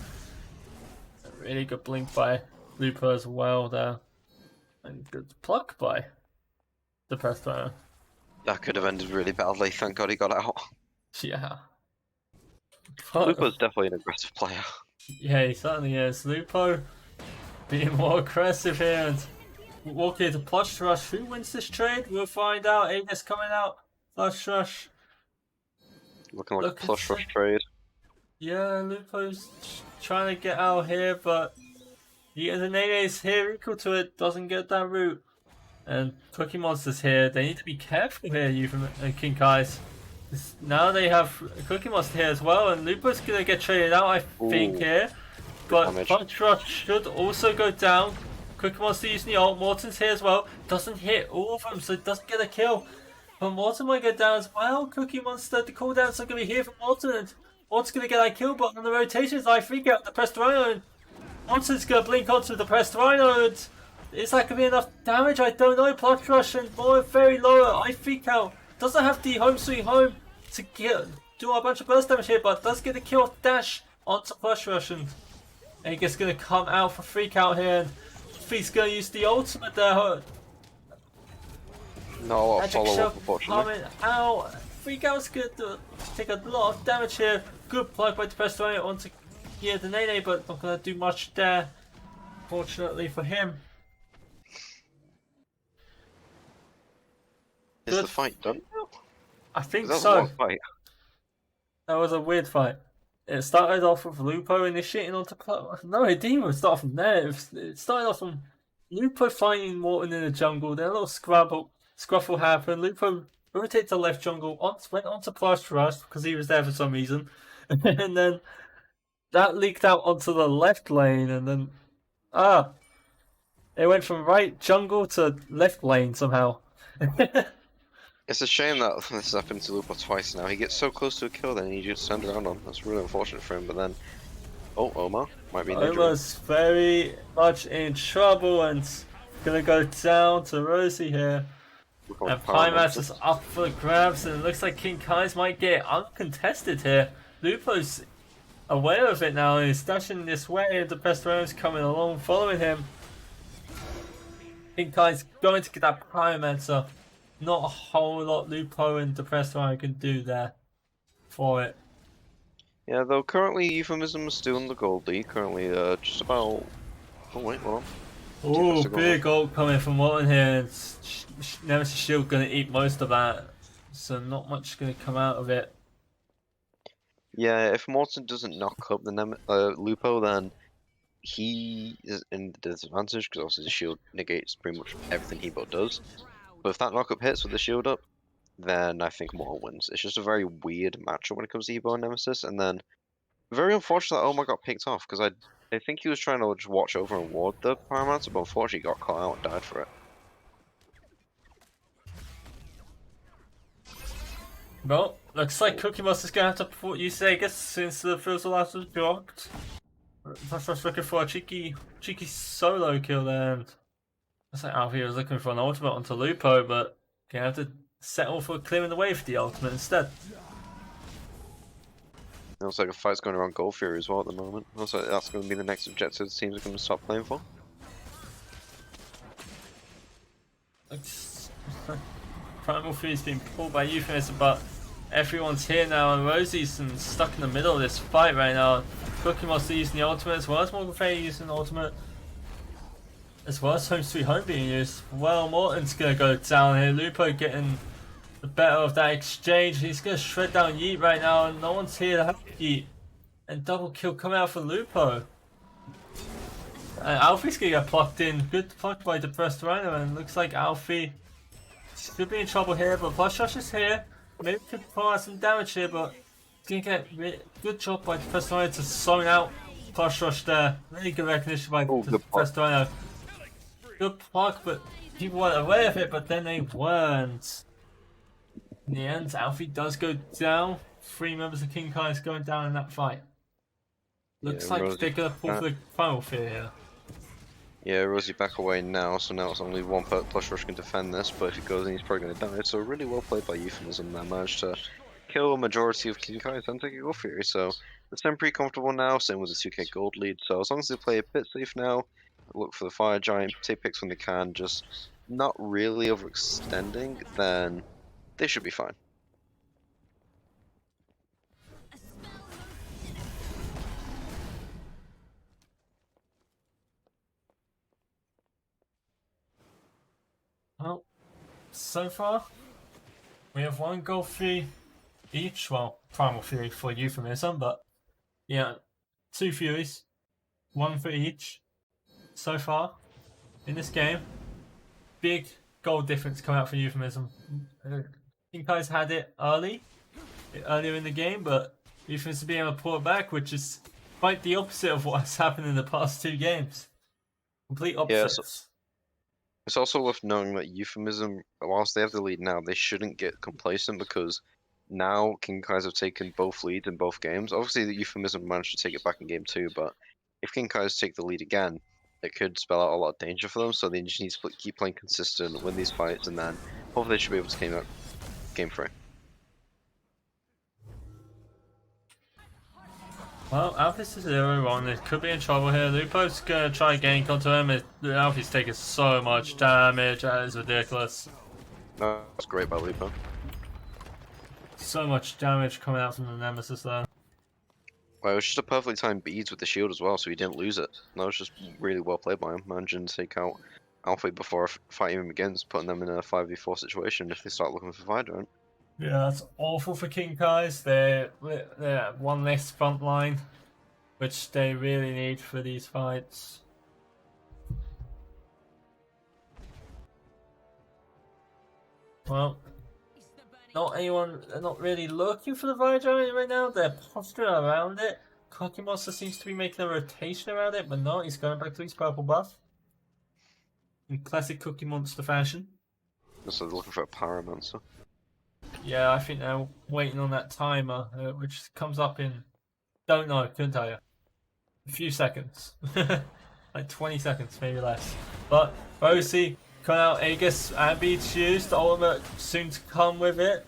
really good blink by Lupo as well there, and good pluck by the press runner. That could have ended really badly. Thank God he got out. Yeah. Lupo's definitely an aggressive player. Yeah, he certainly is. Lupo being more aggressive here, and walking to Plush Rush. Who wins this trade? We'll find out. Aegis coming out. Plush Rush. Looking like a Plush Rush trade. Yeah, Lupo's trying to get out here, but the Nene's here equal to it. Doesn't get that route. And Cookie Monster's here. They need to be careful here, you from King Kai's. Now they have Cookie Monster here as well, and Lupo's gonna get traded out, I think, here. But Punch Rush should also go down. Cookie Monster using the ult. Morton's here as well. Doesn't hit all of them, so it doesn't get a kill. But Morton might go down as well. Cookie Monster, the cooldowns are gonna be here for Morton, and Morton's gonna get that kill, but on the rotations, I freak out the pressed rhino, and Morton's gonna blink onto the pressed rhino, and is that gonna be enough damage? I don't know. Plush Rush and more very low. I freak out. Doesn't have the home sweet home to do a bunch of burst damage here, but does get a kill off dash onto Plush Rush, and Aegis gonna come out for freak out here, and he's gonna use the ultimate there. No, follow-up, unfortunately. Coming out. Freak out's gonna take a lot of damage here. Good plug by the press right onto the Nene, but not gonna do much there, fortunately for him. Is the fight done now? I think so. Fight. That was a weird fight. It started off with Lupo initiating onto No, it didn't even start from there. It started off from Lupo finding Morton in the jungle. Then a little scruffle happened. Lupo rotate to left jungle, went onto Plush Rush because he was there for some reason, and then that leaked out onto the left lane, and then it went from right jungle to left lane somehow. It's a shame that this has happened to Lupo twice now. He gets so close to a kill, then he just turned around on. That's really unfortunate for him. But then, oh, Omar might be in danger. Omar's very much in trouble and gonna go down to Rosie here. And Pimax is up for the grabs, and it looks like King Kai's might get uncontested here. Lupo's aware of it now, and he's dashing this way, and the best rounds coming along following him. King Kai's going to get that Pyromancer. Not a whole lot Lupo and Depressed Ryan can do there for it. Yeah, though currently Euphemism is still in the gold league. Currently, just about. Oh wait, hold on. Oh, big ult coming from Morton here. Nemesis Shield gonna eat most of that, so not much gonna come out of it. Yeah, if Morton doesn't knock up the Lupo, then he is in the disadvantage because obviously the shield negates pretty much everything he does. But if that knockup hits with the shield up, then I think Mortal wins. It's just a very weird matchup when it comes to Ebo and Nemesis, and then very unfortunate that Omar got picked off because I think he was trying to just watch over and ward the Pyromancer, but unfortunately got caught out and died for it. Well, looks like Cookie Monster's gonna have to put you Sega since the first last was blocked. That's looking for a cheeky solo kill there. And looks like Alfie was looking for an ultimate onto Lupo, but gonna have to settle for clearing the way for the ultimate instead. It looks like a fight's going around Gold Fury as well at the moment. Looks like that's going to be the next objective the teams are going to start playing for. Primal Fury's being pulled by Euphemism, but everyone's here now, and Rosie's stuck in the middle of this fight right now. Cookie Monster using the ultimate, as well as Morgan Faye using the ultimate, as well as Home Sweet Home being used. Well, Morton's gonna go down here. Lupo getting the better of that exchange. He's gonna shred down Yeet right now, and no one's here to help Yeet. And double kill coming out for Lupo. And Alfie's gonna get plucked in. Good pluck by Depressed Rhino, and looks like Alfie should be in trouble here, but Plush Rush is here. Maybe could pull out some damage here, but he's gonna get good job by Depressed Rhino to zone out Plush Rush there. Really good recognition by Depressed Rhino. Good pluck, but people weren't aware of it, but then they weren't. In the end, Alfie does go down. 3 members of King Kai's going down in that fight. Looks like they're gonna pull for the final fear here. Yeah, Rosie back away now, so now it's only one Plush Rush can defend this, but if he goes in, he's probably going to die. So really well played by Euphemism that managed to kill a majority of King Kai's and take a Gold Fury. So they're pretty comfortable now, same with the 2k gold lead. So as long as they play a bit safe now, look for the Fire Giant, take picks when they can, just not really overextending, then they should be fine. Well, so far, we have 1 Gold Fury each. Well, Primal Fury for Euphemism, but yeah, 2 Furies, 1 for each so far in this game. Big gold difference coming out for Euphemism. King Kai's had it earlier in the game, but Euphemism being able to pull it back, which is quite the opposite of what has happened in the past 2 games. Complete opposites. It's also worth knowing that Euphemism, whilst they have the lead now, they shouldn't get complacent because now King Kai's have taken both leads in both games. Obviously, the Euphemism managed to take it back in game 2, but if King Kai's take the lead again, it could spell out a lot of danger for them. So they just need to keep playing consistent, win these fights, and then hopefully they should be able to claim out game 3. Well, Alfie's to 0-1. They could be in trouble here. Lupo's gonna try getting onto him. Alfie's taking so much damage. That is ridiculous. That's great by Lupo. So much damage coming out from the Nemesis there. Well, it was just a perfectly timed beads with the shield as well, so he didn't lose it. That was just really well played by him, managing to take out Alfie before fighting him again, putting them in a 5v4 situation if they start looking for Fight Giant. Yeah, that's awful for King Kai's. They're one less front line, which they really need for these fights. Well, They're not really looking for the Fire Giant right now. They're posturing around it. Cookie Monster seems to be making a rotation around it, but no, he's going back to his purple buff. In classic Cookie Monster fashion. So they're looking for a Pyromancer. Yeah, I think they're waiting on that timer, which comes up in... Don't know, couldn't tell you. A few seconds. Like 20 seconds, maybe less. But Rosie, coming out Aegis and Beach used, the ultimate soon to come with it.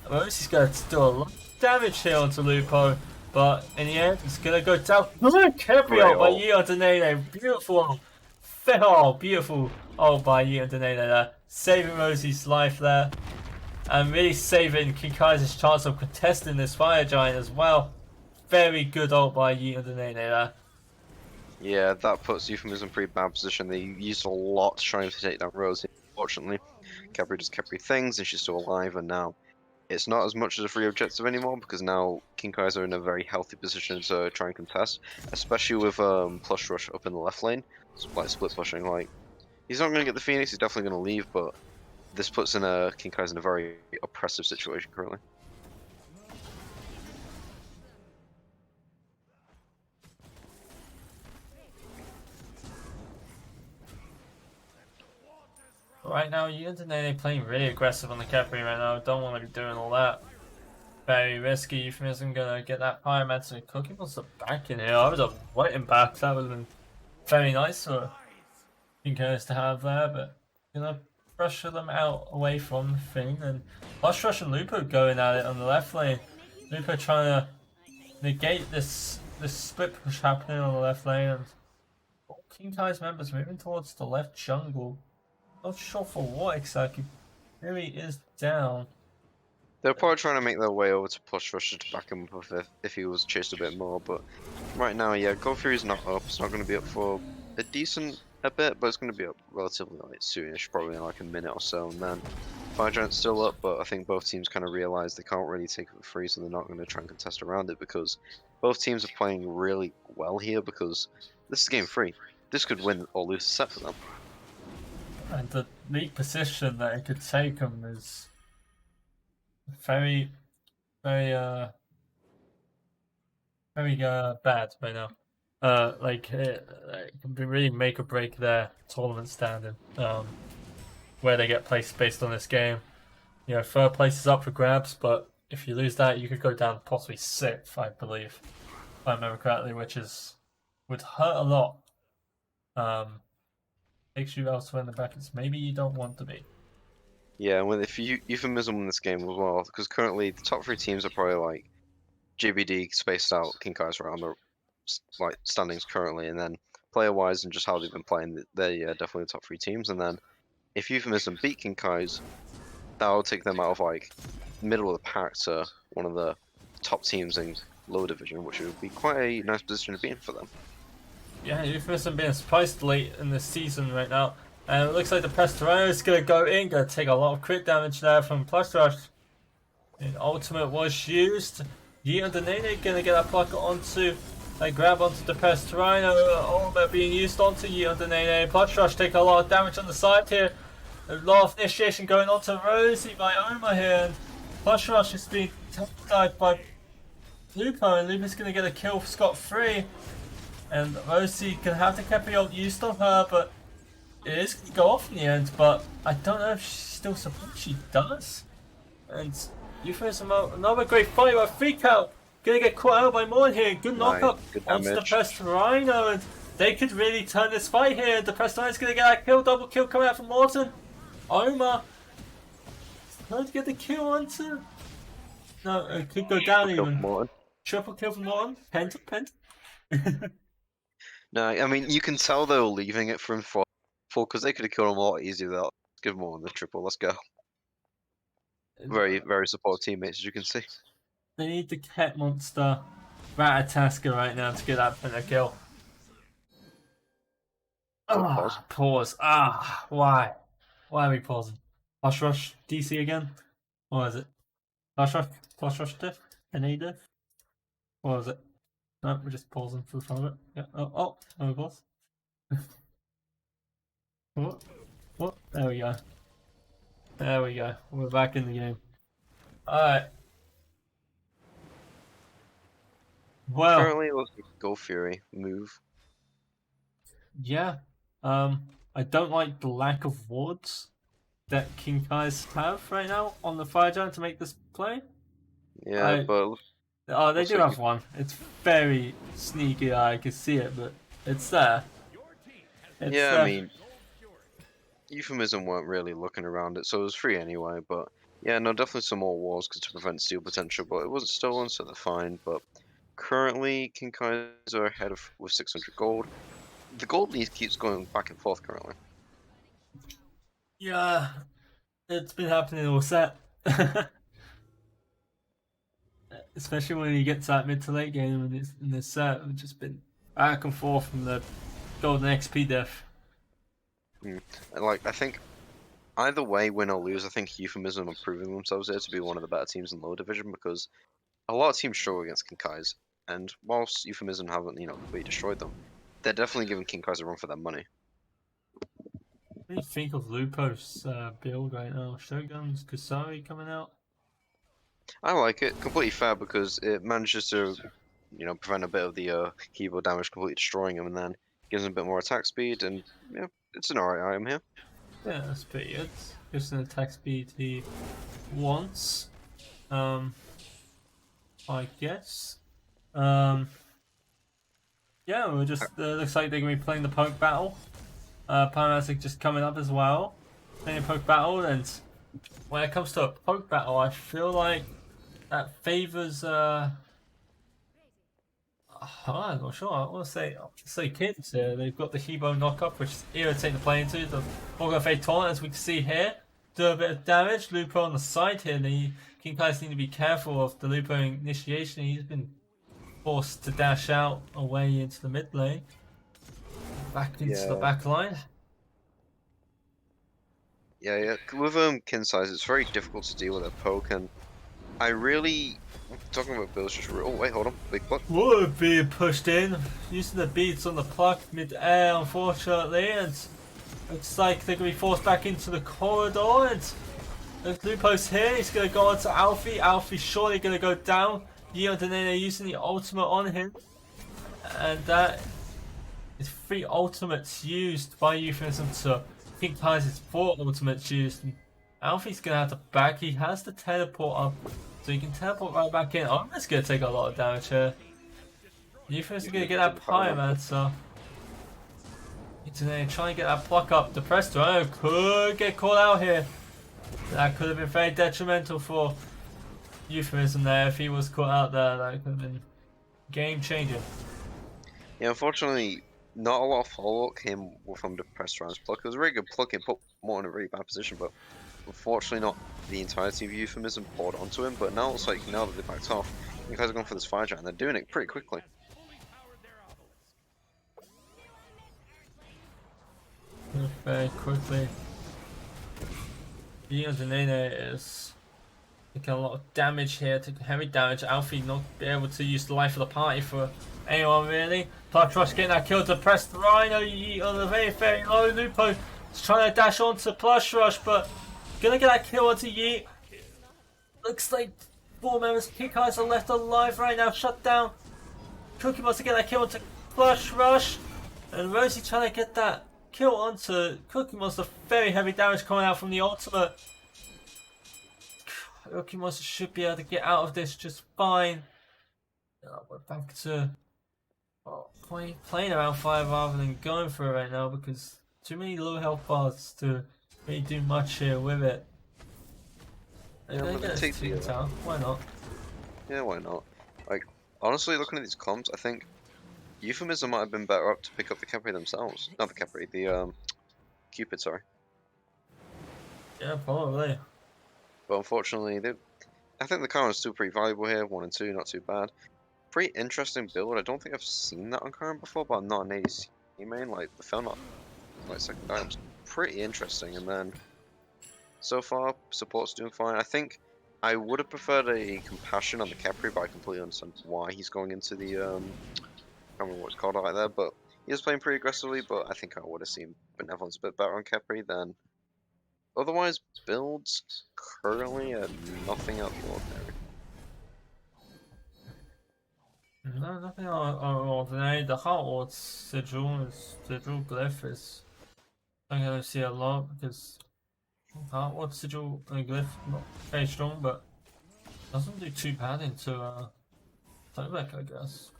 Rosie's going to do a lot of damage here onto Lupo, but in the end, it's going to go down. Capriol by Yeon Denene. Beautiful. Oh, beautiful. Oh, by Yeon Denene there. Saving Rosie's life there. And really saving King Kaiser's chance of contesting this Fire Giant as well. Very good ult by Yeon Denene there. Yeah, that puts Euphemism in a pretty bad position. They used a lot trying to take down Rosie. Unfortunately, Capri just kept things and she's still alive, and now it's not as much as a free objective anymore because now King Kaiser are in a very healthy position to try and contest, especially with Plush Rush up in the left lane, like split pushing. Like, he's not going to get the Phoenix, he's definitely going to leave, but this puts King Kaiser in a very oppressive situation currently. Right now, Yeon Denene playing really aggressive on the Capri right now. Don't want to be doing all that. Very risky. Euphemism gonna get that Pyromancer and Cookie Monster back in here. I was waiting back. That would have been very nice for King Kaiser to have there, but gonna pressure them out away from the thing. And Lush Rush and Lupo going at it on the left lane. Lupo trying to negate this split push happening on the left lane, and all King Kai's members moving towards the left jungle. Not sure for what exactly. Really is down. They're probably trying to make their way over to Plush Rush to back him up if he was chased a bit more, but right now, yeah, Go Fury's not up. It's not going to be up for a bit, but it's going to be up relatively soonish, probably in like a minute or so, and then Fire Giant's still up, but I think both teams kind of realize they can't really take it for free, so they're not going to try and contest around it because both teams are playing really well here because this is game 3. This could win or lose the set for them. And the league position that it could take them is very bad right now. It can be really make or break their tournament standing. Where they get placed based on this game. You know, third place is up for grabs, but if you lose that, you could go down possibly 6th, I believe, if I remember correctly, which would hurt a lot. Takes you elsewhere in the brackets. Maybe you don't want to be. Yeah, and with Euphemism in this game as well, because currently the top 3 teams are probably like JBD spaced out, King Kaiser on the standings currently, and then player-wise and just how they've been playing, they're definitely the top 3 teams. And then if Euphemism beat King Kai's, that'll take them out of like middle of the pack to one of the top teams in lower division, which would be quite a nice position to be in for them. Yeah, Euphemism being surprised late in the season right now. And it looks like the Pestorano is going to go in, going to take a lot of crit damage there from Plush Rush. And Ultimate was used. Yeon Denene going to get that blocker onto, grab onto the Pestorano. Ultimate being used onto Yeon Denene. Plush Rush take a lot of damage on the side here. A lot of initiation going on to Rosie by Oma here. And Plush Rush is being died by Lupo, and Lupo's going to get a kill scot-free. And Rosie can have the Kepi ult used on her, but it is going to go off in the end, but I don't know if she's still supposed she does. And Euphemism, another great fight by Freak Out. Gonna get caught out by Morn here. Good knockup onto the Pressed Rhino, and they could really turn this fight here. The Pressed Rhino's gonna get that kill, double kill coming out from Morton. Oma trying to get the kill onto. No, it could go down even. Triple kill from Morton. Penta. No, I mean, you can tell they were leaving it for him for because they could have killed him a lot easier. They'll give him on the triple. Let's go. Very, very supportive teammates, as you can see. They need the Cat Monster Ratatasker right now to get that penta kill. Pause. Why? Why are we pausing? Flash Rush DC again? What is it? Flash Rush diff? NA diff? What was it? No, we're just pausing for the fun of it. Yeah. Oh, pause. What? There we go. We're back in the game. Alright. Well, Currently, it looks like Go Fury move. yeah. I don't like the lack of wards that King Kai's have right now on the Fire Giant to make this play. Yeah, but Oh, they looks do like have one. It's very sneaky. I can see it, but it's there. It's yeah, I there. mean, Euphemism weren't really looking around it, so it was free anyway. But yeah, no, definitely some more walls to prevent steal potential, but it wasn't stolen, so they're fine. But currently, King Kaiser ahead of with 600 gold. The gold lead keeps going back and forth currently. Yeah, it's been happening all set. Especially when you get to that mid to late game and it's in this set, it's just been back and forth from the golden XP diff. And like, I think either way, win or lose, I think Euphemism are proving themselves here to be one of the better teams in lower division because a lot of teams struggle against King Kais, and whilst Euphemism haven't, completely destroyed them, they're definitely giving King Kais a run for their money. What do you think of Lupo's build right now? Shogun's Kusari coming out? I like it, completely fair because it manages to, prevent a bit of the keyboard damage completely destroying him, and then gives him a bit more attack speed, and yeah, it's an alright item here. Yeah, that's pretty good. Just an attack speed he wants. I guess. Um, yeah, we're just looks like they're gonna be playing the poke battle. Paramatic just coming up as well. Playing a poke battle, and when it comes to a poke battle, I feel like that favors I'm not sure. I want to say kids here. They've got the Hebo knockup, which is irritating to play into. The Morgan Fate taunt, as we can see here, do a bit of damage. Lupo on the side here. The King Kai's need to be careful of the Lupo initiation. He's been forced to dash out away into the mid lane, back into the Yeah. back line. Yeah. With kin size, it's very difficult to deal with a poke, and I really talking about builds just. Oh wait, hold on, big pluck. Whoa, being pushed in, using the beats on the pluck mid-air, unfortunately, and looks like they're gonna be forced back into the corridor. And there's Lupo's here. He's gonna go on to Alfie. Alfie's surely gonna go down. Yeon Denene using the ultimate on him, and that is 3 ultimates used by Euphemism to King Kaiser's 4 ultimates used. And Alfie's gonna have to back. He has to teleport up, so he can teleport right back in. Oh, that's gonna take a lot of damage here. Euphemism gonna get that pyromancer. Denene trying to get that pluck up. The Presto could get caught out here. That could have been very detrimental for Euphemism there if he was caught out there. That could have been game changing. Yeah, unfortunately, not a lot of follow-up came from the press rounds pluck. It was a very good pluck and put more in a really bad position, but unfortunately not the entirety of Euphemism poured onto him. But now it looks like now that they backed off, you guys are going for this fire giant and they're doing it pretty quickly. Very quickly. Yeon Denene is taking a lot of damage here, taking heavy damage. Alfie not be able to use the life of the party for anyone really. Plush Rush getting that kill to press the Rhino on the very low. Lupo is trying to dash onto Plush Rush, but gonna get that kill onto Yeet. Looks like 4 members of King Kai's are left alive right now, shut down. Cookie wants to get that kill onto Plush Rush, and Rosie trying to get that kill onto Cookie Monster. Very heavy damage coming out from the ultimate. Cookie Monster should be able to get out of this just fine. We're back to playing around fire rather than going for it right now because too many low health bars to really do much here with it. Yeah, but Get take a tower. Why not? Yeah, why not? Like, honestly, looking at these comps, I think Euphemism might have been better up to pick up the Capri themselves. Not the Capri, the Cupid, sorry. Yeah, probably. But unfortunately, I think the Karen is still pretty valuable here. 1 and 2, not too bad. Pretty interesting build. I don't think I've seen that on Karen before, but I'm not an ADC main. Like the film, like second items, pretty interesting. And then so far, support's doing fine. I think I would have preferred a compassion on the Capri, but I completely understand why he's going into the I can't remember what it's called right there, but he is playing pretty aggressively. But I think I would have seen Benevolence a bit better on Capri than Otherwise, builds currently are nothing out of the ordinary. No, nothing ordinary. The Heartward sigil glyph is I'm gonna see a lot because Heartward sigil glyph not very strong, but doesn't do too bad into Throwback, I guess.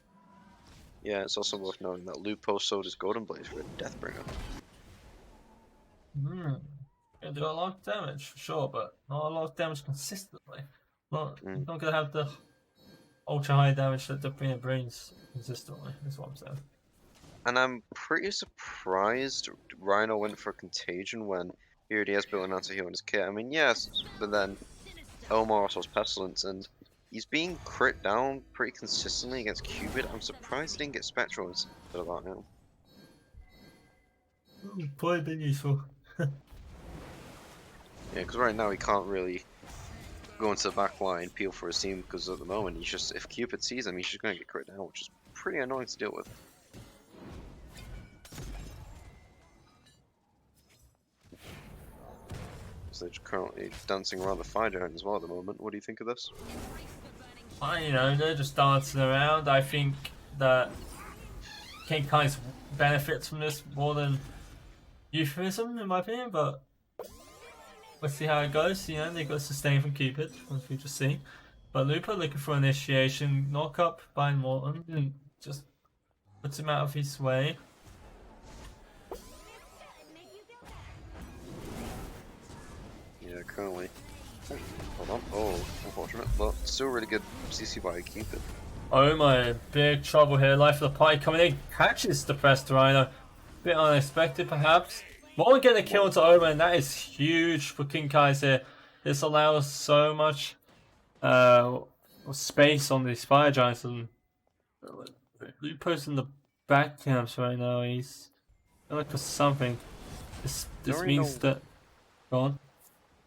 Yeah, it's also worth noting that Lupo sold his Golden Blaze for a Deathbringer. Gonna do a lot of damage for sure, but not a lot of damage consistently. Not Mm. not gonna have the ultra high damage that Deathbringer brings consistently. Is what I'm saying. And I'm pretty surprised Rhino went for Contagion when he already has built an anti-heal in his kit. I mean, yes, but then Omar also has Pestilence, and he's being crit down pretty consistently against Cupid. I'm surprised he didn't get Spectral instead of that now. Probably been useful. Yeah, because right now he can't really go into the back line, peel for his team, because at the moment he's just, if Cupid sees him, he's just going to get crit down, which is pretty annoying to deal with. So they're currently dancing around the fire giant as well at the moment. What do you think of this? You know, they're just dancing around. I think that King Kai's benefits from this more than Euphemism, in my opinion, but let's see how it goes. You know, they got sustain from Cupid, as we just seen. But Lupo looking for initiation, knock up by Morton, and just puts him out of his way. Yeah, currently. Oh, hold on. Oh, unfortunate. But still really good CC by Cupid. Oh my, big trouble here. Life of the Party coming in, catches the Pressed Rhino. Bit unexpected perhaps. Morton getting a kill into Oma, and that is huge for King Kai's here. This allows so much space on these fire giants, and Lupo's in the back camps right now. He's looking for something. This means that. Go on.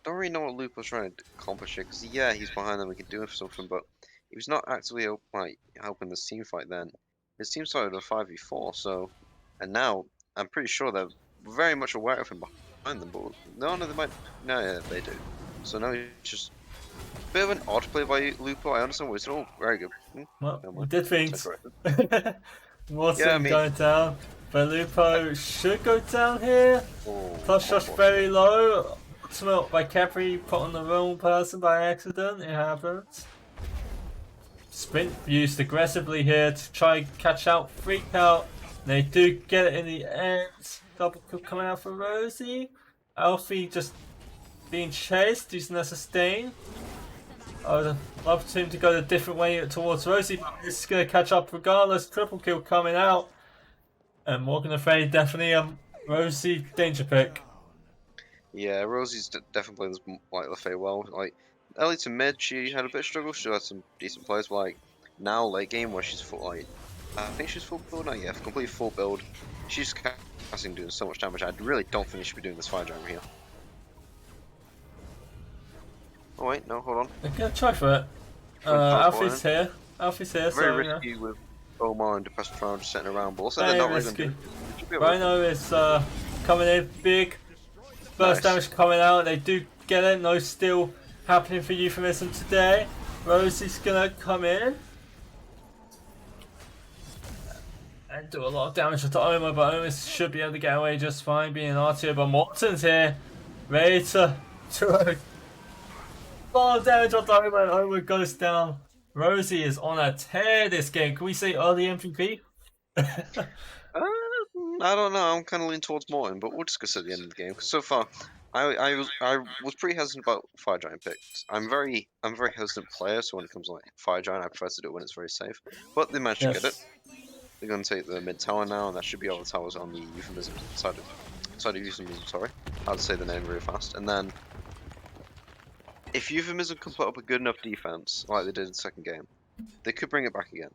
Don't really know what Lupo's trying to accomplish here, because yeah, he's behind them, we can do him for something, but he was not actively like helping this team fight then. His team started a 5v4, so, and now I'm pretty sure they're very much aware of him behind them, but no, they might, no, yeah, they do. So now he's just a bit of an odd play by Lupo. I understand what he's all very good. Well, we did things. Morton Yeah, I mean, going down, but Lupo should go down here. oh, Plus shot very low. Ultimate by Capri put on the wrong person by accident. It happens. Sprint used aggressively here to try and catch out, freak out. They do get it in the end. Double kill coming out for Rosie. Alfie just being chased, using a sustain. I would love him to go a different way towards Rosie, but this is going to catch up regardless. Triple kill coming out. And Morgan afraid definitely Rosie danger pick. Yeah, Rosie's definitely plays like Lefay well. Like early to mid, she had a bit of struggle. She had some decent plays. But, like now, late game where she's full, like I think she's full build now. Yeah, complete full build. She's casting, doing so much damage. I really don't think she should be doing this fire giant here. Oh wait, no, hold on. Okay, try for it. Alfie's here. Alfie's here. Very so, risky with Omar and Depressed Crown just sitting around, but also they're not really risky. going Rhino is coming in big. Burst damage coming out. They do get it. No steal happening for Euphemism today. Rosie's gonna come in and do a lot of damage to Oma, but Oma should be able to get away just fine being an R2. But Morton's here, ready to a lot of damage on Oma, and Oma goes down. Rosie is on a tear this game. Can we say early MVP? I don't know. I'm kind of leaning towards Morton, but we'll discuss at the end of the game. Cause so far, I was pretty hesitant about Fire Giant picks. I'm very hesitant player, so when it comes to like Fire Giant, I prefer to do it when it's very safe. But they managed to get it. They're going to take the mid tower now, and that should be all the towers on the Euphemism side of Euphemism. Sorry, I'll say the name very fast. And then, if Euphemism can put up a good enough defense, like they did in the second game, they could bring it back again.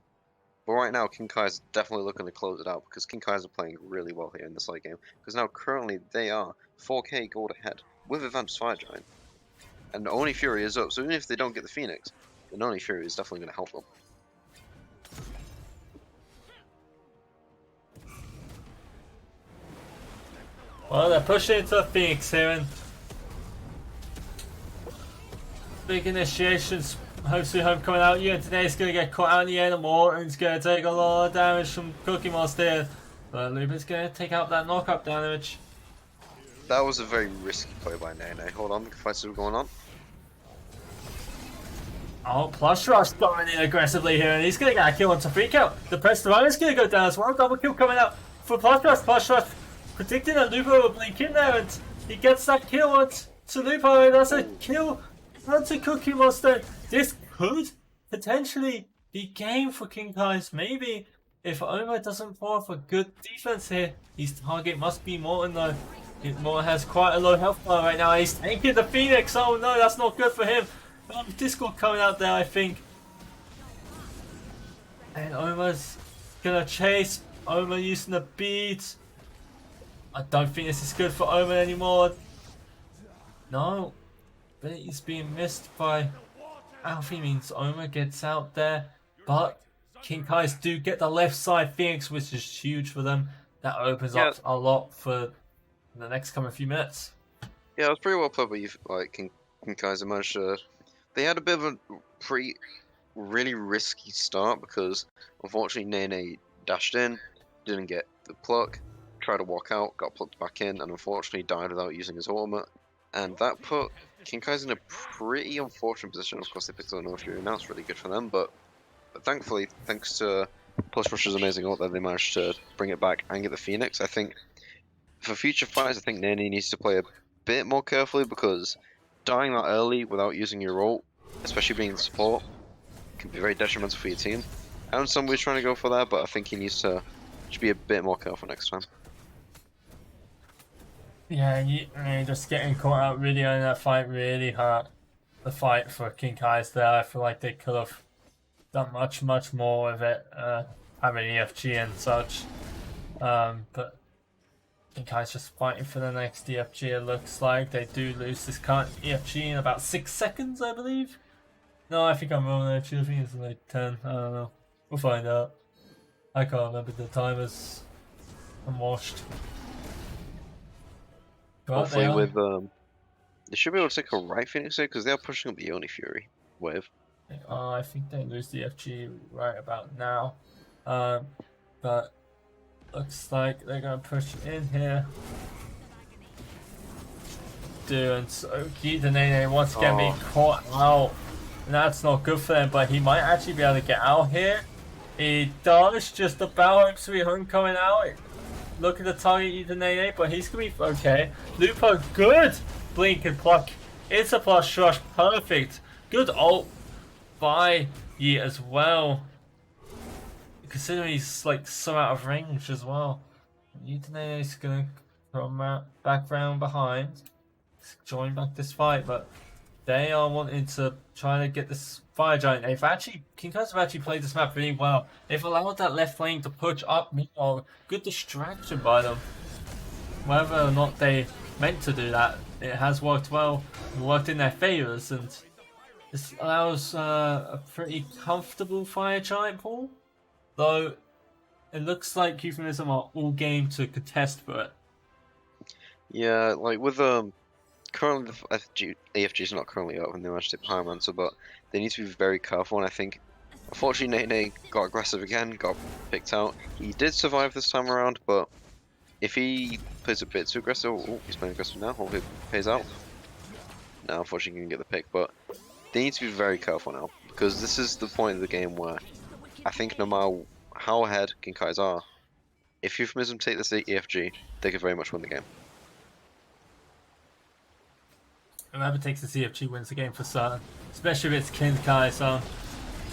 But right now, King Kai's definitely looking to close it out because King Kai's are playing really well here in this late game. Because now currently they are 4k gold ahead with Advanced Fire Giant, and Oni Fury is up. So even if they don't get the Phoenix, then Oni Fury is definitely going to help them. Well, they're pushing into the Phoenix here, and Big initiations. Hopefully home coming out. You and today's gonna get caught out in the end, and Morton's gonna take a lot of damage from Cookie Monster. But Lupin's gonna take out that knockup damage. That was a very risky play by Nene. Hold on, the fights are going on. Oh, Plush Rush going in aggressively here, and he's gonna get a kill onto free kill. The press to run is gonna go down as well. Double kill coming out for Plush Rush. Plush Rush predicting that Lupo will blink in there, and he gets that kill onto Lupo, and that's a kill onto Cookie Monster. This could potentially be game for King Kai's. Maybe if Oma doesn't fall off a good defense here. His target must be Morton though. Morton has quite a low health bar right now. He's taking the Phoenix. Oh no, that's not good for him. Discord coming out there, I think. And Oma's gonna chase. Oma using the beads. I don't think this is good for Oma anymore. No. But he's being missed by Alfie, means Oma gets out there. But King Kai's do get the left side Phoenix, which is huge for them. That opens up a lot for the next coming few minutes. Yeah, it was pretty well played by you, like King Kai's managed to. They had a bit of a really risky start because unfortunately Nene dashed in, didn't get the pluck, tried to walk out, got plucked back in, and unfortunately died without using his ultimate. And that put King Kai's in a pretty unfortunate position. Of course, they picked up no Fury now, it's really good for them, but thankfully, thanks to Plus Rush's amazing ult, that they managed to bring it back and get the Phoenix. I think for future fights, I think Nene needs to play a bit more carefully because dying that early without using your ult, especially being in support, can be very detrimental for your team. I know somebody's trying to go for that, but I think he needs to just be a bit more careful next time. Yeah, just getting caught out really on that fight really hurt the fight for King Kai's there. I feel like they could have done much more with it, having EFG and such. But King Kai's just fighting for the next EFG, it looks like. They do lose this current EFG in about 6 seconds, I believe. No, I think I'm wrong there. Actually, I think it's like 10. I don't know. We'll find out. I can't remember the timers. I'm washed. But hopefully with they should be able to take a right Phoenix here because they are pushing up the Yoni Fury wave. I think they lose the FG right about now. But looks like they're gonna push in here. And so the Nene once again being caught out. And that's not good for them, but he might actually be able to get out here. He does just about Sweet Home coming out. Look at the target, the Nene, but he's gonna be okay. Lupo, good blink and pluck. It's a Plus Rush, perfect. Good ult by Yi as well. Considering he's like so out of range as well. Euthanasia is gonna come back round behind, join back this fight, but they are wanting to try to get this fire giant. King Kai's have actually played this map really well. They've allowed that left lane to push up mid-or. Good distraction by them. Whether or not they meant to do that, it has worked well. It worked in their favours, and this allows a pretty comfortable fire giant pool. Though it looks like Euphemism are all game to contest for it. Yeah, like with currently the AFG is not currently up and they managed to hit Pyromancer, but they need to be very careful. And I think, unfortunately, Nene got aggressive again, got picked out. He did survive this time around, but if he plays a bit too aggressive, he's playing aggressive now. Hopefully, it pays out. Now, unfortunately, he can get the pick, but they need to be very careful now because this is the point of the game where I think no matter how ahead King Kai's are, if Euphemism take this EFG, they could very much win the game. Whoever takes the CFG wins the game for certain, especially if it's King Kai. So,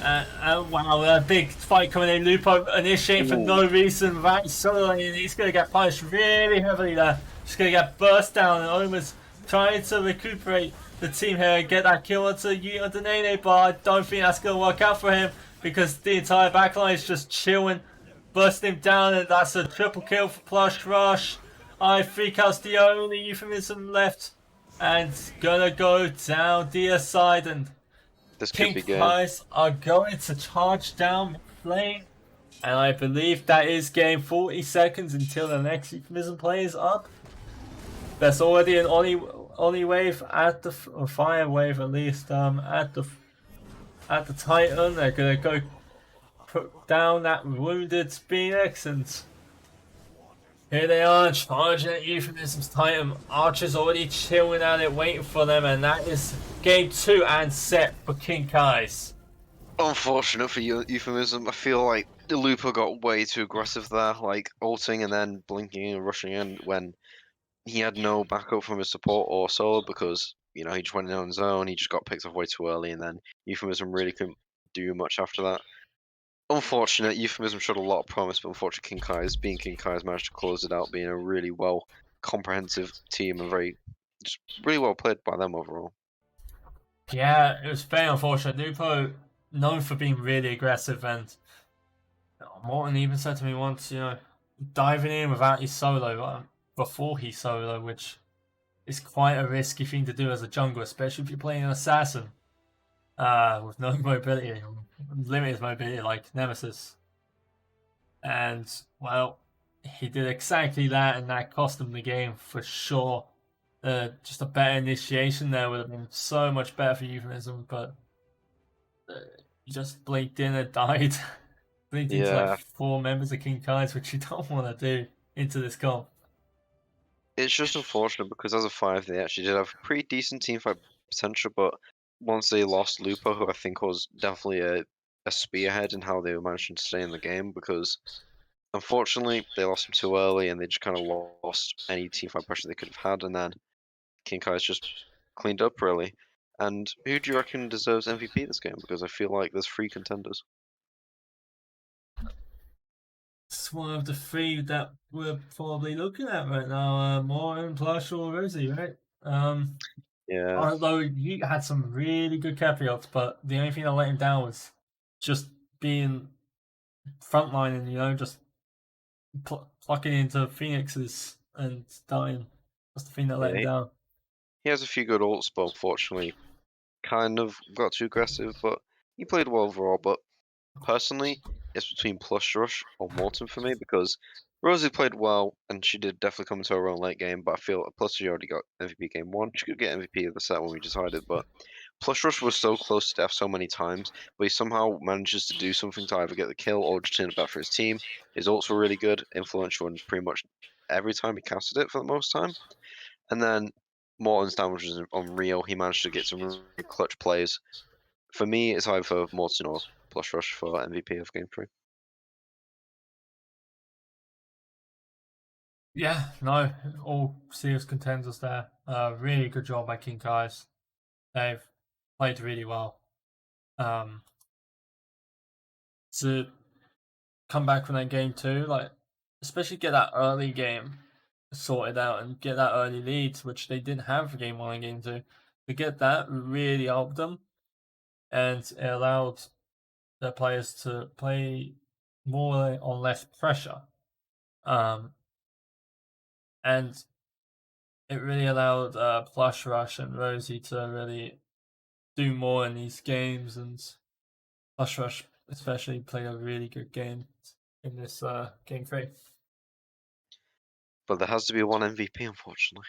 wow, a big fight coming in. Lupo initiating for no reason, right? So he's going to get punished really heavily there. Just going to get burst down, and Oma's trying to recuperate the team here and get that kill onto Nene, but I don't think that's going to work out for him because the entire backline is just chilling, bursting him down, and that's a triple kill for Plush Rush. I3 the only Euphemism left. And gonna go down the side, and this King Kai's are going to charge down lane. And I believe that is game 40 seconds until the next Euphemism play is up. There's already an Oni Oli wave at the or fire wave at least at the Titan. They're gonna go put down that wounded Phoenix, and here they are charging at Euphemism's Titan. Archer's already chilling at it, waiting for them, and that is game 2 and set for King Kai's. Unfortunate for Euphemism. I feel like the Looper got way too aggressive there, like ulting and then blinking and rushing in when he had no backup from his support or solo because, you know, he just went in on his own, he just got picked off way too early, and then Euphemism really couldn't do much after that. Unfortunate, Euphemism showed a lot of promise, but unfortunately King Kai's managed to close it out, being a really well comprehensive team and just really well played by them overall. Yeah, it was very unfortunate. Nupo, known for being really aggressive, and Morton even said to me once, diving in without his solo, before he solo, which is quite a risky thing to do as a jungler, especially if you're playing an assassin with no mobility, limited mobility like Nemesis. And, well, he did exactly that, and that cost him the game for sure. Just a better initiation there would have been so much better for Euphemism, but he just blinked in and died. Blinked into like Yeah, 4 members of King Kai's, which you don't want to do into this comp. it's just unfortunate because as a 5, they actually did have a pretty decent team fight potential, but once they lost Lupo, who I think was definitely a spearhead in how they were managing to stay in the game, because unfortunately they lost him too early and they just kind of lost any team fight pressure they could have had, and then King Kai's just cleaned up really. And who do you reckon deserves MVP this game? Because I feel like there's 3 contenders. It's one of the 3 that we're probably looking at right now. Morton, Plush, or Rosie, right? Yeah, Although he had some really good caveats, but the only thing that let him down was just being frontline and just plucking into Phoenixes and dying. That's the thing that let him yeah, down. he has a few good ults, but unfortunately kind of got too aggressive, but he played well overall. But personally, it's between Plush Rush or Morton for me because Rosie played well and she did definitely come into her own late game. But I feel Plush already got MVP game 1. She could get MVP of the set when we decided, but Plush Rush was so close to death so many times, but he somehow manages to do something to either get the kill or just turn it back for his team. His ults were really good, influential, and pretty much every time he casted it for the most time. And then Morton's damage was unreal. He managed to get some really clutch plays. For me, it's either Morton or Plush Rush for MVP of Game 3. Yeah, no, all serious contenders there. Really good job by King Kai's. They've played really well. To come back from that game too, like especially get that early game sorted out and get that early lead, which they didn't have for game 1 and game 2. To get that really helped them, and it allowed their players to play more on less pressure. And it really allowed Plush Rush and Rosie to really do more in these games, and Plush Rush especially played a really good game in this game 3. But there has to be one MVP, unfortunately.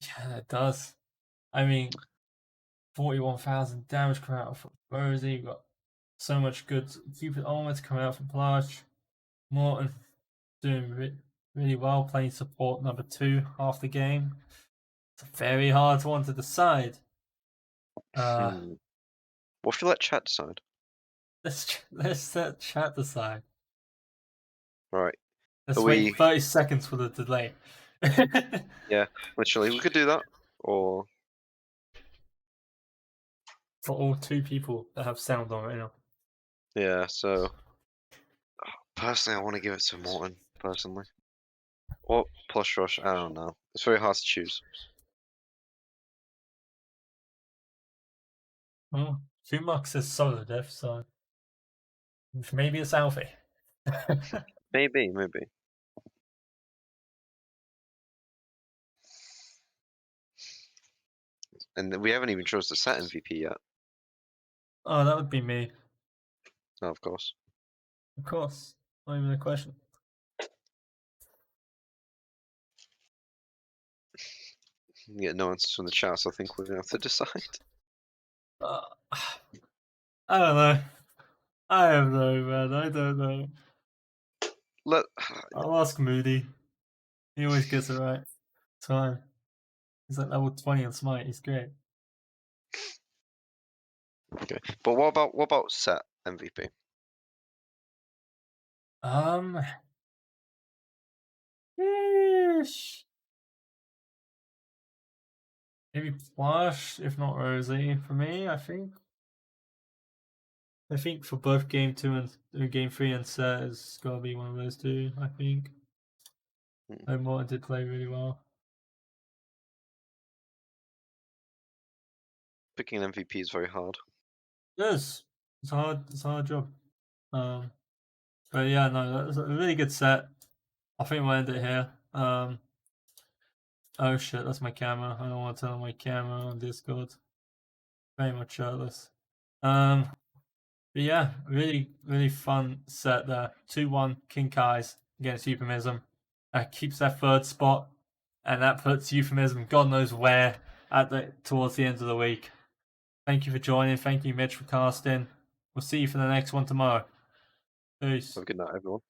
Yeah, it does. I mean, 41,000 damage coming out from Rosie. You've got so much good Cupid almost coming out from Plush. Morton doing really well, playing support number 2 half the game. It's a very hard one to decide. Hmm. What if you let chat decide? Let's let chat decide. Right. Let's Are wait we? 30 seconds for the delay. Yeah, literally, we could do that. Or For all 2 people that have sound on right now. yeah. So personally, I want to give it to Morton. Personally, or Plush Rush. I don't know. It's very hard to choose. Well, Kumux says solo death, so maybe it's Alfie. Maybe, maybe. And we haven't even chose the set MVP yet. Oh, that would be me. No, of course. Of course. Not even a question. Yeah, no answers from the chat, so I think we're gonna have to decide. I don't know. I don't know, man. I don't know. Let I'll ask Moody. He always gets it right. Time. He's like level 20 on Smite. He's great. okay, but what about set MVP? Yeesh. Maybe Plush, if not Rosie, for me. I think for both game 2 and game 3 and set, it's gotta be one of those two. I think. Though Morton did play really well. Picking an MVP is very hard. It is. It's hard. It's a hard job. But yeah, no, that was a really good set. I think we'll end it here. Oh shit, that's my camera. I don't want to turn on my camera on Discord. Very much shirtless. But yeah, really fun set there. 2-1 King Kai's against Euphemism. Keeps that third spot, and that puts Euphemism God knows where towards the end of the week. Thank you for joining. Thank you, Mitch, for casting. We'll see you for the next one tomorrow. Peace. Have a good night, everyone.